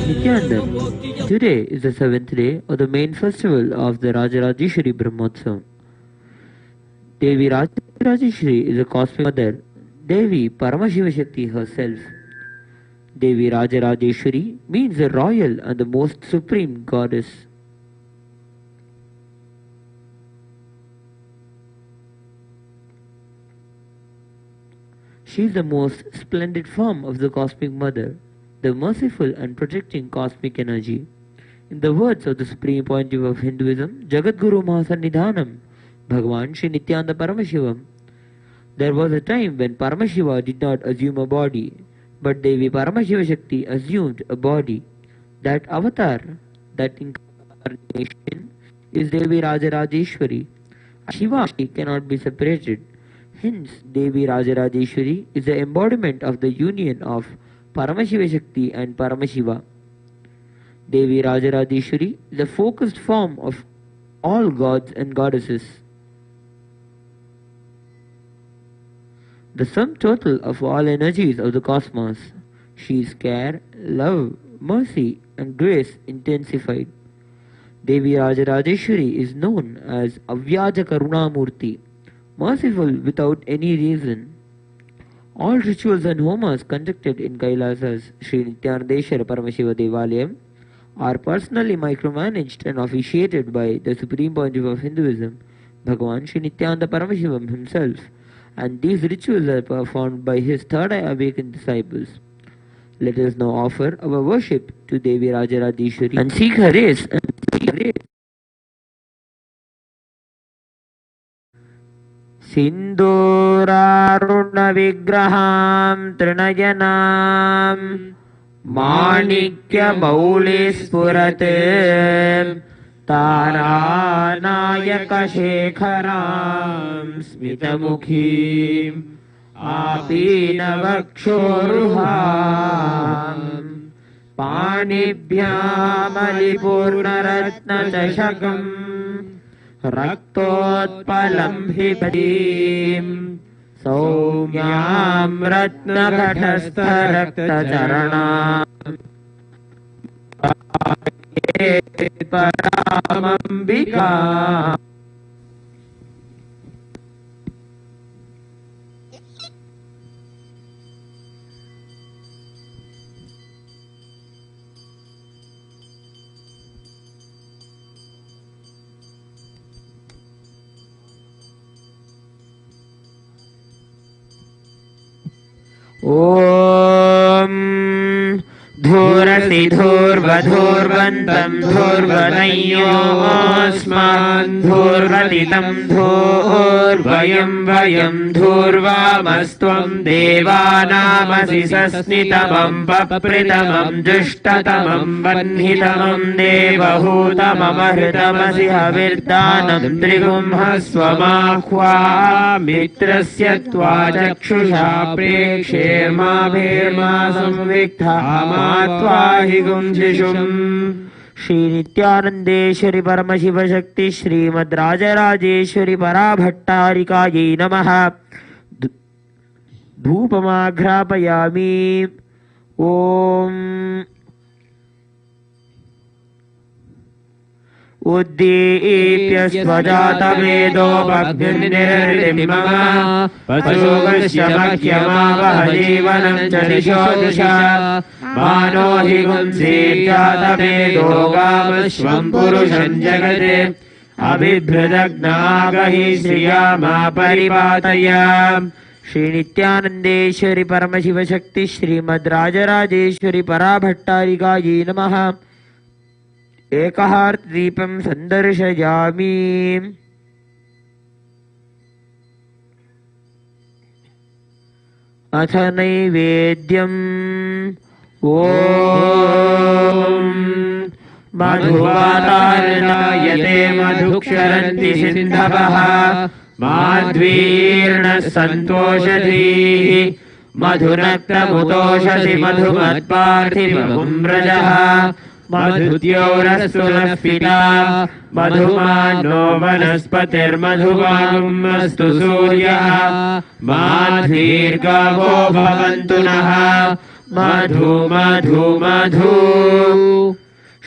Nithyananda, today is the 7th day of the main festival of the Rajarajeshwari Brahmotsav. Devi Rajarajeshwari is a cosmic mother, Devi Paramashiva Shakti herself. Devi Rajarajeshwari means the royal and the most supreme goddess. She is the most splendid form of the cosmic mother, the merciful and protecting cosmic energy. In the words of the supreme point of view of Hinduism, Jagadguru Mahasannidhanam, Bhagavan Sri Nithyananda Paramashivam, there was a time when Paramashiva did not assume a body, but Devi Paramashiva Shakti assumed a body. That avatar, that incarnation, is Devi Rajarajeshwari. Shiva cannot be separated. Hence, Devi Rajarajeshwari is the embodiment of the union of Paramashiva Shakti and Paramashiva. Devi Rajarajeshwari is the focused form of all gods and goddesses. The sum total of all energies of the cosmos. She is care, love, mercy and grace intensified. Devi Rajarajeshwari is known as Avyaja Karunamurti, merciful without any reason. All rituals and homas conducted in Kailasas Sri Nithyanandeshwara Paramashiva Devalayam are personally micromanaged and officiated by the supreme point of view of Hinduism, Bhagavan Sri Nithyananda Paramashivam himself, and these rituals are performed by his third eye awakened disciples. Let us now offer our worship to Devi Rajarajeshwari and seek her rays. Sindurarunavigraham Trinayanam Manikya Baule Spurate Taranayaka Shekharam Smitamukhim Apinavakshoruham Panibhyam Alipurnaratna Chashakam Raktotpalam Hipatim Saumyam Ratnakathastha Rakta Charanam Paramambika Om Dhurasi Dhurvadhurvantam Dhurvanayosman Dhurvatitam Dhurvayam Vayam Dhurvamastvam Devanamasi Sasnitamam Papritamam Jushtatamam Vanhitamam Devahutamam Ahritamasi Havirdanam Trigumhasvamahva Mitrasya Tvachakshusha Prekshirma Bhirma Samviktha Shri Nithyanandeshwari Paramashiva Shakti Srimad Rajarajeshwari Parabhattarikaye Namaha Dhupamagrapayami Om Uddipya Svajata Vedo Bhaktinirtimama Pasogashya Bhakyama Vahajivanam Charishodusha Mano Higumsi Jata Vedo Gamashvam Purushan Jagate Abhibhradagnaagahi Sriyama Paripataya Shri Nithyanandeshwari Paramashiva Shakti Srimad Rajarajeshwari Parabhattarikaye Namaha Ekahart Deepam Sandarshayami अथ नैवेद्यम् ॐ मधुवातायते मधुक्षरन्ति सिन्धवः माध्वीर्णः सन्तोषधीः मधुनक्तमुतोषसि मधुमत्पार्थिवपुम्रजः मधुद्योरस्तु नः पिता मधुमानो वनस्पतिर्मधुवागुमस्तु सूर्यः माध्वीर्गावो भवन्तु नः मधु मधु मधु।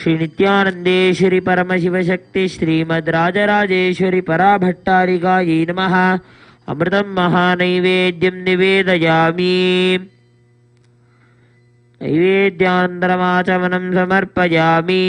श्री नित्यानंदेश्वरी परमशिव शक्ति श्रीमद् राजराजेश्वरी पराभट्टारिकायै नमः। अमृतं महानैवेद्यं निवेदयामि। नैवेद्यानन्तरमाचमनं समर्पयामि।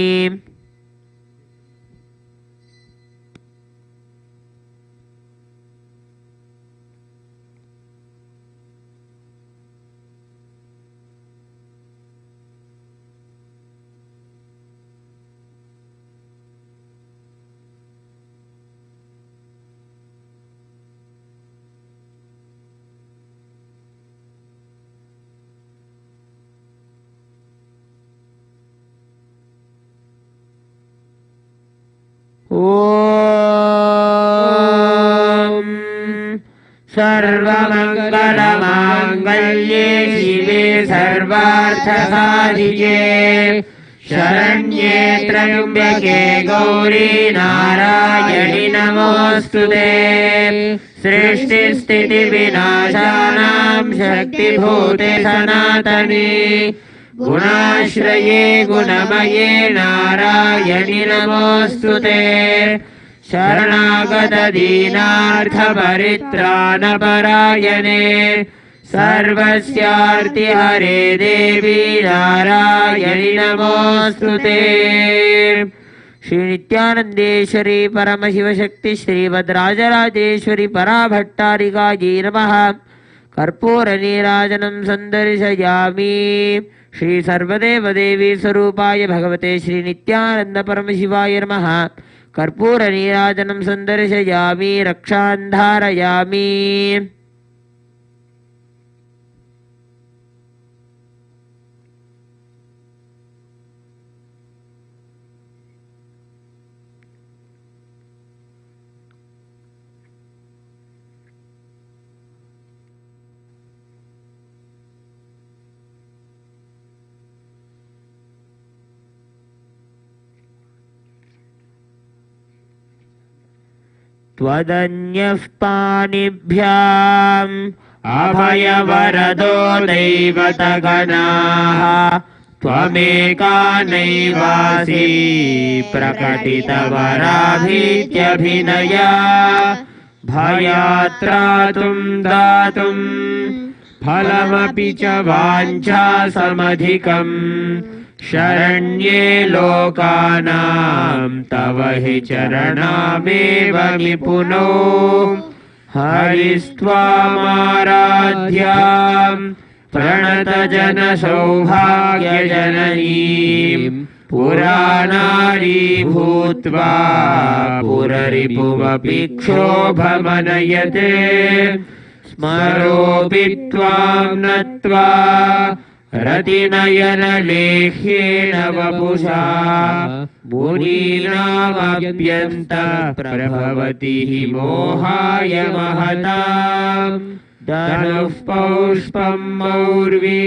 ॐ सर्वमङ्गलमाङ्गल्ये शिवे सर्वार्थसाधिके शरण्ये त्र्यम्बके गौरी नारायणि नमोऽस्तुते। सृष्टिस्थितिविनाशानां शक्तिभूते सनातने गुणाश्रये गुणमये नारायणि नमोऽस्तुते। शरणागत दीनार्थपरित्राणपरायणे सर्वस्यार्तिहरे देवी नारायणि नमोऽस्तुते। श्री नित्यानंदेश्वरी परमशिवशक्ति श्रीमद् राजराजेश्वरी पराभट्टारिकायै नमः। कर्पूरनीराजनं सन्दर्शयामि। श्री सर्वदेवदेवी स्वरूपाय भगवते श्री नित्यानंद परमशिवाय नमः। कर्पूरनीराजनं सन्दर्शयामि। रक्षां धारयामि। त्वदन्यः पाणिभ्याम् अभयवरदो दैवतगणाः त्वमेका नैवासि प्रकटितवराभीत्यभिनया भयात्रातुं दातुं फलमपि च वाञ्छासमधिकम् शरण्ये लोकानां तव हि चरणामेव विपुनो हरिस्त्वामाराध्यां प्रणतजनसौभाग्यजननीं पुराणारी भूत्वा पुररिपुमपि क्षोभमनयते स्मरोऽपि त्वां नत्वा रतिनयनलेह्येन वपुषा मुनीनामप्यन्त प्रभवति हि मोहाय महतां धनुः पौष्पं मौर्वी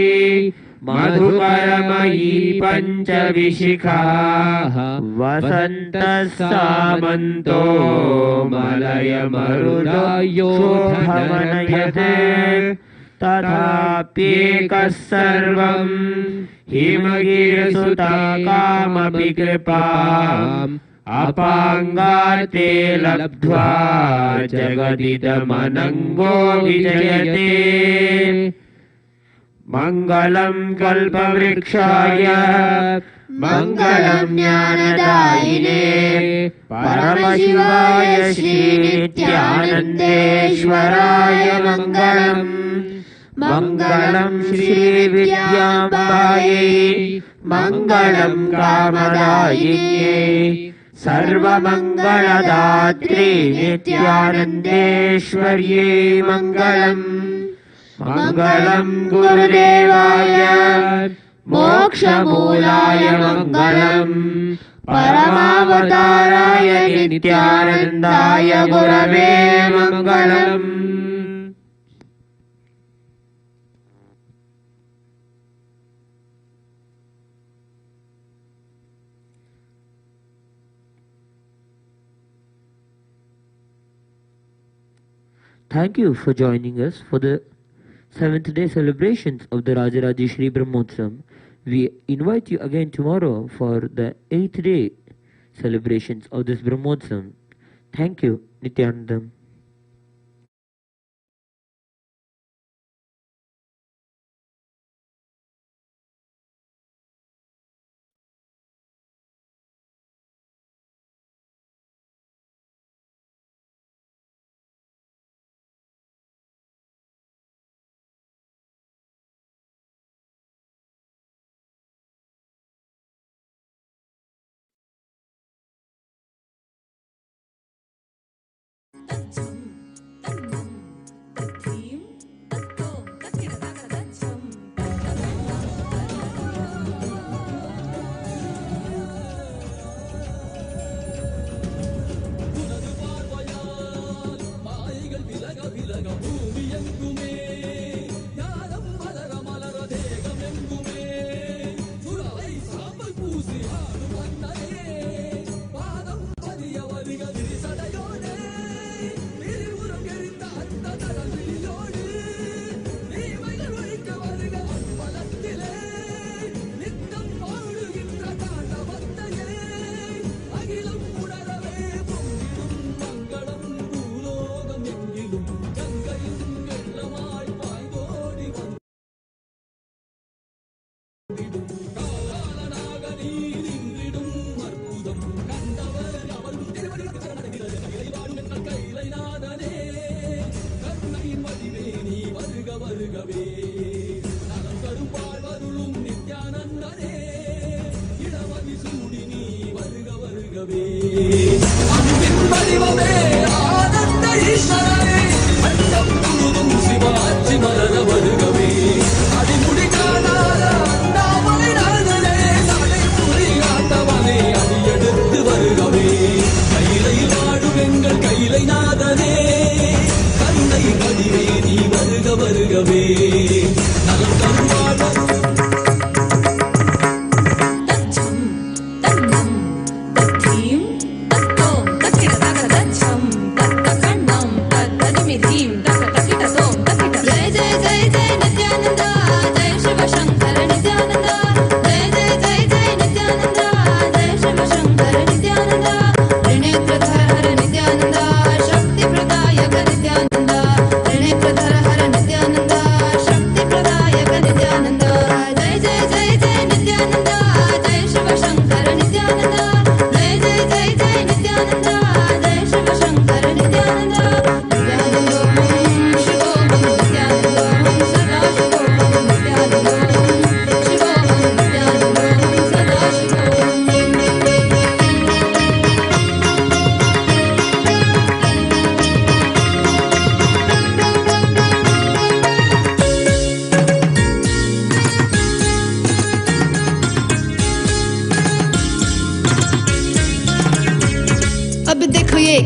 मधुपरमयी पञ्चविशिखाः वसन्तः सामन्तो मलयमरुदायोधमनयते तथाप्येकः सर्वं हिमगिरिसुताकामपि कृपाम् अपाङ्गाते लब्ध्वा जगदिदमनङ्गो विजयते मङ्गलं कल्पवृक्षाय मङ्गलं ज्ञानदायिने परमशिवाय श्रीनित्यानन्देश्वराय मङ्गलम् मङ्गलं श्रीविद्याम्बायै मङ्गलं कामदायिन्ये सर्वमङ्गलदात्री नित्यानन्देश्वर्यै मङ्गलम् मङ्गलं गुरुदेवाय मोक्षमूलाय मङ्गलम् परमावताराय नित्यानन्दाय गुरवे मङ्गलम्. Thank you for joining us for the 7th day celebrations of the Rajarajeshri Brahmotsavam. We invite you again tomorrow for the 8th day celebrations of this Brahmotsavam. Thank you, Nithyanandam.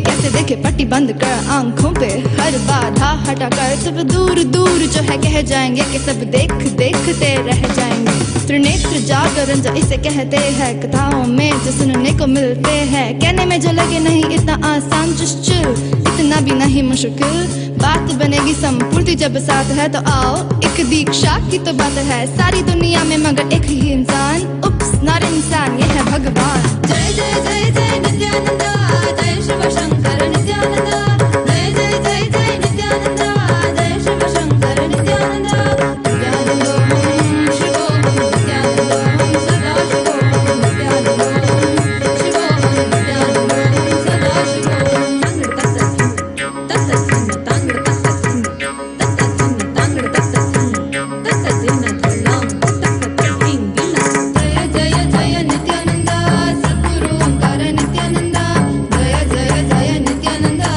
कैसे देखे पट्टी बंद कर आंखों पे हर बाधा हटा कर सब दूर दूर जो है कह जाएंगे कि सब देख देखते रह जाएंगे। त्रिनेत्र जागरण जो इसे कहते हैं कथाओं में जो सुनने को मिलते हैं कहने में जो लगे नहीं इतना आसान जस्ट इतना भी नहीं मुश्किल बात बनेगी संपूर्ति जब साथ है तो आओ एक दीक्षा की तो बात है सारी दुनिया में मगर एक ही इंसान उप्स नॉट इंसान ये है भगवान। जय जय जय जय नित्यानंदा जय शिव शंकर नित्यानंदा जय जय जय जय नित्यानंदा जय शिव शंकर नित्यानंदा नित्यानंदो शिवोहम नित्यानंदो सदा शिवोहम नित्यानंदो शिवोहम नित्यानंदो सदा शिवोहम तांगड़ तांगड़ तत्तथिन धर्लाम तत्तथिन गिना जय जय जय नित्यानंदा सद्गुरु ओंकार नित्यानंदा जय जय जय नित्यानंदा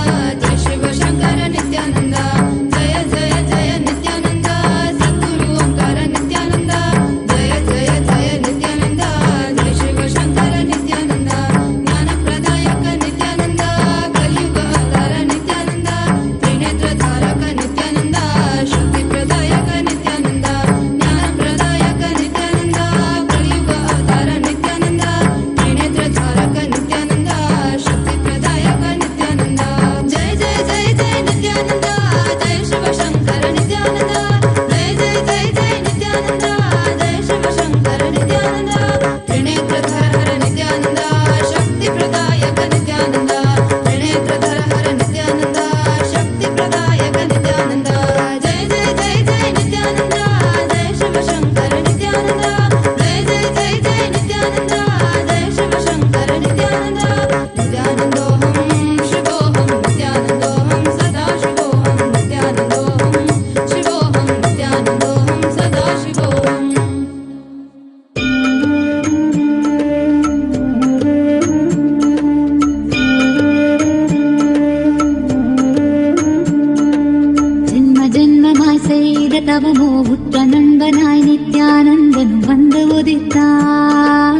தவமோ உற்ற நண்பனாய் நித்யானந்தன் வந்து உதித்தான்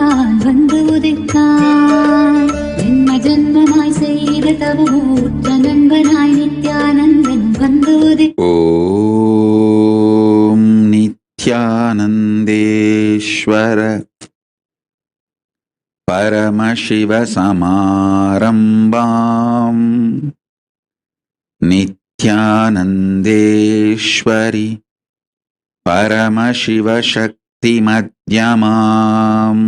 ஜென்ம ஜென்மமாய் செய்த தவமோ உற்ற நண்பனாய் நித்யானந்தன் வந்து ஓம் நித்யானந்தேஸ்வர பரமசிவ சமாரம்பாம் நித்யானந்தேஸ்வரி பரமசிவ சக்தி மத்யமாம்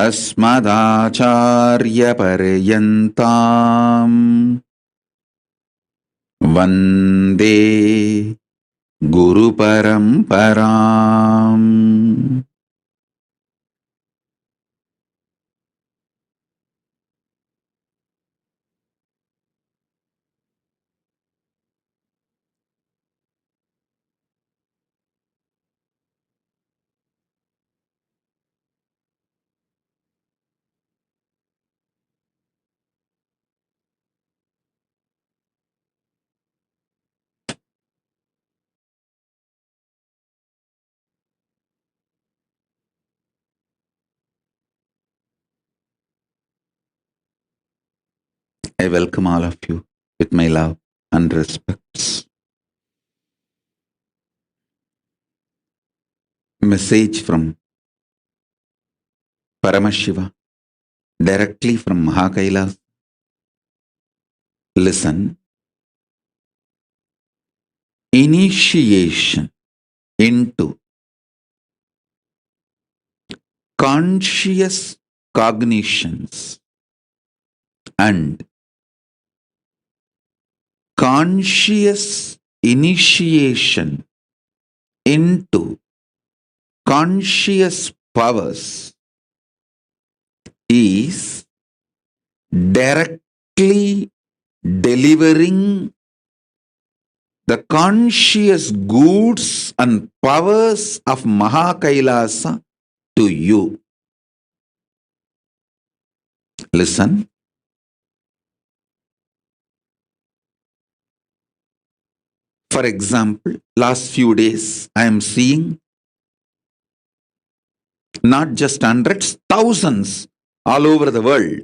அஸ்மதாச்சார்ய பர்யந்தாம் வந்தே குரு பரம்பராம். I welcome all of you with my love and respects. Message from Paramashiva, directly from Mahakailas. Listen. Initiation into conscious cognitions and conscious initiation into conscious powers is directly delivering the conscious goods and powers of Mahakailasa to you. Listen. For example, last few days I am seeing not just hundreds, thousands all over the world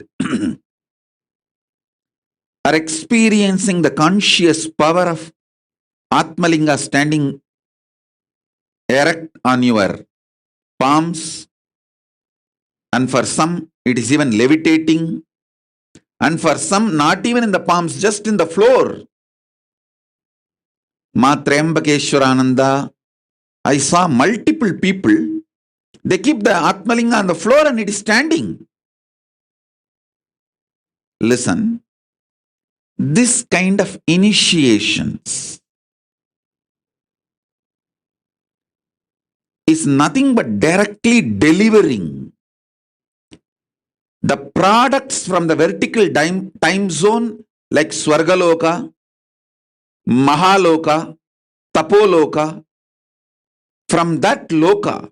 are experiencing the conscious power of Atmalinga standing erect on your palms, and for some it is even levitating, and for some not even in the palms, just in the floor. Matrembakeshwarananda, I saw multiple people, they keep the Atmalinga on the floor and it is standing. Listen, this kind of initiations is nothing but directly delivering the products from the vertical time zone like Swargaloka, Mahaloka, Tapoloka. From that loka,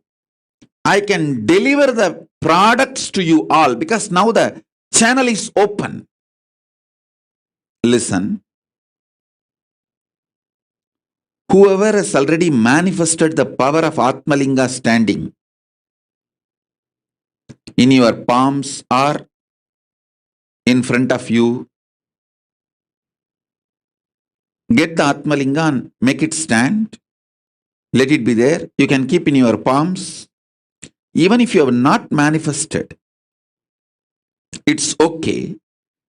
I can deliver the products to you all because now the channel is open. Listen. Whoever has already manifested the power of Atmalinga standing in your palms or in front of you, get the Atmalinga and make it stand. Let it be there. You can keep in your palms. Even if you have not manifested, it's okay.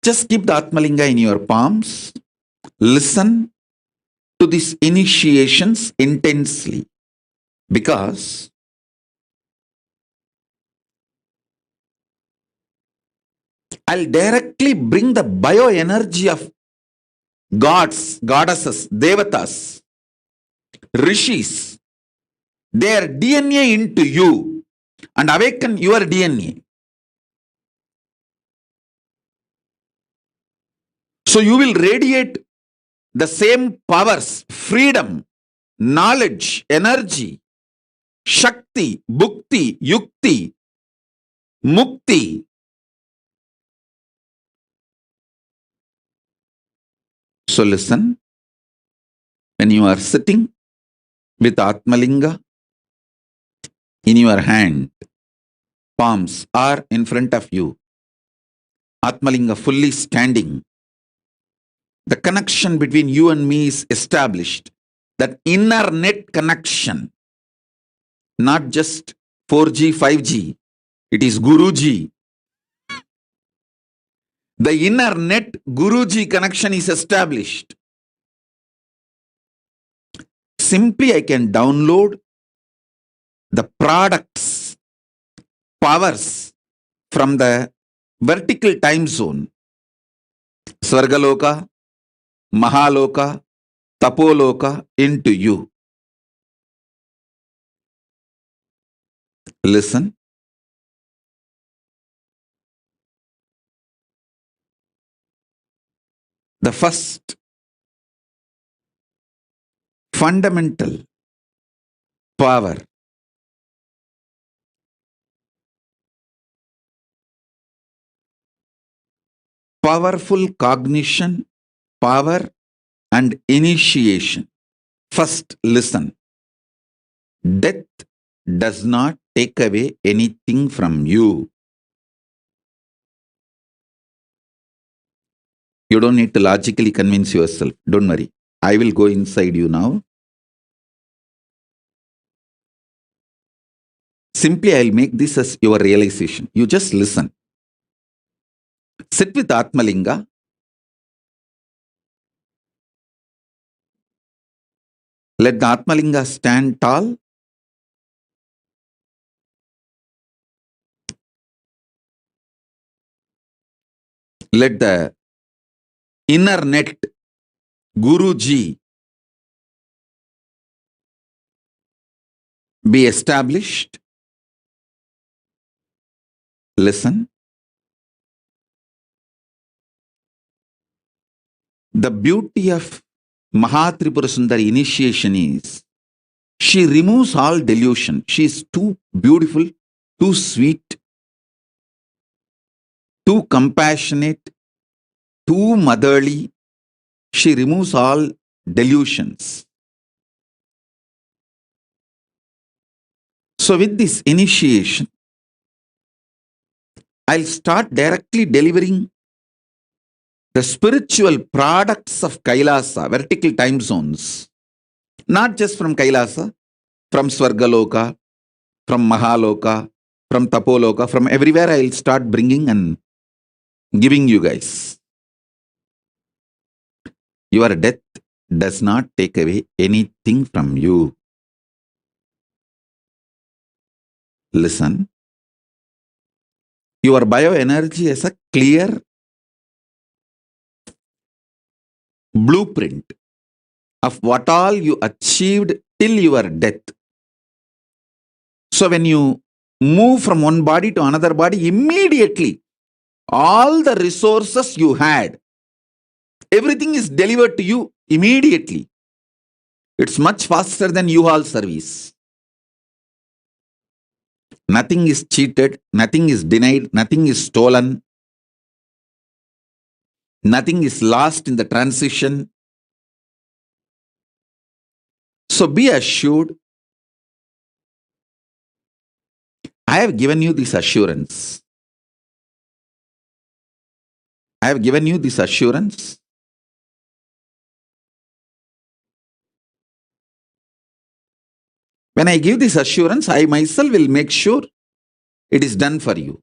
Just keep the Atmalinga in your palms. Listen to these initiations intensely, because I'll directly bring the bioenergy of gods, goddesses, devatas, rishis, their DNA into you and awaken your DNA. So you will radiate the same powers, freedom, knowledge, energy, shakti, bhukti, yukti, mukti. So listen, when you are sitting, with Atmalinga in your hand. Palms are in front of you. Atmalinga fully standing. The connection between you and me is established. That inner net connection, not just 4G, 5G, it is Guruji. The inner net Guruji connection is established. Simply I can download the products, powers from the vertical time zone. Svargaloka, Mahaloka, Tapoloka into you. Listen. The first fundamental power powerful cognition, power and initiation. First, listen. Death does not take away anything from you. You don't need to logically convince yourself. Don't worry. I will go inside you now. Simply, I'll make this as your realization. You just listen. Sit with Atmalinga. Let the Atmalinga stand tall. Let the inner net Guruji be established. Listen. The beauty of Mahatripura Sundari initiation is she removes all delusion. She is too beautiful, too sweet, too compassionate, too motherly. She removes all delusions. So with this initiation, I'll start directly delivering the spiritual products of Kailasa, vertical time zones. Not just from Kailasa, from Svargaloka, from Mahaloka, from Tapoloka, from everywhere I'll start bringing and giving you guys. Your death does not take away anything from you. Listen. Your bioenergy is a clear blueprint of what all you achieved till your death. So when you move from one body to another body, immediately all the resources you had, everything is delivered to you immediately. It's much faster than U-Haul service. Nothing is cheated, nothing is denied, nothing is stolen, nothing is lost in the transition. So be assured, I have given you this assurance. I have given you this assurance. When I give this assurance, I myself will make sure it is done for you.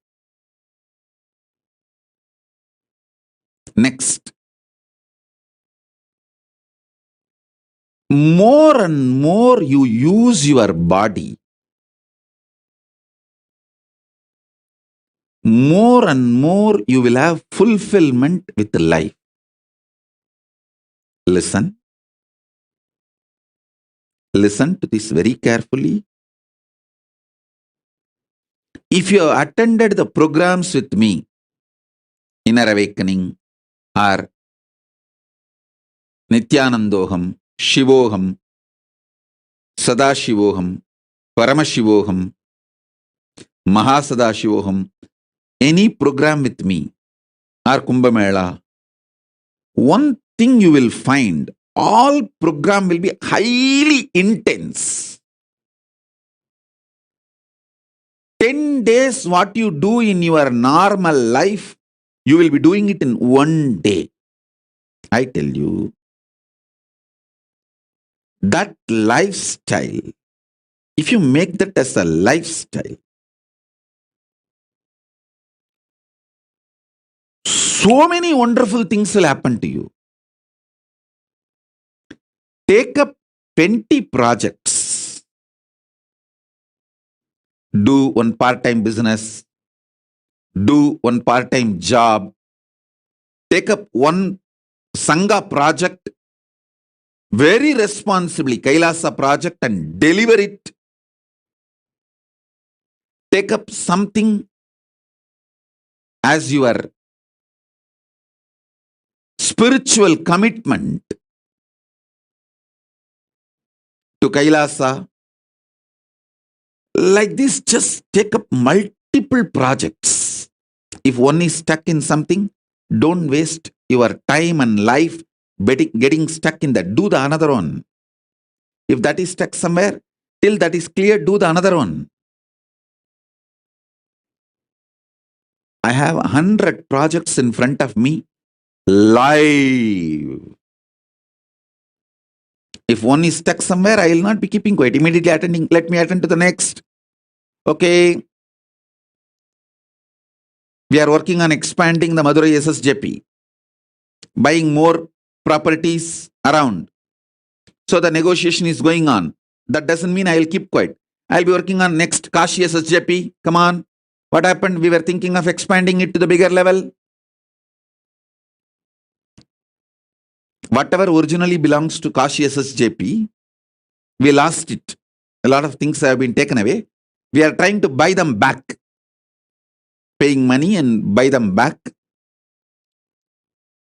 Next. More and more you use your body, more and more you will have fulfillment with life. Listen. Listen to this very carefully. If you have attended the programs with me, Inner Awakening or Nithyanandoham, Shivoham, Sadashivoham, Paramashivoham, Mahasadashivoham, any program with me or Kumbh Mela, one thing you will find all program will be highly intense. 10 days what you do in your normal life, you will be doing it in one day. I tell you, that lifestyle, if you make that as a lifestyle, so many wonderful things will happen to you. Take up 20 projects. Do one part-time business. Do one part-time job. Take up one Sangha project very responsibly, Kailasa project, and deliver it. Take up something as your spiritual commitment to Kailasa. Like this, just take up multiple projects. If one is stuck in something, don't waste your time and life getting stuck in that. Do the another one. If that is stuck somewhere, till that is clear, do the another one. I have 100 projects in front of me, live. If one is stuck somewhere, I will not be keeping quiet. Immediately attending, let me attend to the next. Okay. We are working on expanding the Madurai SSJP, buying more properties around. So the negotiation is going on. That doesn't mean I will keep quiet. I will be working on next Kashi SSJP. Come on. What happened? We were thinking of expanding it to the bigger level. Whatever originally belongs to Kashi SSJP, we lost it. A lot of things have been taken away. We are trying to buy them back. Paying money and buy them back.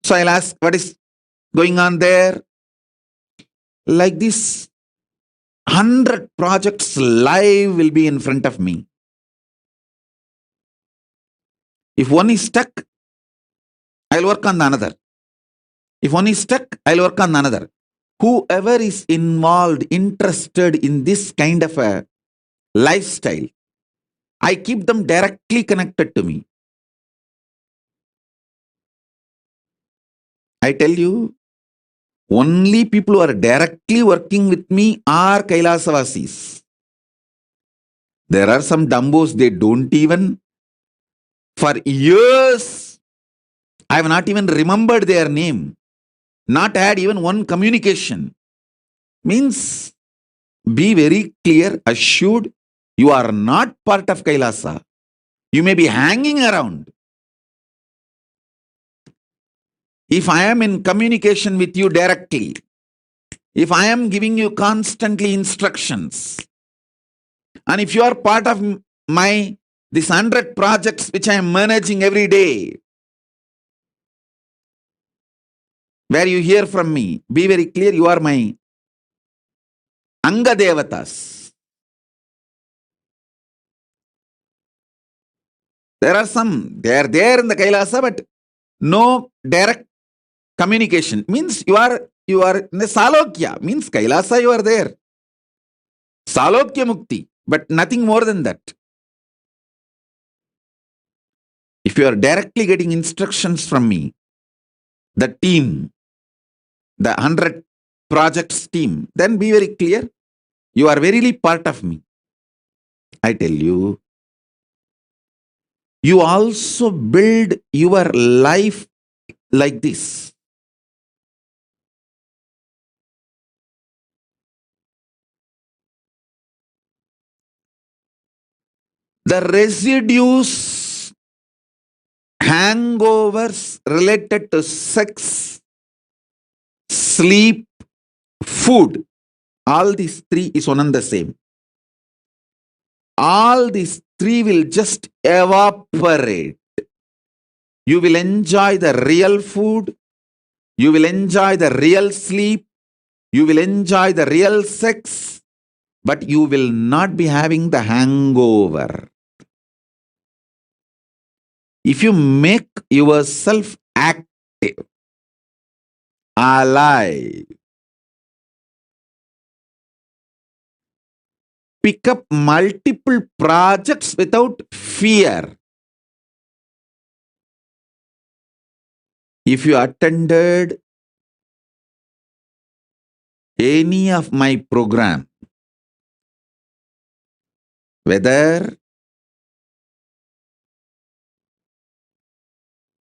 So I'll ask, what is going on there? Like this, 100 projects live will be in front of me. If one is stuck, I'll work on the another. If one is stuck, I'll work on the another. Whoever is involved, interested in this kind of a lifestyle, I keep them directly connected to me. I tell you, only people who are directly working with me are Kailasavasis. There are some dumbos, they don't even, for years, I have not even remembered their name, not had even one communication. Means, be very clear, assured, you are not part of Kailasa. You may be hanging around. If I am in communication with you directly, if I am giving you constantly instructions, and if you are part of my these 100 projects which I am managing every day, where you hear from me, be very clear, you are my Anga Devatas. There are some, they are there in the Kailasa, but no direct communication. Means you are in the Salokya. Means Kailasa you are there. Salokya Mukti. But nothing more than that. If you are directly getting instructions from me, the team, the 100 projects team, then be very clear. You are verily part of me. I tell you. You also build your life like this. The residues, hangovers related to sex, sleep, food, all these three is one and the same. All these three will just evaporate. You will enjoy the real food. You will enjoy the real sleep. You will enjoy the real sex. But you will not be having the hangover. If you make yourself active, alive, pick up multiple projects without fear. If you attended any of my program, whether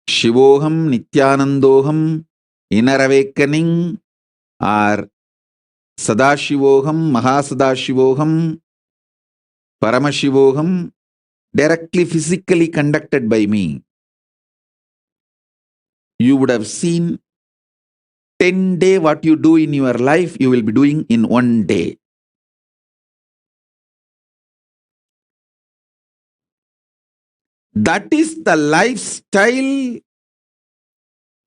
Shivoham, Nithyanandoham, Inner Awakening, or Sadashivoham, Mahasadashivoham, Paramashivoham, directly physically conducted by me, you would have seen 10 days what you do in your life, you will be doing in 1 day. That is the lifestyle.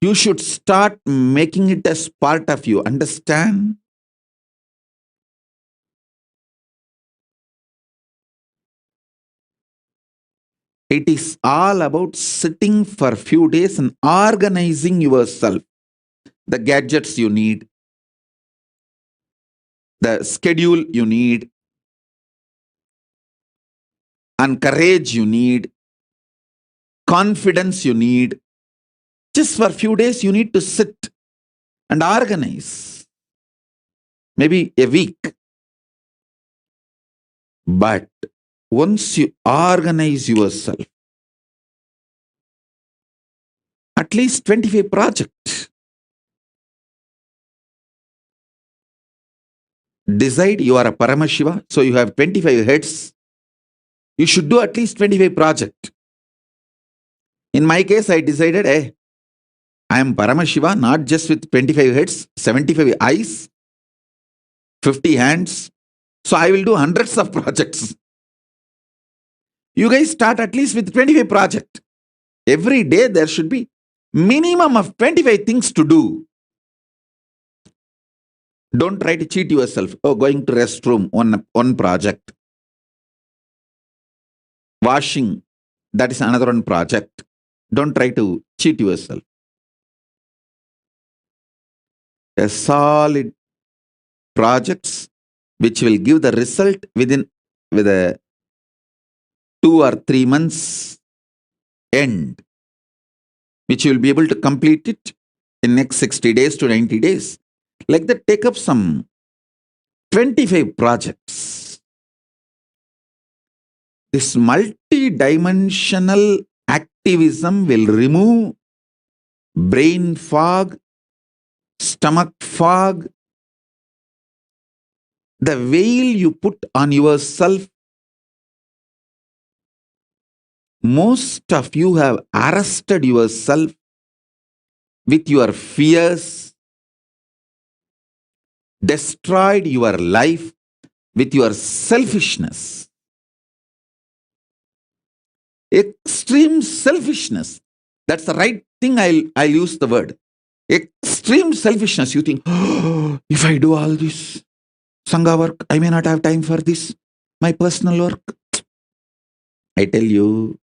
You should start making it as part of you. Understand? It is all about sitting for a few days and organizing yourself. The gadgets you need, the schedule you need, and courage you need, confidence you need. Just for a few days, you need to sit and organize. Maybe a week. But once you organize yourself, at least 25 projects. Decide you are a Paramashiva, so you have 25 heads. You should do at least 25 projects. In my case, I decided, I am Paramashiva, not just with 25 heads, 75 eyes, 50 hands. So I will do hundreds of projects. You guys start at least with 25 projects. Every day there should be minimum of 25 things to do. Don't try to cheat yourself. Oh, going to restroom, one project. Washing, that is another one project. Don't try to cheat yourself. A solid projects which will give the result with a 2 or 3 months end, which you will be able to complete it in next 60 days to 90 days. Like that, take up some 25 projects. This multi-dimensional activism will remove brain fog, stomach fog, the veil you put on yourself. Most of you have arrested yourself with your fears, destroyed your life with your selfishness. Extreme selfishness. That's the right thing. I'll use the word. Extreme selfishness. You think, if I do all this Sangha work, I may not have time for this, my personal work. I tell you,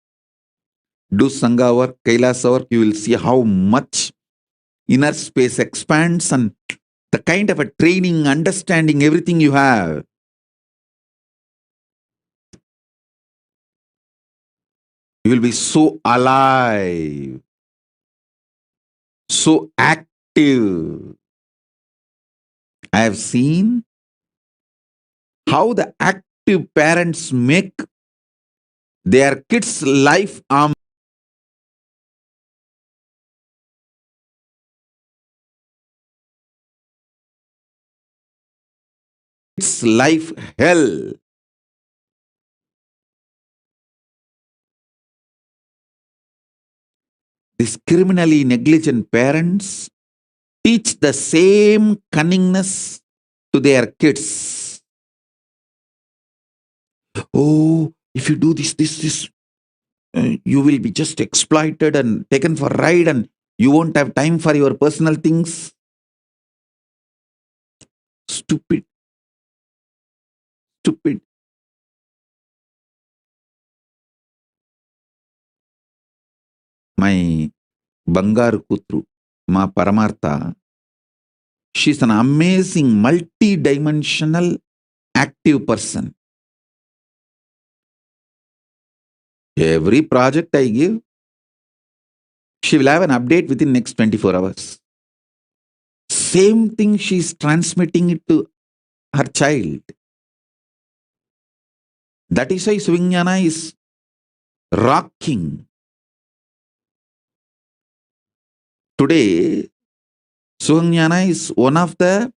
do Sangha work, Kailasa work, you will see how much inner space expands and the kind of a training, understanding, everything you have. You will be so alive, so active. I have seen how the active parents make their kids' life hell. These criminally negligent parents teach the same cunningness to their kids. Oh, if you do this, you will be just exploited and taken for a ride and you won't have time for your personal things. Stupid. My Bangaru Kutru, Ma Paramartha, she's an amazing multi-dimensional active person. Every project I give, she will have an update within next 24 hours. Same thing she is transmitting it to her child. That is why Swignana is rocking. Today, Suhanyana is one of the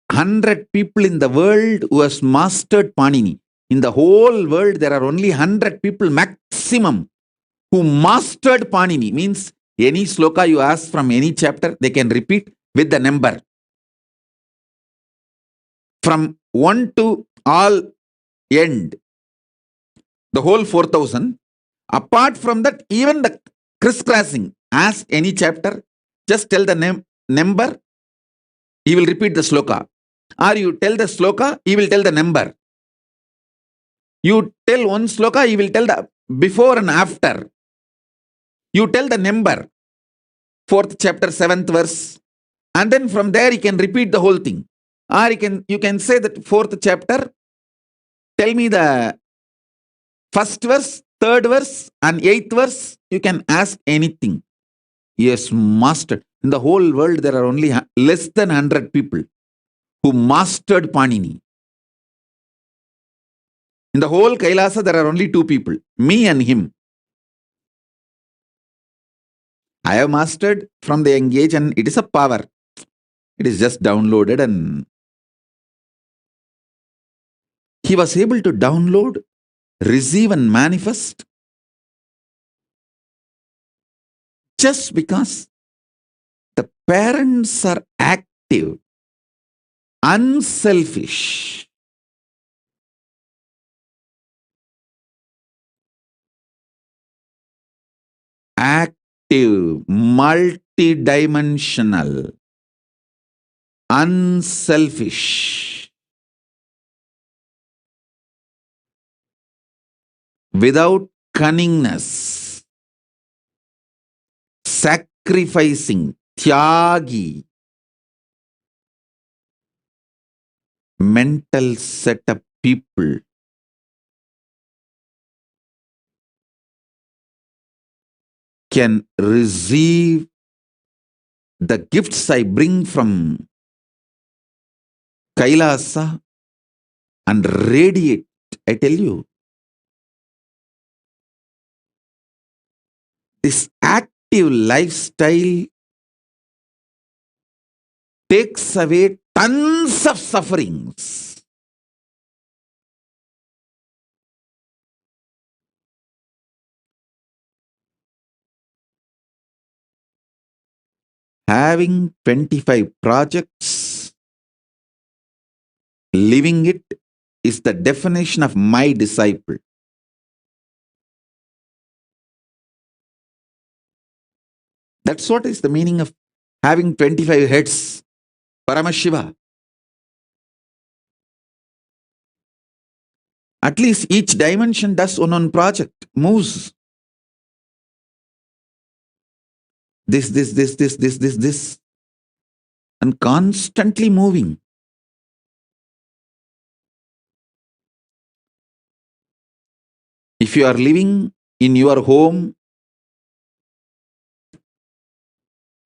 100 people in the world who has mastered Panini. In the whole world, there are only 100 people maximum who mastered Panini. Means any sloka you ask from any chapter, they can repeat with the number. From 1 to all end, the whole 4,000. Apart from that, even the crisscrossing, ask any chapter, just tell the number, he will repeat the sloka. Or you tell the sloka, he will tell the number. You tell one sloka, he will tell the before and after. You tell the number, 4th chapter, 7th verse. And then from there, he can repeat the whole thing. Or you can say that 4th chapter, tell me the 1st verse, 3rd verse, and 8th verse. You can ask anything. Yes, mastered. In the whole world, there are only less than 100 people who mastered Panini. In the whole Kailasa, there are only 2 people, me and him. I have mastered from the young age, and it is a power. It is just downloaded, and he was able to download, receive, and manifest just because the parents are active, unselfish. Active, multidimensional, unselfish, without cunningness, sacrificing, tyagi, mental setup people. Can receive the gifts I bring from Kailasa and radiate. I tell you, this active lifestyle takes away tons of sufferings. Having 25 projects, living it is the definition of my disciple. That's what is the meaning of having 25 heads. Paramashiva. At least each dimension does one project, moves. This, and constantly moving. If you are living in your home,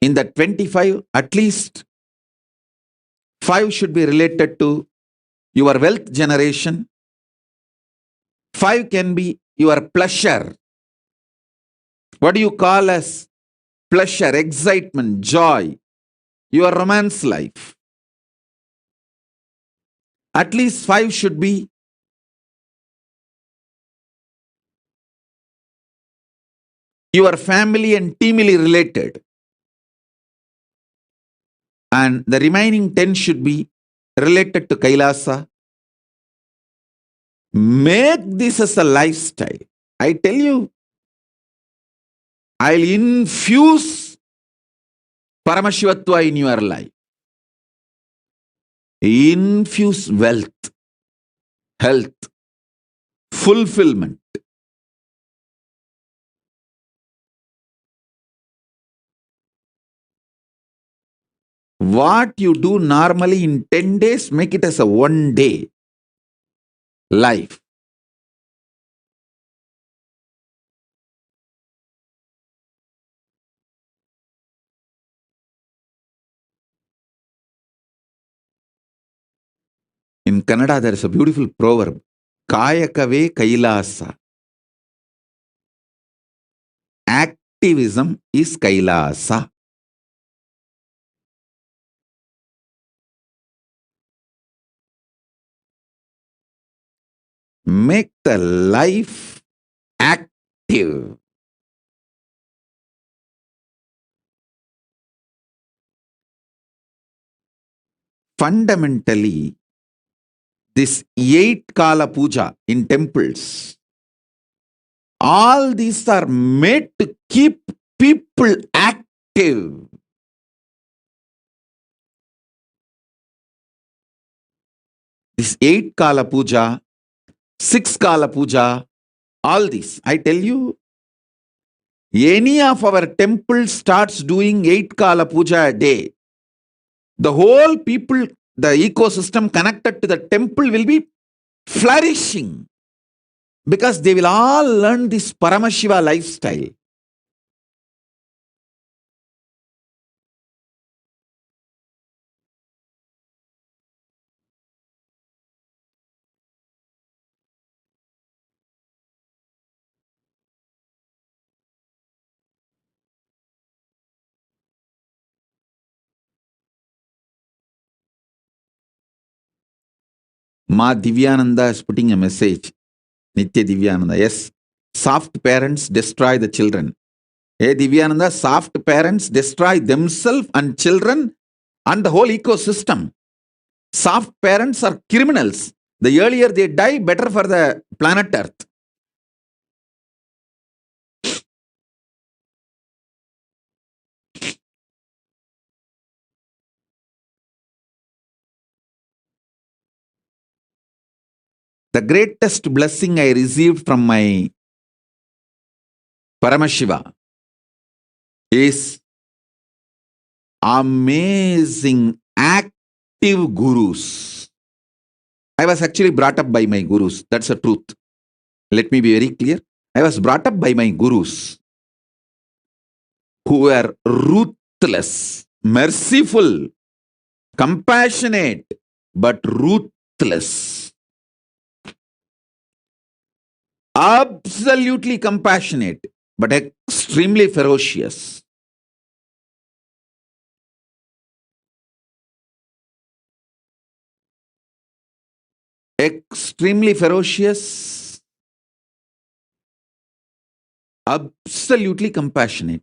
in the 25, at least 5 should be related to your wealth generation. 5 can be your pleasure. What do you call as pleasure, excitement, joy, your romance life? At least 5 should be your family and teamily related. And the remaining 10 should be related to Kailasa. Make this as a lifestyle. I tell you, I'll infuse Paramashivatva in your life. Infuse wealth, health, fulfillment. What you do normally in 10 days, make it as a 1 day life. In Kannada, there is a beautiful proverb. Kayakave Kailasa. Activism is Kailasa. Make the life active. Fundamentally, this 8 Kala Puja in temples, all these are made to keep people active. This 8 Kala Puja, 6 Kala Puja, all this, I tell you, any of our temples starts doing 8 Kala Puja a day, the whole people, the ecosystem connected to the temple will be flourishing because they will all learn this Paramashiva lifestyle. Ma Divyananda is putting a message. Nitya Divyananda. Yes, soft parents destroy the children. Hey Divyananda, soft parents destroy themselves and children and the whole ecosystem. Soft parents are criminals. The earlier they die, better for the planet Earth. The greatest blessing I received from my Paramashiva is amazing active gurus. I was actually brought up by my gurus. That's the truth. Let me be very clear. I was brought up by my gurus who were ruthless, merciful, compassionate, but ruthless. Absolutely compassionate, but extremely ferocious. Extremely ferocious, absolutely compassionate.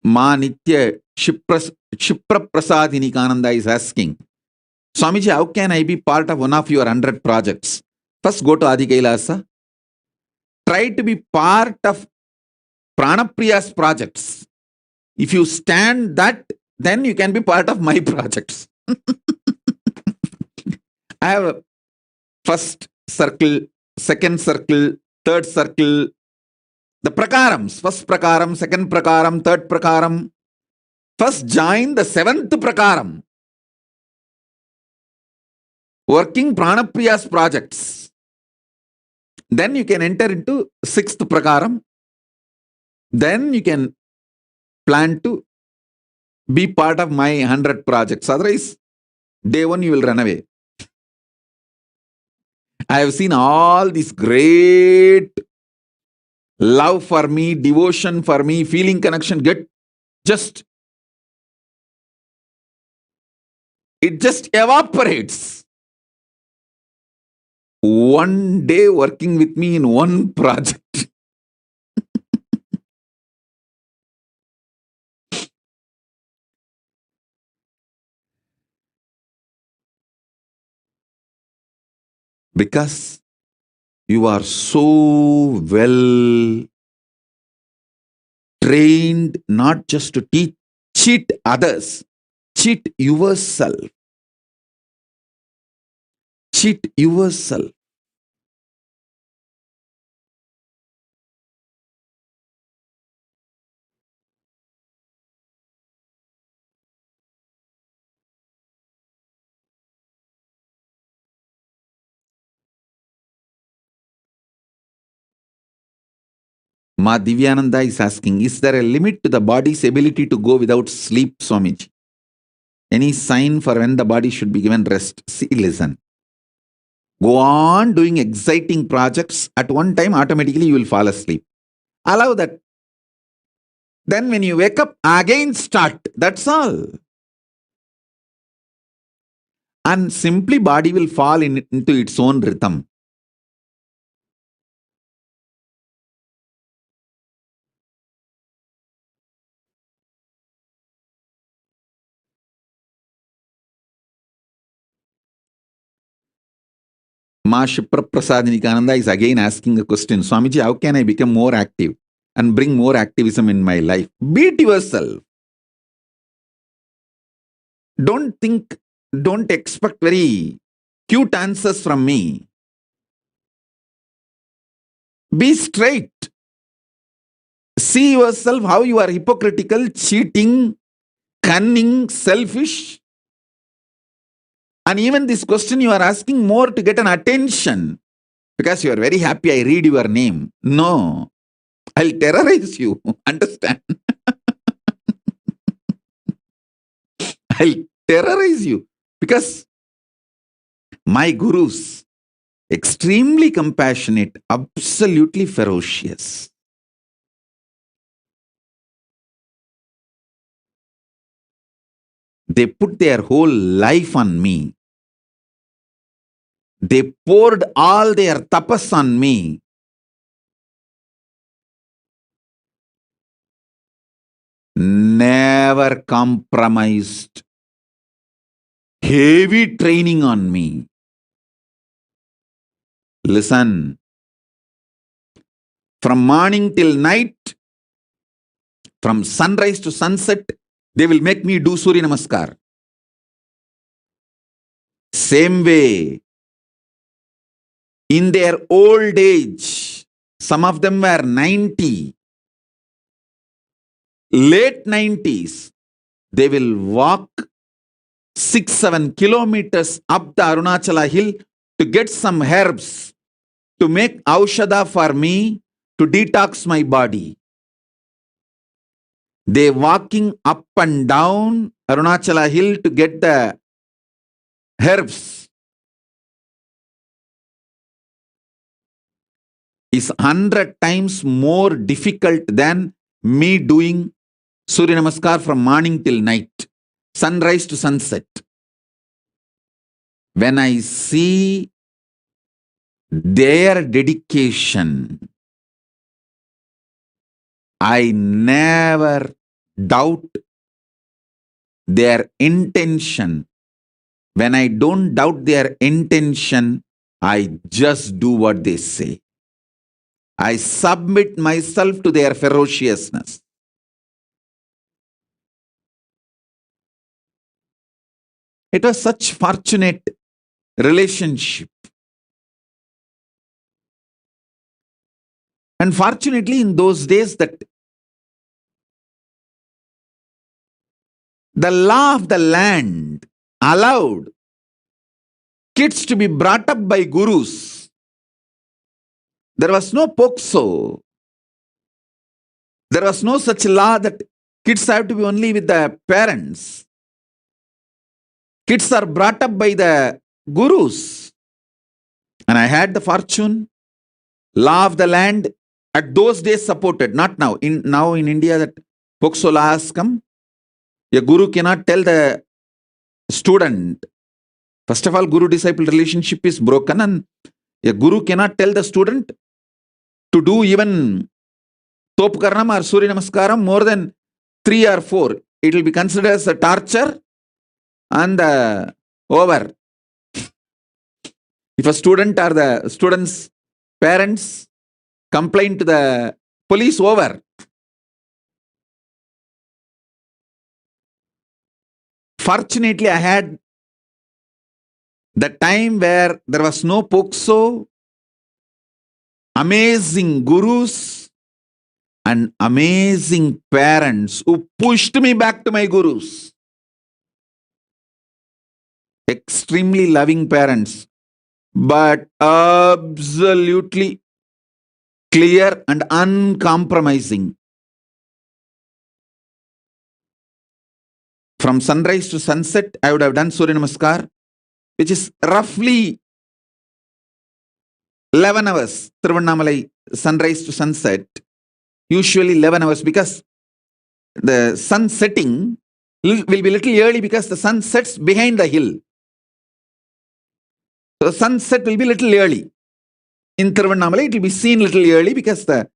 Ma Nitya Shipra Prasadini Kananda is asking, Swamiji, how can I be part of one of your 100 projects? First, go to Adi Kailasa. Try to be part of Pranapriya's projects. If you stand that, then you can be part of my projects. I have a first circle, second circle, third circle, the prakarams, first prakaram, second prakaram, third prakaram. First join the 7th prakaram. Working Pranapriya's projects. Then you can enter into 6th prakaram. Then you can plan to be part of my 100 projects. Otherwise, day one you will run away. I have seen all this great love for me, devotion for me, feeling connection, it just evaporates. One day working with me in one project. Because you are so well trained not just to cheat others, cheat yourself. Cheat yourself. Ma Divyananda is asking, is there a limit to the body's ability to go without sleep, Swamiji? Any sign for when the body should be given rest? See, listen. Go on doing exciting projects. At one time, automatically you will fall asleep. Allow that. Then when you wake up, again start. That's all. And simply body will fall into its own rhythm. Ma Shipraprasadinikananda is again asking a question. Swamiji, how can I become more active and bring more activism in my life? Beat yourself. Don't expect very cute answers from me. Be straight. See yourself how you are hypocritical, cheating, cunning, selfish. And even this question you are asking more to get an attention. Because you are very happy I read your name. No. I'll terrorize you. Understand? I'll terrorize you. Because my gurus, extremely compassionate, absolutely ferocious. They put their whole life on me. They poured all their tapas on me. Never compromised. Heavy training on me. Listen. From morning till night, from sunrise to sunset, they will make me do Surya Namaskar. Same way, in their old age, some of them were 90, late 90s, they will walk 6-7 kilometers up the Arunachala hill to get some herbs to make aushadha for me to detox my body. They walking up and down Arunachala hill to get the herbs is 100 times more difficult than me doing Surya Namaskar from morning till night, sunrise to sunset. When I see their dedication, I never doubt their intention. When I don't doubt their intention, I just do what they say. I submit myself to their ferociousness. It was such fortunate relationship. And fortunately, in those days, that the law of the land allowed kids to be brought up by gurus. There was no POCSO. There was no such law that kids have to be only with the parents. Kids are brought up by the gurus. And I had the fortune, law of the land, at those days supported, not now. Now in India, that POCSO law has come. A guru cannot tell the student. First of all, guru-disciple relationship is broken, and a guru cannot tell the student to do even Topkaranam or Surya Namaskaram more than 3 or 4. It will be considered as a torture and over. If a student or the student's parents complain to the police, over. Fortunately, I had the time where there was no POCSO, amazing gurus and amazing parents who pushed me back to my gurus. Extremely loving parents, but absolutely clear and uncompromising. From sunrise to sunset, I would have done Surya Namaskar, which is roughly 11 hours. Tiruvannamalai, sunrise to sunset, usually 11 hours, because the sun setting will be little early because the sun sets behind the hill. So sunset will be little early. In Tiruvannamalai, it will be seen little early because the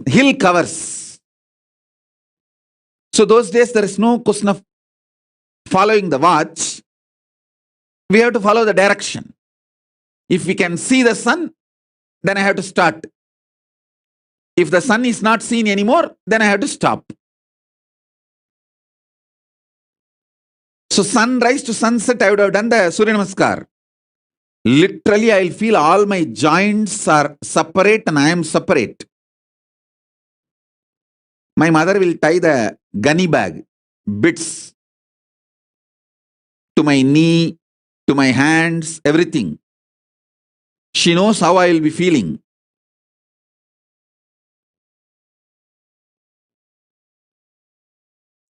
hill covers. So those days there is no question of following the watch. We have to follow the direction. If we can see the sun, then I have to start. If the sun is not seen anymore, then I have to stop. So sunrise to sunset, I would have done the Surya Namaskar. Literally, I will feel all my joints are separate and I am separate. My mother will tie the gunny bag, bits, to my knee, to my hands, everything. She knows how I will be feeling.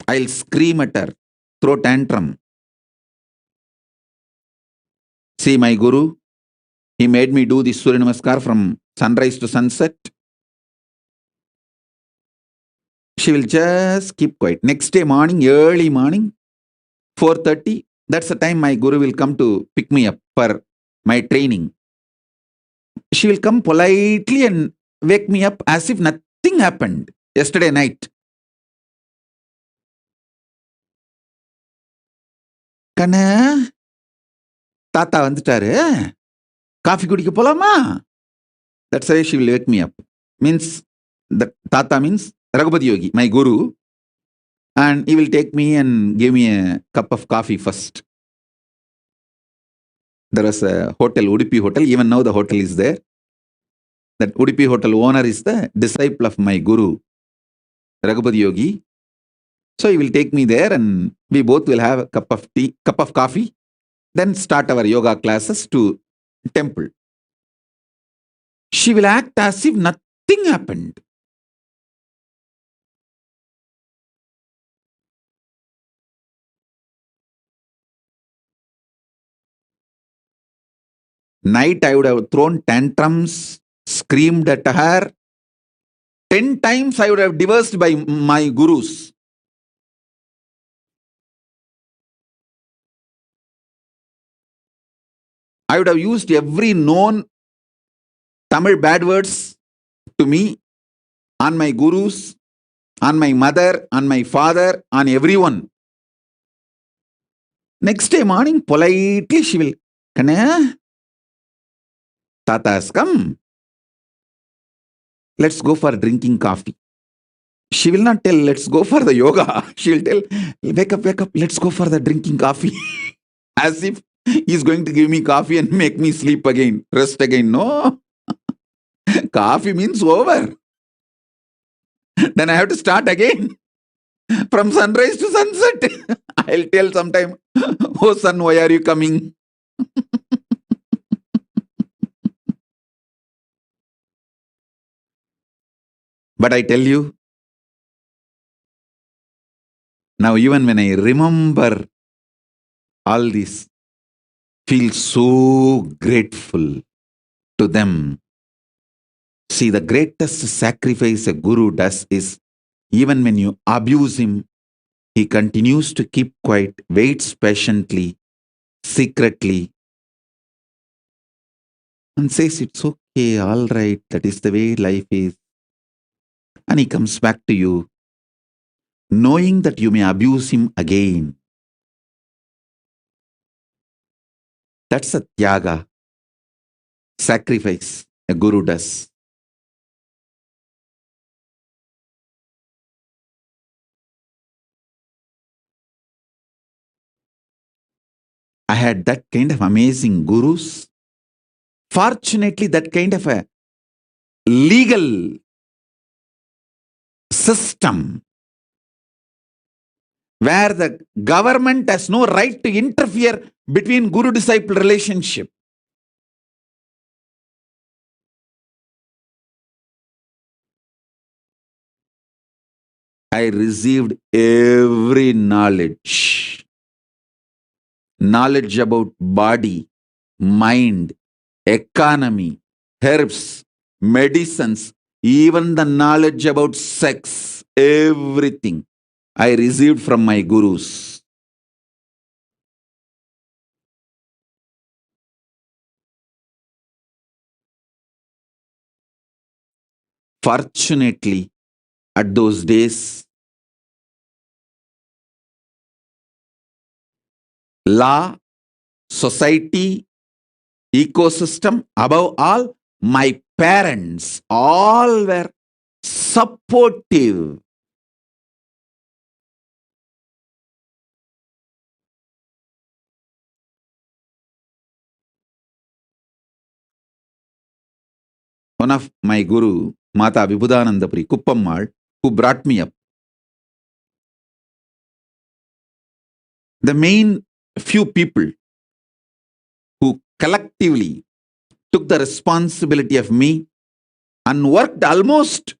I'll scream at her, throw tantrum. See, my Guru, he made me do this Surya Namaskar from sunrise to sunset. She will just keep quiet. Next day morning, early morning, 4:30, that's the time my Guru will come to pick me up for my training. She will come politely and wake me up as if nothing happened yesterday night. Kana, Tata vanduttaru, coffee kudikka polama? That's why she will wake me up. Means, the Tata means Raghupati Yogi, my Guru, and he will take me and give me a cup of coffee first. There was a hotel, Udupi Hotel, even now the hotel is there. That Udupi Hotel owner is the disciple of my Guru, Raghupati Yogi. So he will take me there and we both will have a cup of coffee, then start our yoga classes to temple. She will act as if nothing happened. Night I would have thrown tantrums, screamed at her. 10 times I would have divorced by my gurus. I would have used every known Tamil bad words to me, on my gurus, on my mother, on my father, on everyone. Next day morning, politely she will, Kana, Tata has come. Let's go for drinking coffee. She will not tell, let's go for the yoga. She will tell, wake up, let's go for the drinking coffee. As if he's going to give me coffee and make me sleep again, rest again. No. Coffee means over. Then I have to start again. From sunrise to sunset. I'll tell sometime, oh son, why are you coming? But I tell you, now even when I remember all this, feel so grateful to them. See, the greatest sacrifice a guru does is, even when you abuse him, he continues to keep quiet, waits patiently, secretly, and says, it's okay, all right, that is the way life is. And he comes back to you, knowing that you may abuse him again. That's a tyaga, sacrifice a guru does. I had that kind of amazing gurus. Fortunately, that kind of a legal system where the government has no right to interfere between guru-disciple relationship. I received every knowledge. Knowledge about body, mind, economy, herbs, medicines, even the knowledge about sex, everything I received from my gurus. Fortunately, at those days, law, society, ecosystem, above all, my parents, all were supportive. One of my guru, Mata Vibhudanandapuri Kuppammal, who brought me up, the main few people who collectively took the responsibility of me and worked almost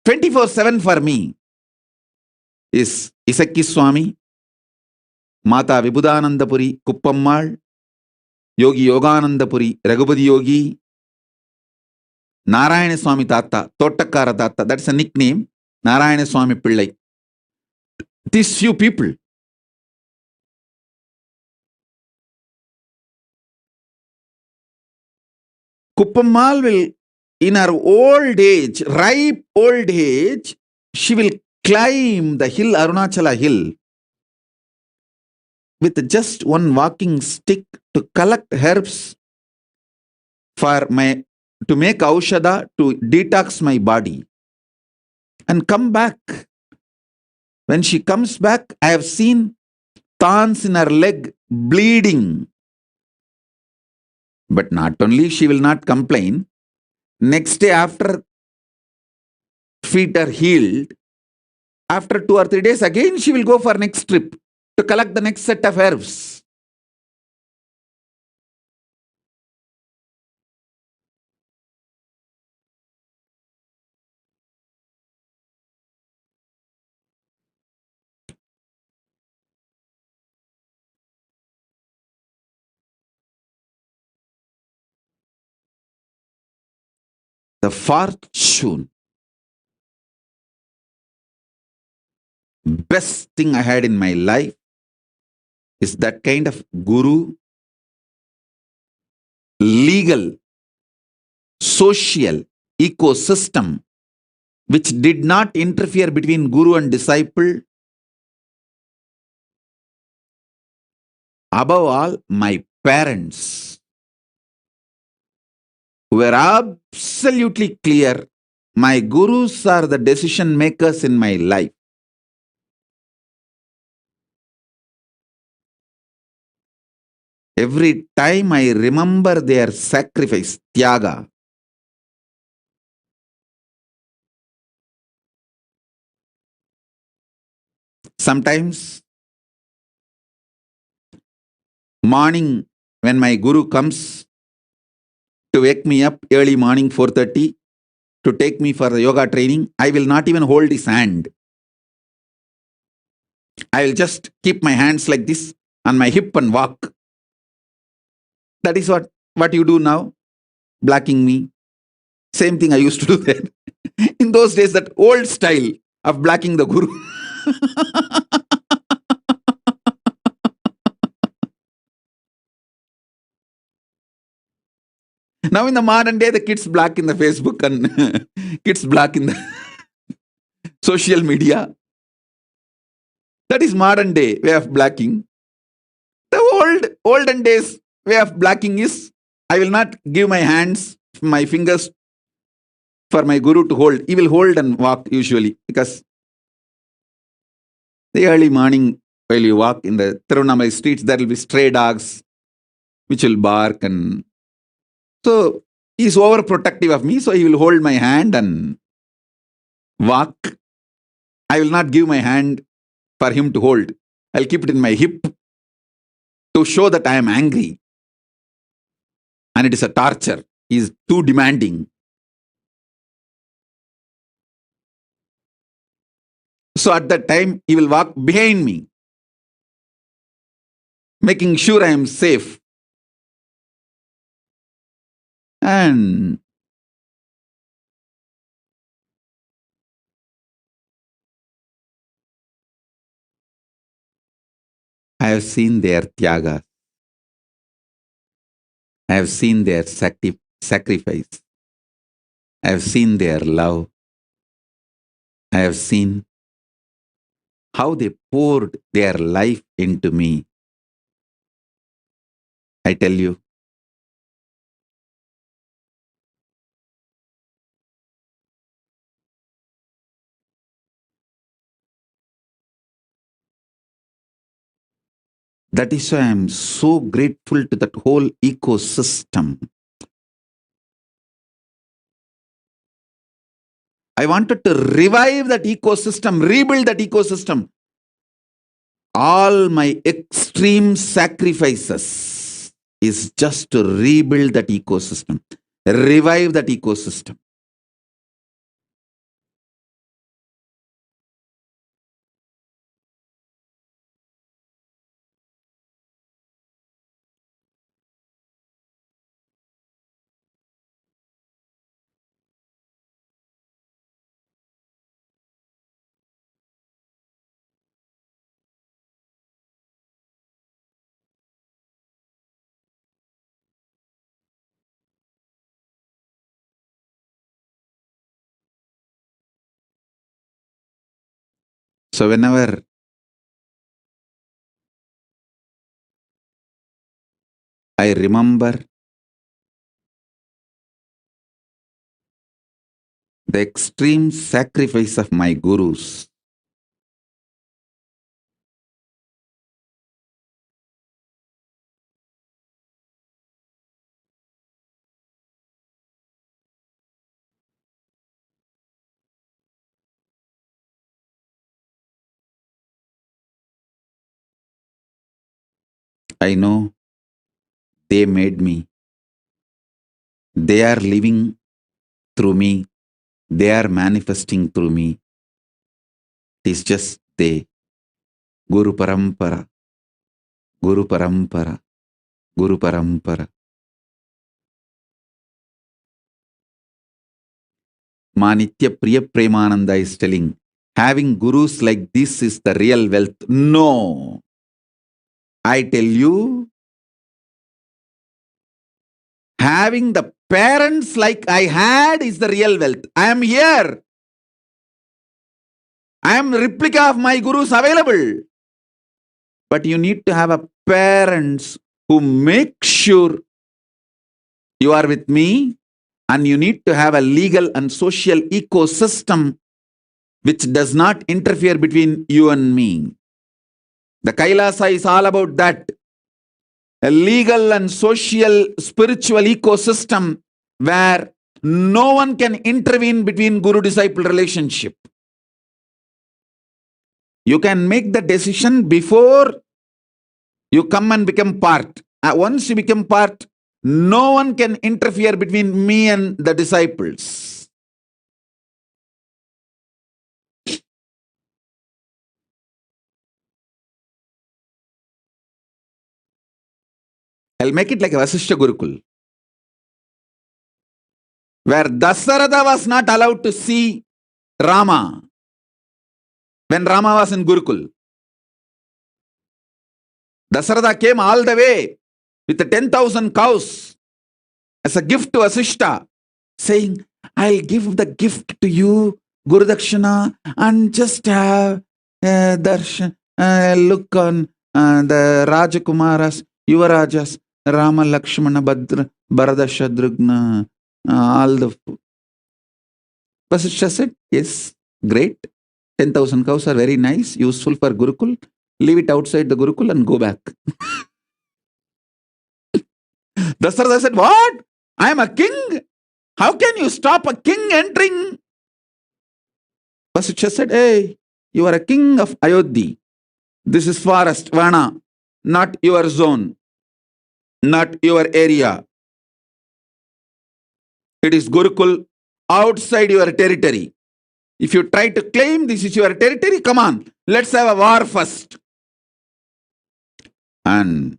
24/7 for me is Isakki Swami, Mata Vibhudanandapuri Kuppammal, Yogi Yoganandapuri Raghupati Yogi, Narayana Swami Tata, Tottakkara Tata, that's a nickname, Narayana Swami Pillai. These few people. Kuppammal will, in her old age, ripe old age, she will climb the hill, Arunachala hill, with just one walking stick to collect herbs to make aushadha, to detox my body, and come back. When she comes back, I have seen thorns in her leg bleeding. But not only she will not complain, next day after feet are healed, after 2 or 3 days again she will go for next trip to collect the next set of herbs. The fortune, best thing I had in my life is that kind of guru, legal, social ecosystem which did not interfere between guru and disciple. Above all, my parents were absolutely clear. My gurus are the decision makers in my life. Every time I remember their sacrifice, tyaga, sometimes morning when my guru comes to wake me up early morning 4:30 to take me for the yoga training, I will not even hold his hand. I will just keep my hands like this on my hip and walk. That is what you do now, blocking me. Same thing I used to do then. In those days, that old style of blocking the guru. Now in the modern day, the kids block in the Facebook and kids block in the social media. That is modern day way of blocking. The olden days way of blocking is, I will not give my hands, my fingers for my guru to hold. He will hold and walk usually, because the early morning while you walk in the Tiruvannamalai streets, there will be stray dogs which will bark, and so he is overprotective of me, so he will hold my hand and walk. I will not give my hand for him to hold. I'll keep it in my hip to show that I am angry. And it is a torture. He is too demanding. So at that time, he will walk behind me, making sure I am safe. And I have seen their tyaga. I have seen their sacrifice. I have seen their love. I have seen how they poured their life into me. I tell you, that is why I am so grateful to that whole ecosystem. I wanted to revive that ecosystem, rebuild that ecosystem. All my extreme sacrifices is just to rebuild that ecosystem, revive that ecosystem. So whenever I remember the extreme sacrifice of my gurus, I know they made me. They are living through me. They are manifesting through me. It is just they. Guru Parampara, Guru Parampara, Guru Parampara. Manitya Priya Premananda is telling, having gurus like this is the real wealth. No. I tell you, having the parents like I had is the real wealth. I am here. I am replica of my gurus available. But you need to have a parents who make sure you are with me, and you need to have a legal and social ecosystem which does not interfere between you and me. The Kailasa is all about that. A legal and social spiritual ecosystem where no one can intervene between guru-disciple relationship. You can make the decision before you come and become part. Once you become part, no one can interfere between me and the disciples. I'll make it like a Vasishtha Gurukul, where Dasaratha was not allowed to see Rama when Rama was in Gurukul. Dasaratha came all the way with the 10,000 cows as a gift to Vasishtha, saying, I'll give the gift to you, Guru Dakshina, and just have darshan, look on the Rajakumaras, Yuvarajas, Rama, Lakshmana, Bhadra, Bharata, Shatrugna, all the... Vasishtha said, yes, great. 10,000 cows are very nice, useful for Gurukul. Leave it outside the Gurukul and go back. Dasaratha said, what? I am a king? How can you stop a king entering? Vasishtha said, hey, you are a king of Ayodhya. This is forest, Vana, not your zone, not your area. It is Gurukul outside your territory. If you try to claim this is your territory, come on, let's have a war first. And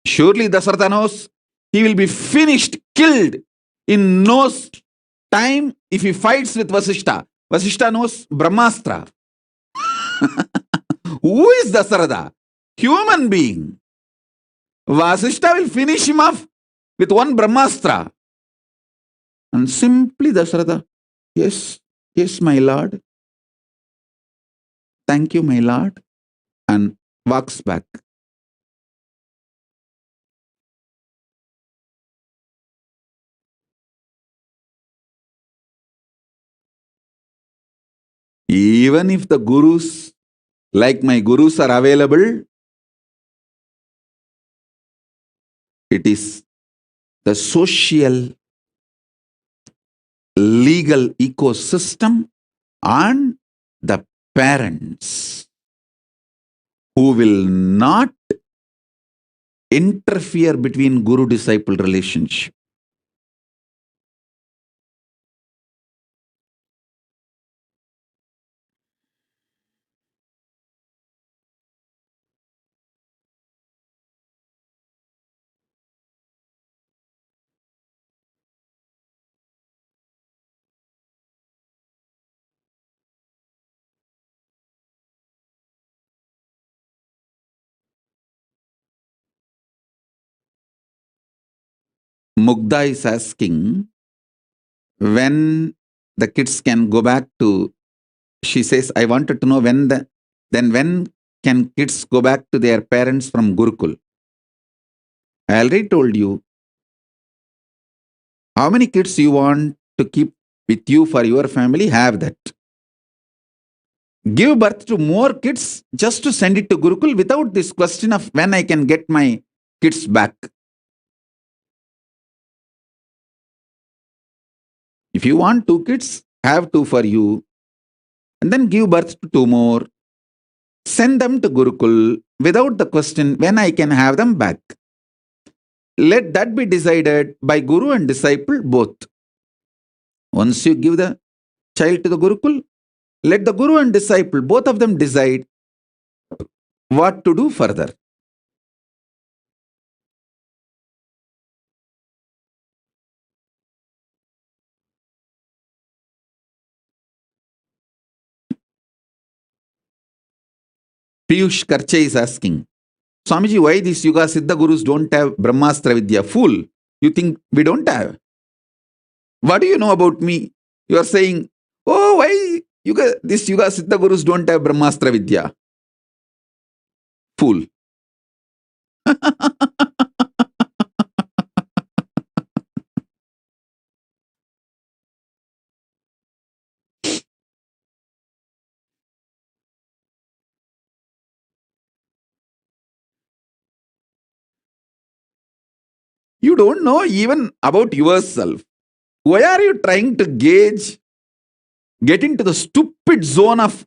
surely Dasharatha knows he will be finished, killed in no time if he fights with Vasishta. Vasishta knows Brahmastra. Who is Dasharatha? Human being. Vasishta will finish him off with one Brahmastra. And simply Dasharatha, yes, my lord. Thank you, my lord. And walks back. Even if the gurus, like my gurus, are available, it is the social, legal ecosystem and the parents who will not interfere between guru-disciple relationship. Mugdha is asking when the kids can go back to, she says, I wanted to know when can kids go back to their parents from Gurukul? I already told you how many kids you want to keep with you for your family, have that. Give birth to more kids just to send it to Gurukul without this question of when I can get my kids back. If you want 2 kids, have 2 for you, and then give birth to 2 more. Send them to Gurukul without the question when I can have them back. Let that be decided by Guru and disciple both. Once you give the child to the Gurukul, let the Guru and disciple, both of them, decide what to do further. Piyush Karche is asking, Swamiji, why these Yuga Siddha Gurus don't have Brahmastra Vidya? Fool, you think we don't have? What do you know about me? You are saying, oh, why these Yuga Siddha Gurus don't have Brahmastra Vidya? Fool. You don't know even about yourself. Why are you trying to get into the stupid zone of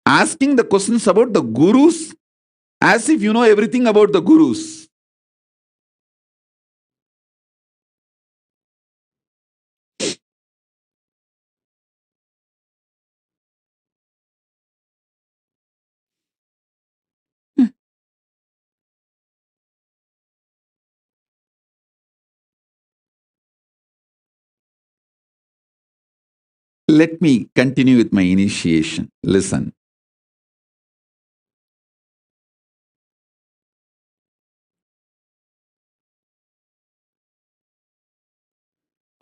asking the questions about the gurus as if you know everything about the gurus? Let me continue with my initiation. Listen.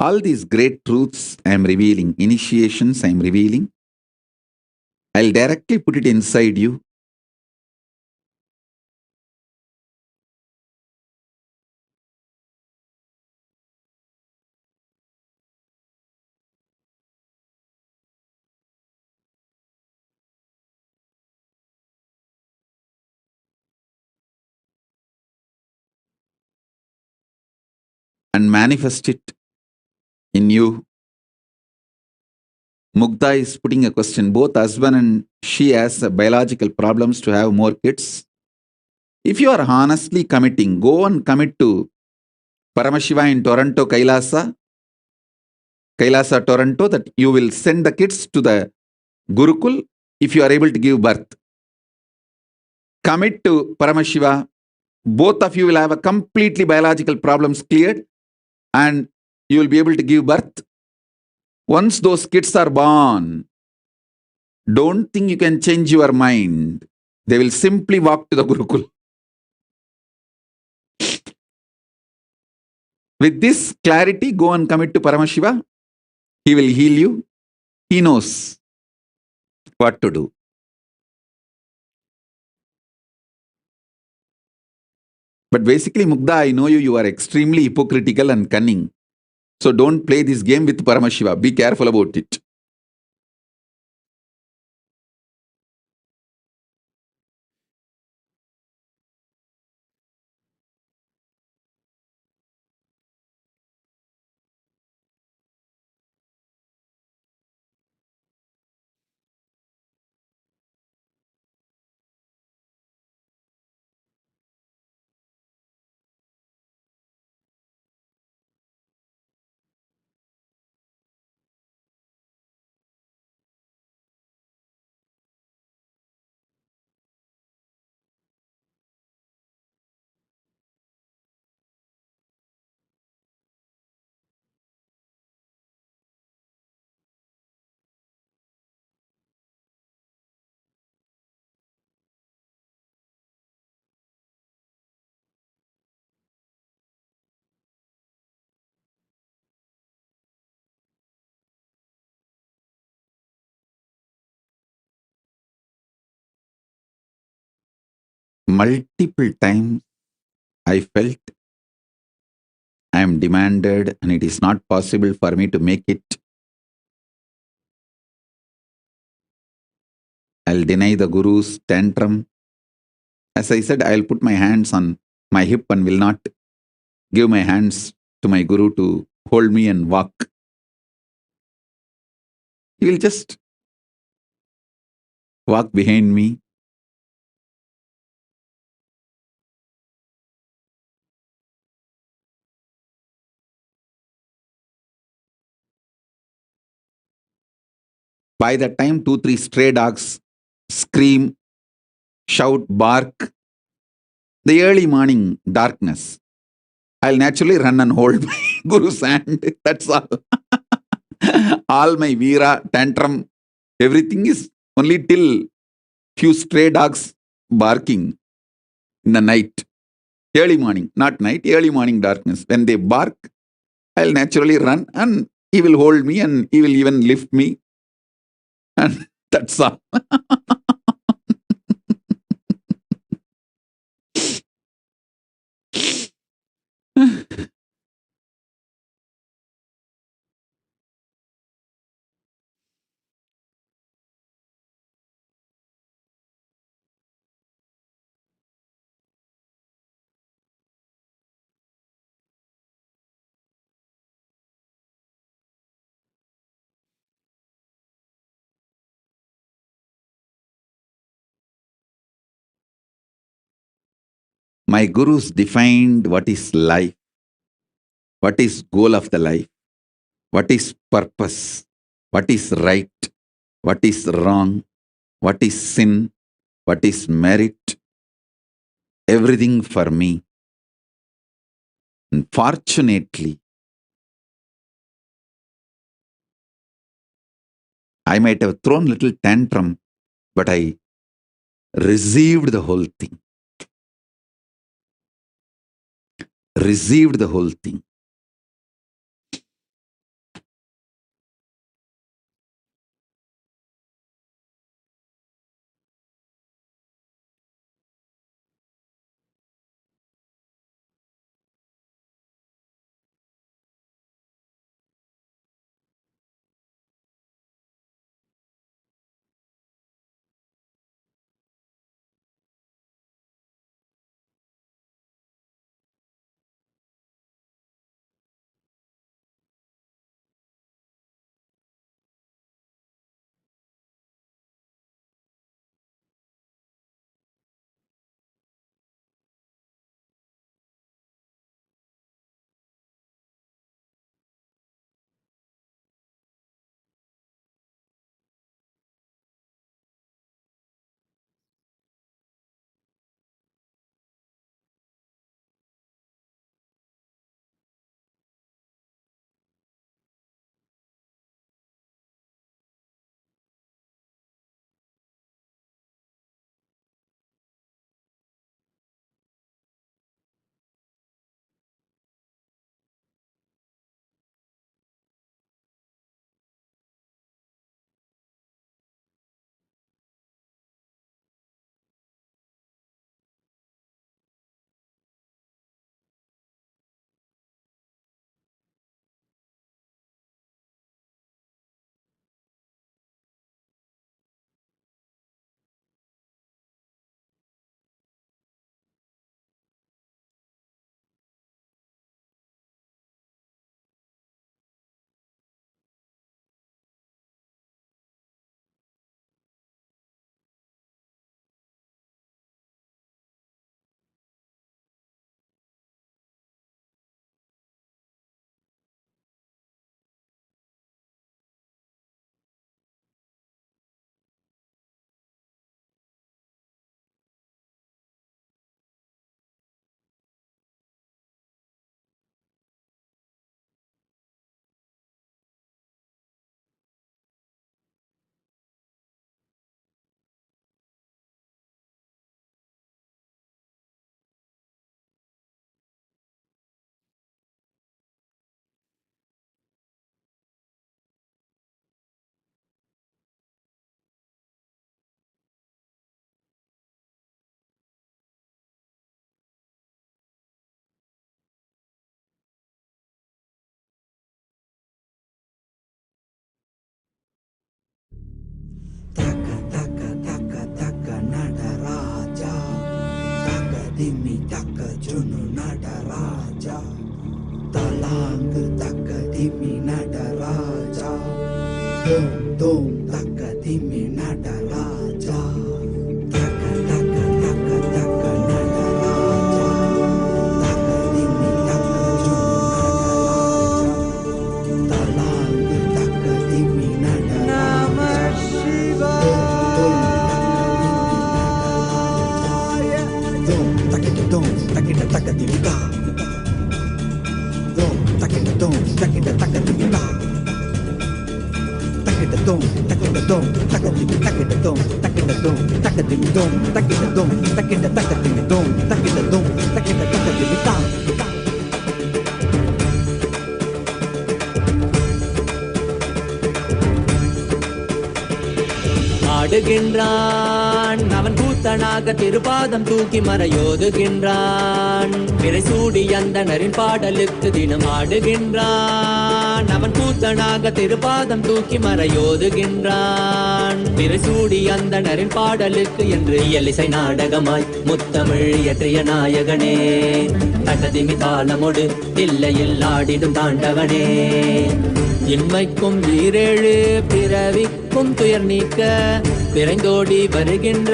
All these great truths I am revealing, initiations I am revealing, I'll directly put it inside you. And manifest it in you. Mugdha is putting a question. Both husband and she has biological problems to have more kids. If you are honestly committing, go and commit to Paramashiva in Toronto, Kailasa. Kailasa, Toronto, that you will send the kids to the Gurukul if you are able to give birth. Commit to Paramashiva. Both of you will have a completely biological problems cleared and you will be able to give birth. Once those kids are born, don't think you can change your mind. They will simply walk to the Gurukul. With this clarity, go and commit to Paramashiva. He will heal you. He knows what to do. But basically, Mugdha, I know you, you are extremely hypocritical and cunning. So don't play this game with Paramashiva. Be careful about it. Multiple times I felt I am demanded and it is not possible for me to make it. I'll deny the Guru's tantrum. As I said, I'll put my hands on my hip and will not give my hands to my Guru to hold me and walk. He will just walk behind me. By that time, 2-3 stray dogs scream, shout, bark. The early morning darkness. I'll naturally run and hold my Guru's hand. That's all. All my Veera, tantrum, everything is only till few stray dogs barking in the night. Early morning, not night, early morning darkness. When they bark, I'll naturally run and he will hold me and he will even lift me. And that's all. My gurus defined what is life, what is goal of the life, what is purpose, what is right, what is wrong, what is sin, what is merit, everything for me. And fortunately, I might have thrown a little tantrum, but I received the whole thing. Received the whole thing. taka junu nadaraja talang taka dimi nadaraja dum dum taka dimi nadaraja taka taka taka taka nadaraja taka dimi taka junu nadaraja talang taka dimi nadaraja Namah Shivaya dum takita taka dimita dum takita taka dimita takita dum takita dum taka dimita takita dum takita dum taka dimidum takita dum takita taka dimidum takita dum takita taka dimita ஆடுகின்றான் அவன் கூத்தனாக திருப்பாதம் தூக்கி மறையோதுகின்றான் விரைசூடி அந்தணரின் பாடலுக்கு தினம் ஆடுகின்றான் அவன் கூத்தனாக திருப்பாதம் தூக்கி மறையோதுகின்றான் விரைசூடி அந்தணரின் பாடலுக்கு என்று இயலிசை நாடகமாய் முத்தமிழ் இயற்றிய நாயகனே தட்டதிமி தாளமொடு இல்லையில் ஆடிடும் தாண்டவனே இன்மைக்கும் ஈரேழு பிறவிக்கும் துயர் நீக்க விரைந்தோடி வருகின்ற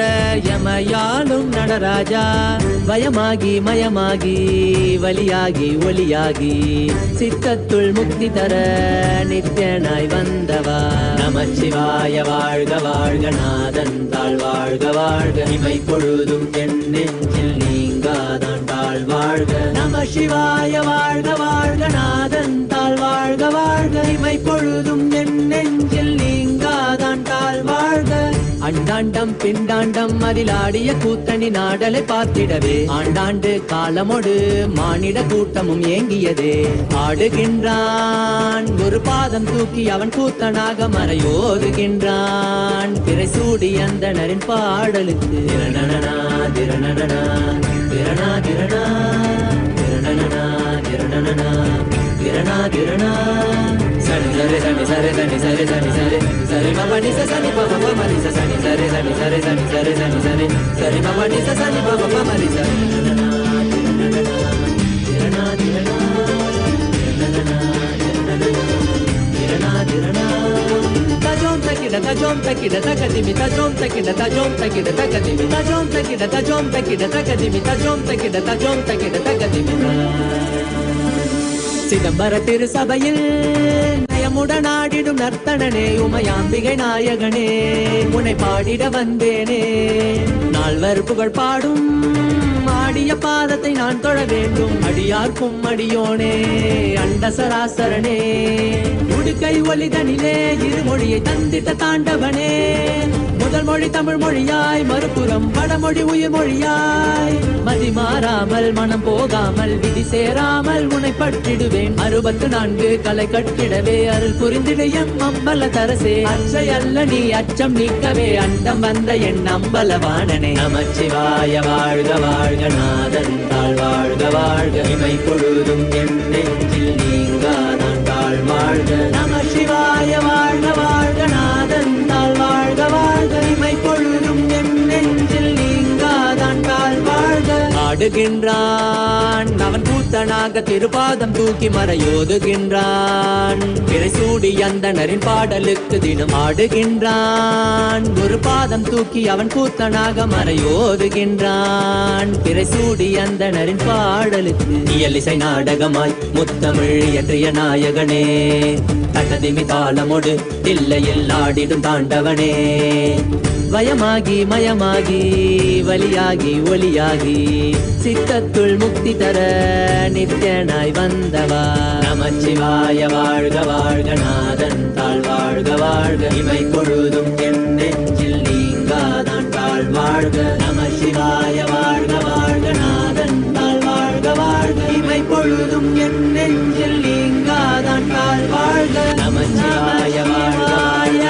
யமயாலும் நடராஜா வயமாகி மயமாகி வலியாகி ஒளியாகி சித்தத்துள் முக்தி தர நித்யனாய் வந்தவா நமச்சிவாய வாழ்க வாழ்க நாதன் தாழ் வாழ்க வாழ்க இமை பொழுதும் என் நெஞ்சில் நீங்காதான் தாழ் வாழ்க நம சிவாய வாழ்க வாழ்க நாதன் தாழ் வாழ்க வாழ்க இமை பொழுதும் என் நெஞ்சில் நீங்காதான் தாழ் வாழ்க அண்டாண்டம் பிண்டாண்டம் அதிலாடிய கூத்தணி நாடலை பார்த்திடவே ஆண்டாண்டு காலமோடு மானிட கூட்டமும் ஏங்கியதே ஆடுகின்றான் ஒரு பாதம் தூக்கி அவன் கூத்தனாக மறையோதுகின்றான் திரைசூடி அந்தணரின் பாடலுக்கு திரணனா திரணனா திரணா திரணா திரணனா திரணனா திரணா திரணா சரி சரி சரி சரி சரி சரி சரி சரி சரி மபனி சனி பப மரி சனி சரி சரி சரி சரி சரி சரி சரி சரி மபனி சனி பப மரி சனி திரணா திரணா திரணா திரணா tajom takida takadimi tajom takida takadimi tajom takida takadimi tajom takida takadimi சிதம்பர திரு சபையில் நயமுடனாடிடும் நர்த்தனனே உமையாம்பிகை நாயகனே உன்னை பாடிட வந்தேனே நால்வர் புகழ் பாடும் ஆடிய பாதத்தை நான் தொழ வேண்டும் அடியார்க்கும் அடியோனே அண்ட சராசரனே உடுக்கை ஒலிதனிலே இருமொழியை தந்திட்ட தாண்டவனே முதல் மொழி தமிழ் மொழியாய் மறுபுறம் வடமொழி உயிர் மொழியாய் மதி மாறாமல் மனம் போகாமல் விதி சேராமல் உன்னை பற்றிடுவேன் 64 கலை கட்டிடவே அருள் புரிந்திடையம் அம்பல தரசே அச்சை அல்ல நீ அச்சம் நீக்கவே அண்டம் வந்த என் அம்பலவாணனே நமச்சிவாய வாழ்க வாழ்க நாதன் தாழ் வாழ்க வாழ்க இமை பொழுதும் என் நெஞ்சில் நீங்காதான் தாழ் வாழ்க நமசிவாய வாழ்க வாழ்க நாதன் தாழ் வாழ்க வாழ்க இமை பொழுதும் என் நெஞ்சில் நீங்காதான் தாழ் வாழ்க ஆடுகின்றான் அவன் கூத்தனாக திருப்பாதம் தூக்கி மறையோதுகின்றான் பிறைசூடி அந்தணரின் பாடலுக்கு தினம் ஆடுகின்றான் ஒரு பாதம் தூக்கி அவன் கூத்தனாக மறையோதுகின்றான் பிறைசூடி அந்தணரின் பாடலுக்கு இயலிசை நாடகமாய் முத்தமிழ் இயற்றிய நாயகனே தட்டதிமி தாளமொடு இல்லையில் ஆடிடும் தாண்டவனே வயமாகி மயமாகி வலியாகி ஒளியாகி சித்தத்துள் முக்தி தர நித்யனாய் வந்தவா நமச்சிவாய வாழ்க வாழ்க நாதன் தாழ் வாழ்க வாழ்க இமை பொழுதும் என் நெஞ்சில் நீங்காதான் தாழ் வாழ்க நமசிவாய வாழ்க வாழ்க நாதன் தாழ் வாழ்க வாழ்க இமை பொழுதும் என் நெஞ்சில் நீங்காதான் தாழ் வாழ்க நமசிவாய வாழ்க வாழ்க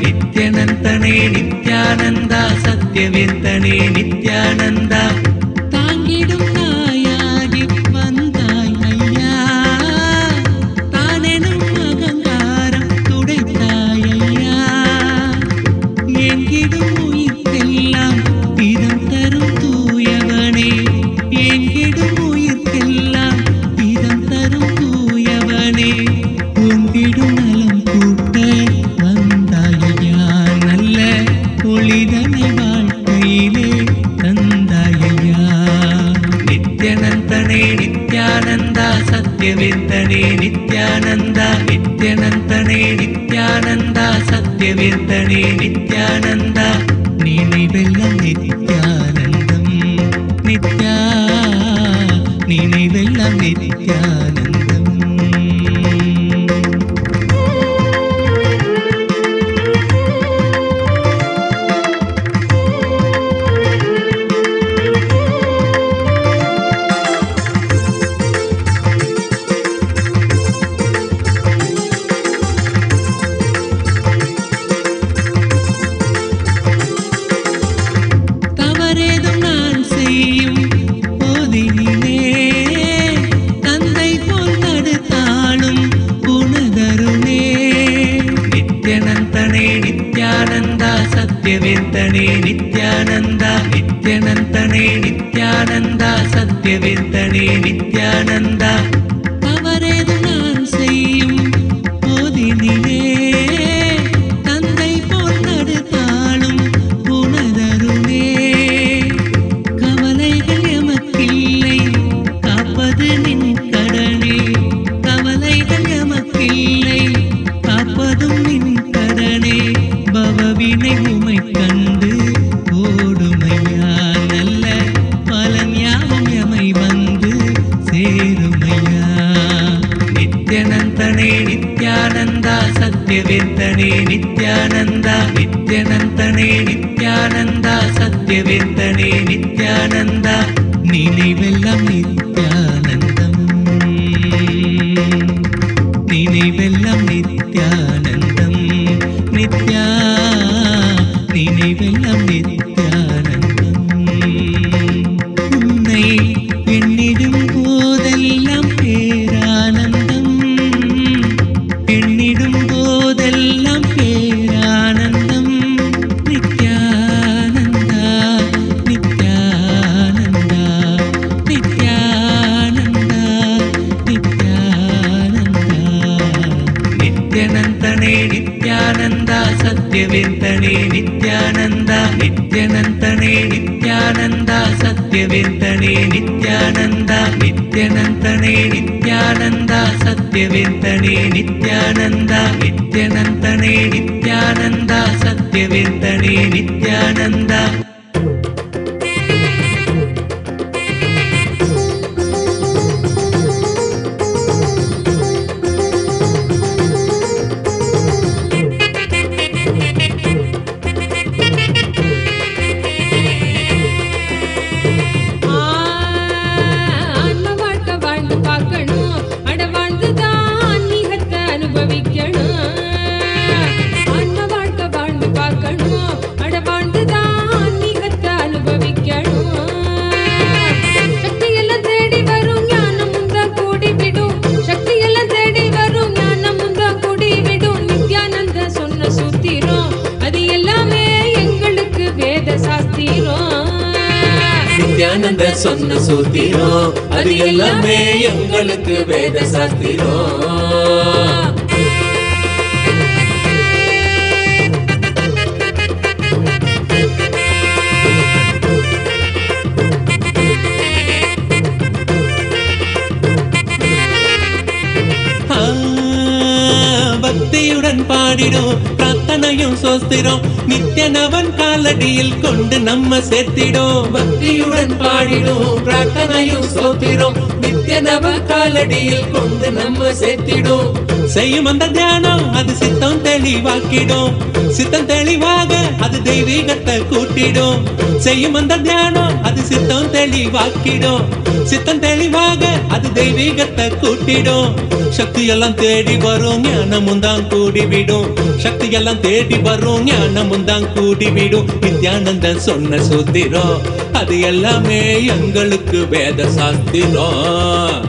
நித்யனந்தனே நித்யானந்தா சத்யவேந்தனே நித்யானந்தா தாங்கிடும் தாயாகி வந்தாய் ஐயா தானெனும் அகங்காரம் துடைத்தாய் ஐயா எங்கிடும் உயிர்க்கெல்லாம் இதம் தரும் தூயவனே எங்கிடும் உயிர்க்கெல்லாம் இதம் தரும் தூயவனே உங்கிடும் நலம் கூட்ட வந்தாயா நல்ல ஒளிதனை வாழ்க்கையிலே தந்தாயா நித்யனந்தனே நித்யானந்தா சத்யவேந்தனே நித்யானந்தா நித்யனந்தனே நித்யானந்தா சத்யவேந்தனே நித்யானந்தா நினைவெல்லாம் நித்யானந்தம் நித்யா நினைவெல்லாம் நித்யானந்தம் தவறேதும் நான் செய்யும் போதினிலே தந்தை போல் தடுத்தாலும் புனதருளே நித்யனந்தனே நித்யானந்தா சத்யவேந்தனே நித்யானந்தா நித்யனந்தனே நித்யானந்தா சத்யவேந்தனே நித்யானந்தா தவறேதும் நான் செய்யும் போதினிலே தந்தை போல் தடுத்தாலும் புனதருளே கவலைகள் எமக்கில்லை காப்பது நின் கடனே கவலைகள் எமக்கில்லை காப்பதும் நின் கடனே பவவினை உமை கண்டு ஓடுமையா நல்ல பலன் யாவும் எமை வந்து சேருமையா நித்யனந்தனே நித்யானந்தா சத்யவேந்தனே நித்யானந்தா நித்யனந்தனே நித்யானந்தா சத்யவேந்தனே நித்யானந்தா நினைவெல்லாம் நித்யானந்தம் நினைவெல்லாம் நித்யானந்தம் நித்யா நினைவெல்லாம் நித்யானந்தம் உன்னை எண்ணிடும் போதெல்லாம் பேரானந்தம் எண்ணிடும் போதெல்லாம் பேரானந்தம் நித்யானந்தா நித்யானந்தா நித்யானந்தா நித்யானந்தா நித்யனந்தனே நித்யானந்தா சத்யவேந்தனே நித்யானந்தா நித்யனந்தனே நித்யானந்தா சத்யவேந்தனே நித்யானந்தா நித்யனந்தனே நித்யானந்தா சத்யவேந்தனே நித்யானந்தா நித்யனந்தனே நித்யானந்தா சத்யவேந்தனே நித்யானந்தா ஆன்ம வாழ்க்கை வாழ்ந்து பார்க்கணும் அட வாழ்ந்துதான் ஆன்மீகத்தை அனுபவிக்கணும் ஆன்ம வாழ்க்கை வாழ்ந்து பார்க்கணும் அட வாழ்ந்துதான் ஆன்மீகத்தை அனுபவிக்கணும் சக்தி எல்லாம் தேடி வரும் ஞானம் முந்தா கூடி விடும் சக்தி எல்லாம் தேடி வரும் ஞானம் முந்தா கூடி விடும் நித்யானந்த சொன்ன சூத்திரம் அது எல்லாமே எங்களுக்கு வேத சாஸ்திரம் நித்யானந்த சொன்ன சூத்திரம் அது எல்லாமே எங்களுக்கு வேத சாஸ்திரம் பக்தியுடன் பாடிடும் பிரார்த்தனையும் சோஸ்திரம் நித்யனவன் காலடியில் கொண்டு நம்ம சேர்த்திடும் பக்தியுடன் பாடிடும் பிரார்த்தனையும் சோஸ்திரம் நித்யனவன் காலடியில் கொண்டு நம்ம சேர்த்திடும் செய்யும் அந்த தியானம் அது சித்தம் தெளிவாக்கிடும் சித்தம் தெளிவாக அது தெய்வீகத்தை கூட்டிடும். செய்யும் அந்த தியானம் அது சித்தம் தெளிவாக்கிடும். சித்தம் தெளிவாக அது தெய்வீகத்தை கூட்டிடும். சக்தி எல்லாம் தேடி வரும் ஞானமும் தான் கூடிவிடும். சக்தி எல்லாம் தேடி வரும் ஞானமும் தான் கூடிவிடும். நித்யானந்தன் சொன்ன சூத்திரம் அது எல்லாமே எங்களுக்கு வேத சாஸ்திரம்.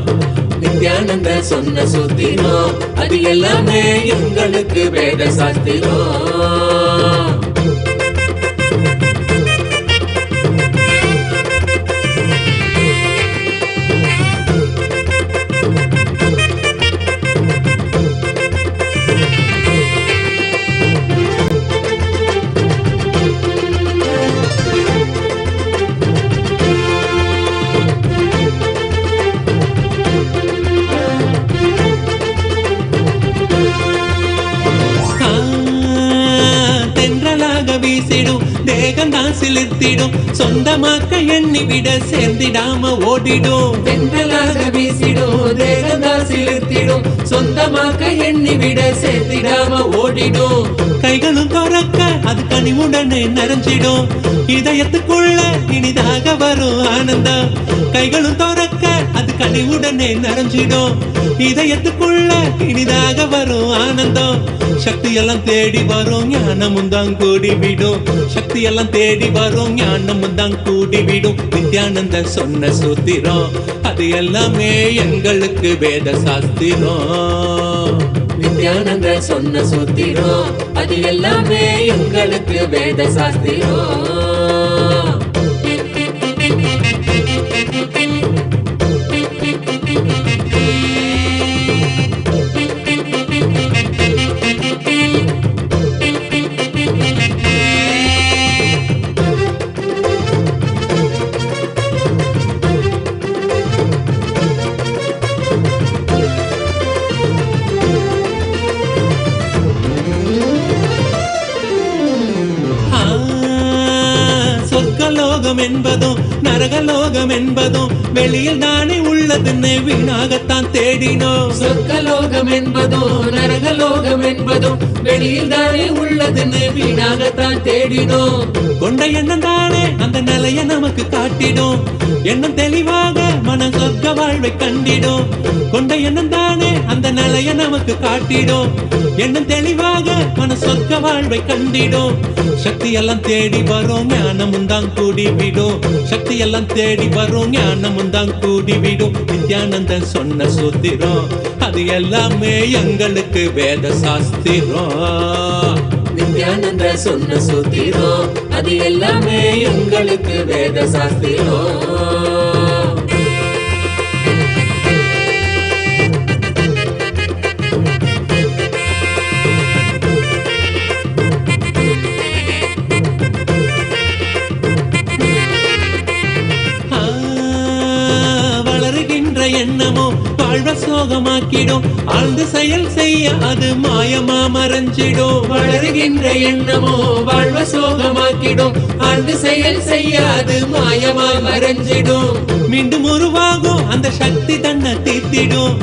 நித்யானந்த சொன்ன சூத்திரம் அது எல்லாமே எங்களுக்கு வேத சாஸ்திரம். சிலிர்த்திடும் சொந்தமாக்க எண்ணி விட சேர்ந்திடாம ஓடிடும். தென்றலாக வீசிடும் தேகந்தா சிலிர்த்திடும் சொந்தமாக்க எண்ணி விட சேர்ந்திடாம ஓடிடும். கைகளும் துறக்க அது கனிவுடனே நிறைஞ்சிடும். இதயத்துக்குள்ள இனிதாக வரும் ஆனந்தம். கைகளும் துறக்க அது கனிவுடனே நிறைஞ்சிடும். இதயத்துக்குள்ள இனிதாக வரும் ஆனந்தம். சக்தி எல்லாம் தேடி வரும் ஞானமும் தான் கூடிவிடும். சக்தி எல்லாம் தேடி வரும் ஞானமும் தான் கூடிவிடும். நித்யானந்த சொன்ன சூத்திரம் அது எல்லாமே எங்களுக்கு வேத சாஸ்திரம். நித்யானந்த சொன்ன சூத்திரம் அது எல்லாமே எங்களுக்கு வேத சாஸ்திரம். என்பதும் நரகலோகம் என்பதும் வெளியில் தானே உள்ளதுன்னு வீணாகத்தான் தேடினோம். சொர்க்கலோகம் என்பதும் நரகலோகம் என்பதும் வெளியில் தானே உள்ளதுன்னு வீணாகத்தான் தேடினோம். கொண்ட எண்ணம் தானே அந்த நிலைய நமக்கு காட்டிடும். எண்ணம் தெளிவாக மன சொர்க்க வாழ்வை கண்டிடும். கொண்ட எண்ணம் தானே அந்த நிலைய நமக்கு காட்டிடும். எண்ணம் தெளிவாக மன சொர்க்க வாழ்வை கண்டிடும். சக்தி எல்லாம் தேடி வரும் ஞானமும் தான் கூடிவிடும். சக்தி எல்லாம் தேடி வரும் ஞானமும் தான் கூடிவிடும். நித்யானந்தன் சொன்ன சூத்திரம் அது எல்லாமே எங்களுக்கு வேத சாஸ்திரம். நித்யானந்த சொன்ன சூத்திரம் அது எல்லாமே எங்களுக்கு வேத சாஸ்திரம். எண்ணமோ வாழ்வ சோகமாக்கிடும். ஆழ்ந்து செயல் செய்ய அது மாயமா மறைஞ்சிடும். வளருகின்ற எண்ணமோ வாழ்வ சோகமாக்கிடும். ஆழ்ந்து செயல் செய்ய அது மாயமா மறைஞ்சிடும். மீண்டும் உருவாகும் அந்த சக்தி தன்னை தீர்த்திடும்.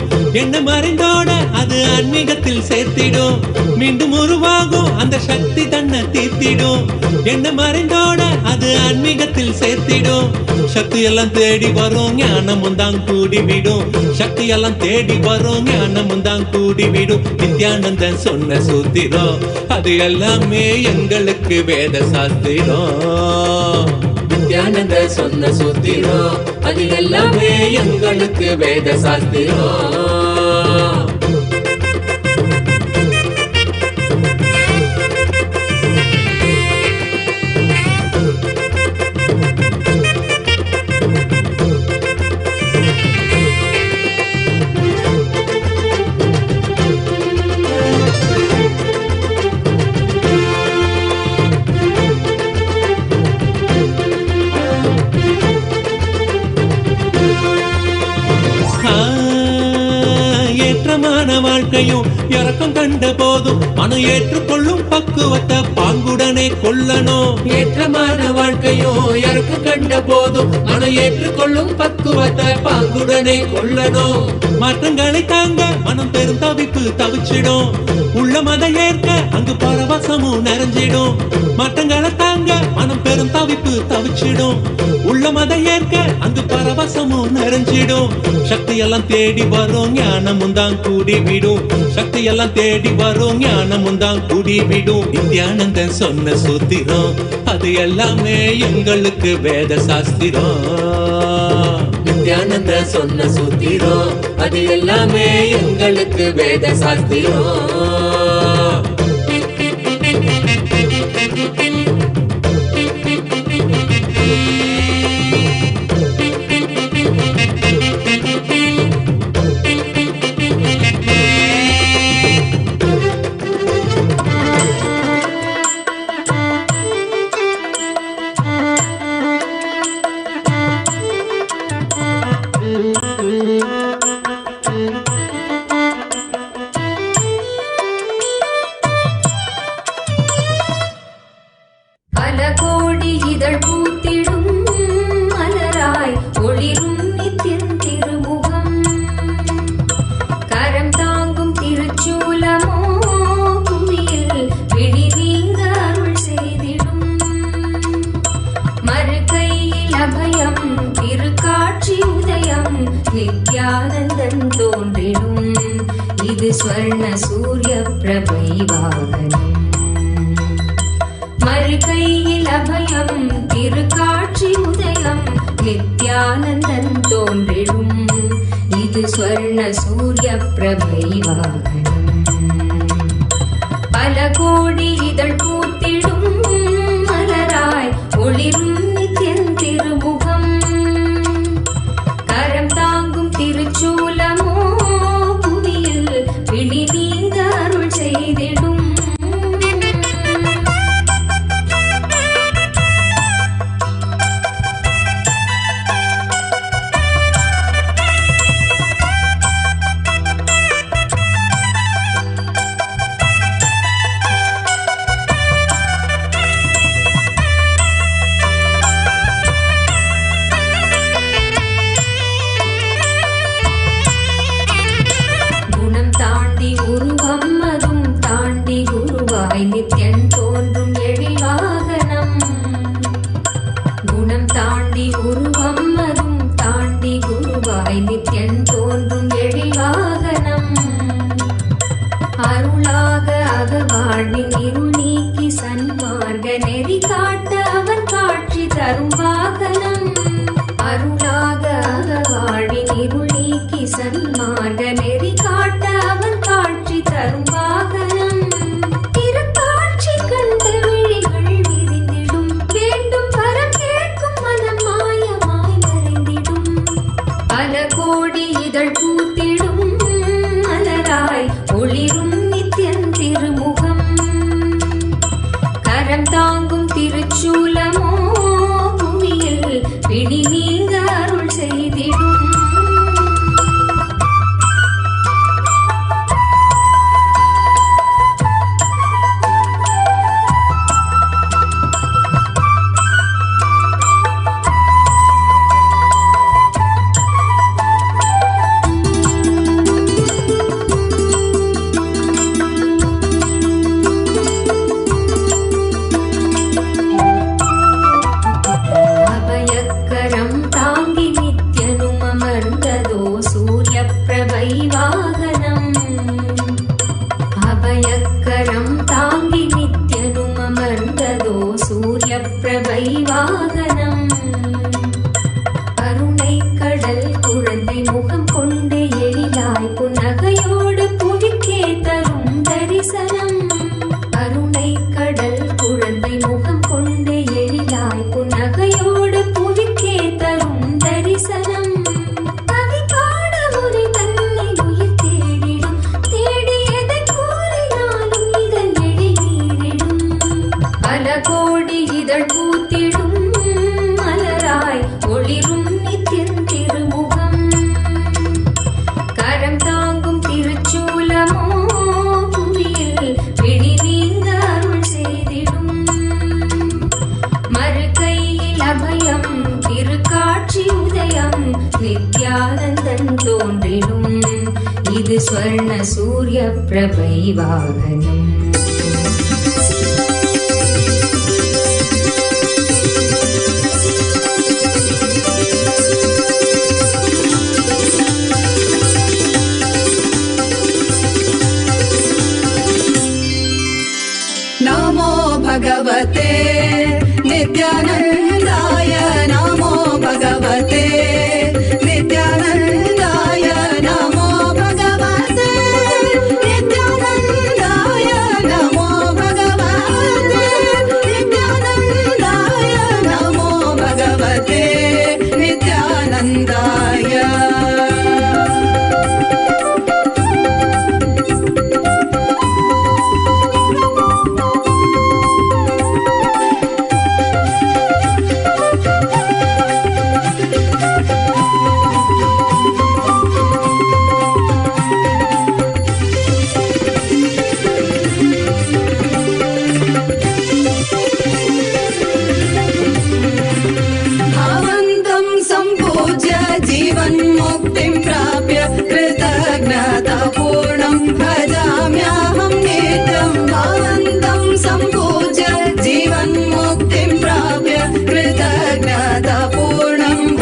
எண்ணம் மறைந்தோட அது ஆன்மீகத்தில் சேர்த்திடும். மீண்டும் உருவாகும் அந்த சக்தி தன்னை தீர்த்திடும். எண்ணம் மறைந்தோட அது ஆன்மீகத்தில் சேர்த்திடும். சக்தி எல்லாம் தேடி வரும் ஞானமும் தான் கூடிவிடும். சக்தி எல்லாம் தேடி வரும் ஞானமும் தான் கூடிவிடும். நித்யானந்தன் சொன்ன சூத்திரம் அது எல்லாமே எங்களுக்கு வேத சாஸ்திரம். நித்யானந்த சொன்ன சூத்திரம் அது எல்லாமே எங்களுக்கு வேத சாஸ்திரம். வாழ்க்கையும் இறக்கம் கண்ட போதும் மனம் ஏற்றுக்கொள்ளும் பக்குவத்தை பாங்குடனே கொள்ளணும். ஏற்றமான வாழ்க்கையும் இறக்கம் கண்ட போதும் மனம் ஏற்றுக்கொள்ளும் பக்குவத்தை பாங்குடனே கொள்ளணும். மாற்றங்களை தாங்க மனம் பெரும் தவிப்பு தவிச்சிடும். உள்ள மத ஏற்க அங்கு பரவசமும் நிறைஞ்சிடும். மாற்றங்களை தவிச்சிடும். உள்ளம் அதை ஏற்க அங்கு பரவசமும் நிறைஞ்சிடும். சக்தி எல்லாம் தேடி வரும், ஞானமும் தான் கூடி விடும். சக்தி எல்லாம் தேடி வரும், ஞானமும் தான் கூடி விடும். நித்யானந்தன் சொன்ன சூத்திரம் அது எல்லாமே எங்களுக்கு வேத சாஸ்திரம். நித்யானந்த சொன்ன சூத்திரம் அது எல்லாமே எங்களுக்கு வேத சாஸ்திரம். நித்யானந்தன் தோன்றிடும் இது ஸ்வர்ண சூரிய பிரபை வாகனம். மறுகையில் அபயம் திருக்காட்சி உதயம் நித்யானந்தன் தோன்றிடும் இது ஸ்வர்ண சூரிய பிரபை வாகனம். பல கோடி இதழ் பூத்திடும் மலராய் ஒளிரும் நித்யன் திருமுகம். கரம் தாங்கும் திருச்சூலமோ புவியில் விழி நீங்க அருள் செய்திடும். நித்யன் தோன்றும் எழில் வாகனம். குணம் தாண்டி உருவம் அதும் தாண்டி குருவாய் நித்யன் தோன்றும் எழில் வாகனம். அருளாக அகவாழ்வின் இருள் நீக்கி சன்மார்க்க நெறி காட்ட அவன் காட்சி தரும் வாகனம். அருளாக அகவாழ்வின் இருள் நீக்கி சன்மார்க்க நெறி காட்ட அவன் காட்சி தரும் வாகனம். பல கோடி இதழ் பூத்திடும் மலராய் ஒளிரும் நித்யன் திருமுகம். கரம் தாங்கும் திருச்சூலமோ புவியில் பிடி நீங்க அருள் செய்திடும். அபயக்கரம் தாங்கி நித்யனும் அமர்ந்ததோ சூரிய பிரபை வாகனம். கருணை கடல் குழந்தை முகம் கொண்டு எழிலாய் புன்னகையோடு புவிக்கே தரும் தரிசனம். கருணை கடல் குழந்தை முகம் கொண்டு எழிலாய் புன்னகையோடு புவிக்கே தரும் தரிசனம். பல கோடி இதழ் பூத்திடும் மலராய் ஒளிரும் நித்யன் திருமுகம். கரம் தாங்கும் திருச்சூலமோ புவியில் விழி நீங்க அருள் செய்திடும். மறுகையில் அபயம் திருக்காட்சி உதயம் நித்யானந்தன் தோன்றிடும் இது ஸ்வர்ண சூரிய பிரபை வாகனம். भगवते नित्यानन्दाय नमो भगवते नित्यानन्दाय नमो भगवते नित्यानन्दाय नमो भगवते नित्यानन्दाय नमो भगवते नित्यानन्दाय भावन्तं सम्पूज्य जीवन्मुक्तिं प्राप्य कृतज्ञतापूर्णं भजाम्यहं नित्यं भावन्तं सम्पूज्य जीवन्मुक्तिं प्राप्य कृतज्ञतापूर्णं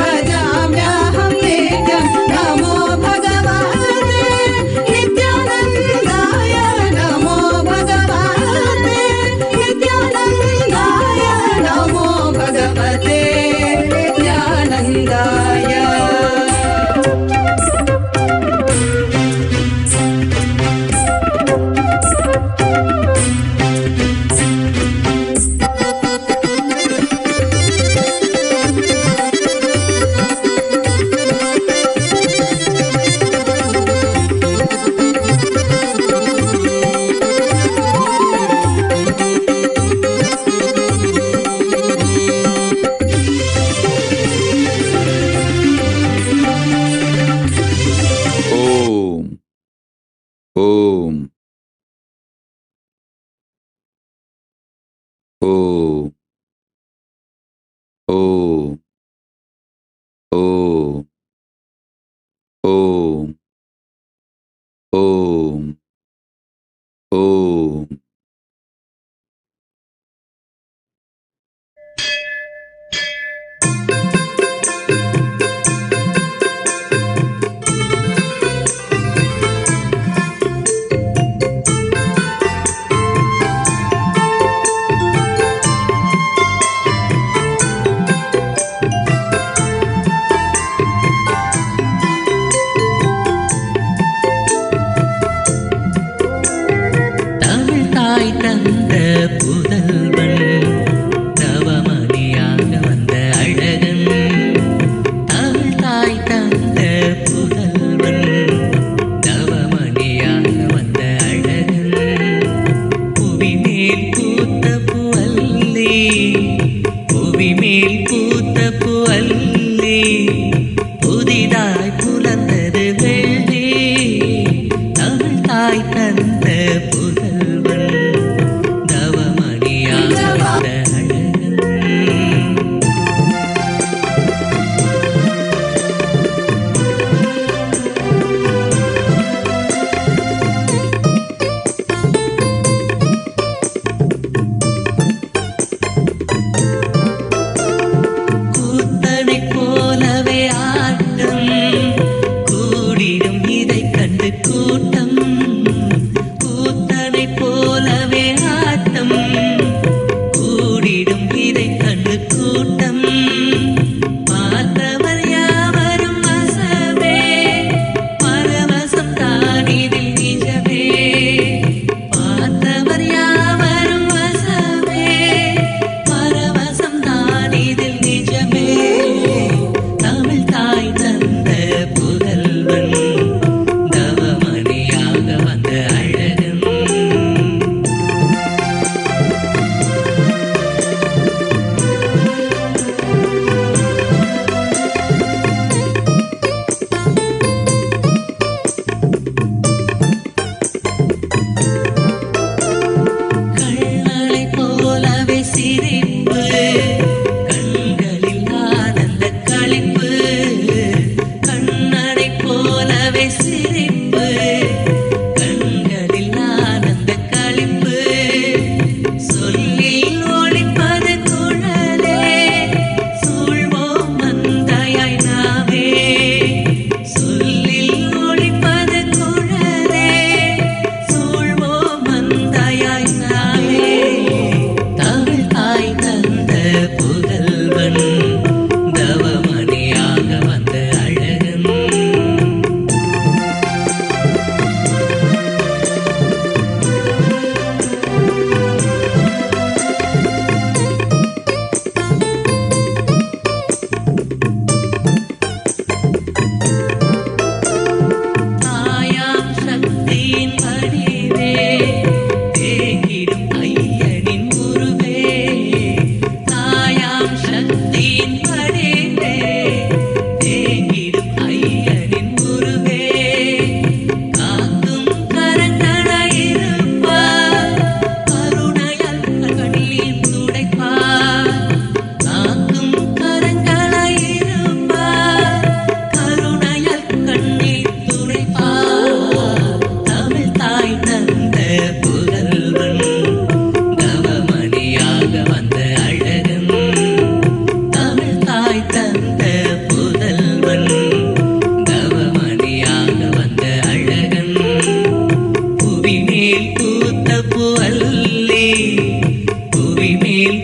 भजाम्यहं नित्यं नमो भगवते नित्यानन्दाय नमो भगवते नित्यानन्दाय नमो भगवते नित्यानन्दाय Om. Om. Om. Om. Om. Om. Om. Tamil தாய் தந்த புதல்வன் தவமணியாக வந்த அழகன் தமிழ் தாய் தந்த புதல்வன் தவமணியாக வந்த அழகன் புவி மேல் பூத்த புவல்லி புவி மேல் பூத்த புவல்லி புதிதாய் புலர்ந்தது வெள்ளி தமிழ் தாய் தந்த புதல்வன் தவமணியாக வந்த அழகன் கூத்தனைப் போலவே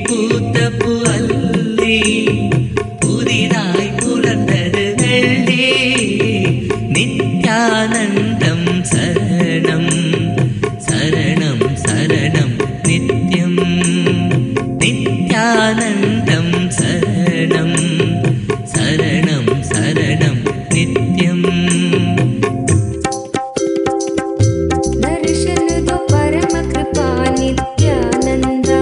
பூத்த புல்லி புதிதாய் புலர்ந்தது வெள்ளி நித்யானந்தம் சரணம் சரணம் சரணம் நித்யம் நித்யானந்தம் சரணம் சரணம் சரணம் நித்யம் दर्शन दो परम कृपा नित्यानंदा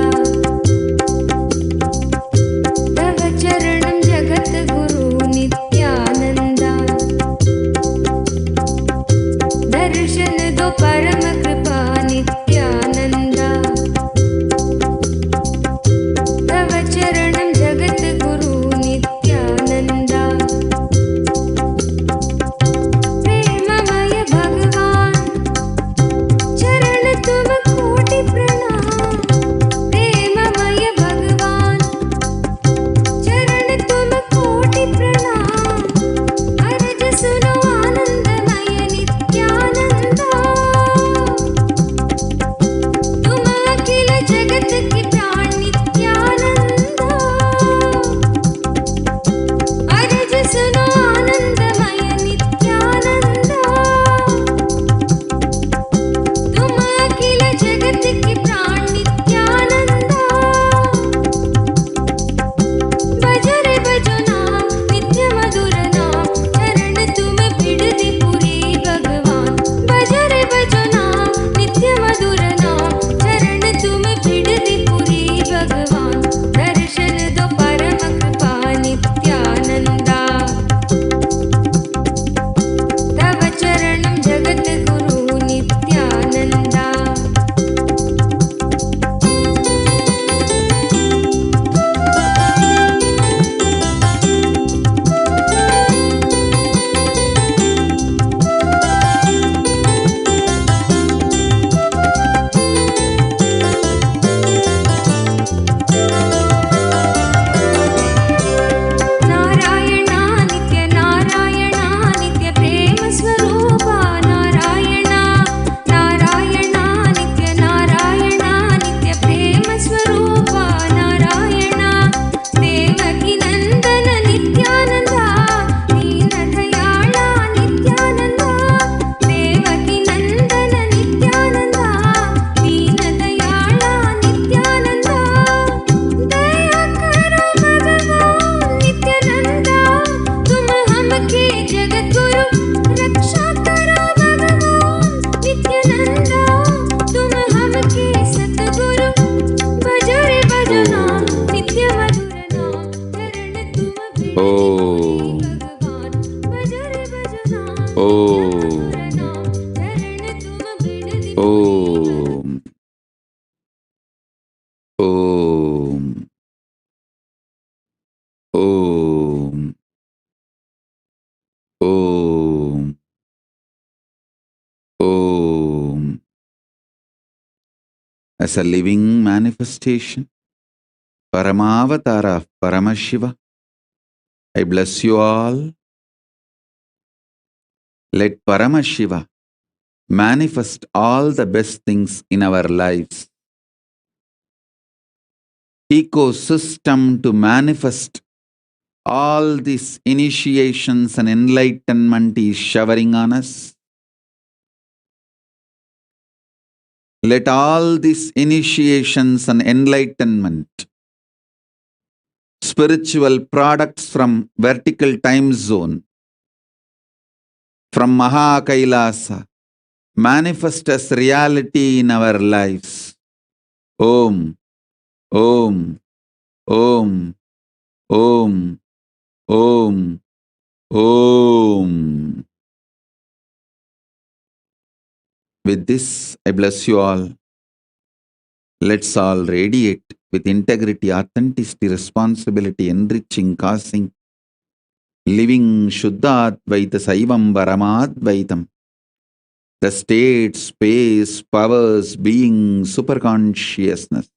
तव चरणं जगत गुरु नित्यानंदा दर्शन दो परम कृपा नित्यानंदा तव चरणं जगत गुरु नित्यानंदा प्रेममय भगवान चरण तुम कोटि प्रणाम प्रेममय भगवान चरण तुम कोटि प्रणाम अरज सुनो आनंदमय नित्यानंदा तुम अखिल जगत की प्राण नित्यानंदा अरज सुनो आनंदमय नित्यानंदा तुम अखिल जगत की प्राण नित्यानंदा भजो रे भजो नाम नित्य मधुर नाम चरण तुम बिडदी पुरी भगवान भजो रे भजो नाम नित्य मधुर नाम चरण तुम बिडदी पुरी भगवान दर्शन दो परम कृपा नित्यानंदा तव चरणं जगत गुरु नित्यानंदा नारायणा नित्य प्रेम स्वरूपा नारायणा नारायणा नित्य प्रेम स्वरूपा नारायणा देवकी नंदन नित्यानंदा दीन दयाळा नित्यानंदा देवकी नंदन नित्यानंदा दीन दयाळा नित्यानंदा दया करो भगवान नित्यानंदा तुम हमके जगत गुरु रक्षा करो भगवान नित्यानंदा तुम हमके सतगुरु भजो रे भजो नाम नित्य मधुर नाम चरण तुम बिडदी ஓம் भगवान भजो रे भजो नाम ஓம் चरण तुम बिडदी ஓம் ஓம் ஓம் ஓம் ஓம் as a living manifestation, Paramavatara of Paramashiva, I bless you all. Let Paramashiva manifest all the best things in our lives. Ecosystem to manifest all these initiations and enlightenment is showering on us. Let all these initiations and enlightenment, spiritual products from vertical time zone, from Maha Kailasa, manifest as reality in our lives. Om, Om, Om, Om, Om, Om. With this, I bless you all. Let's all radiate with integrity, authenticity, responsibility, enriching, causing, living Shuddha Advaita Saivam Paramadvaitam. The state, space, powers, being, superconsciousness,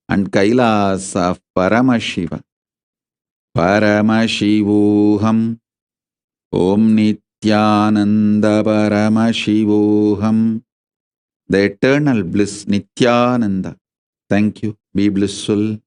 and Kailas of Paramashiva. Paramashivoham Om Nithyananda Paramashivoham. The eternal bliss Nithyananda. Thank you. Be blissful.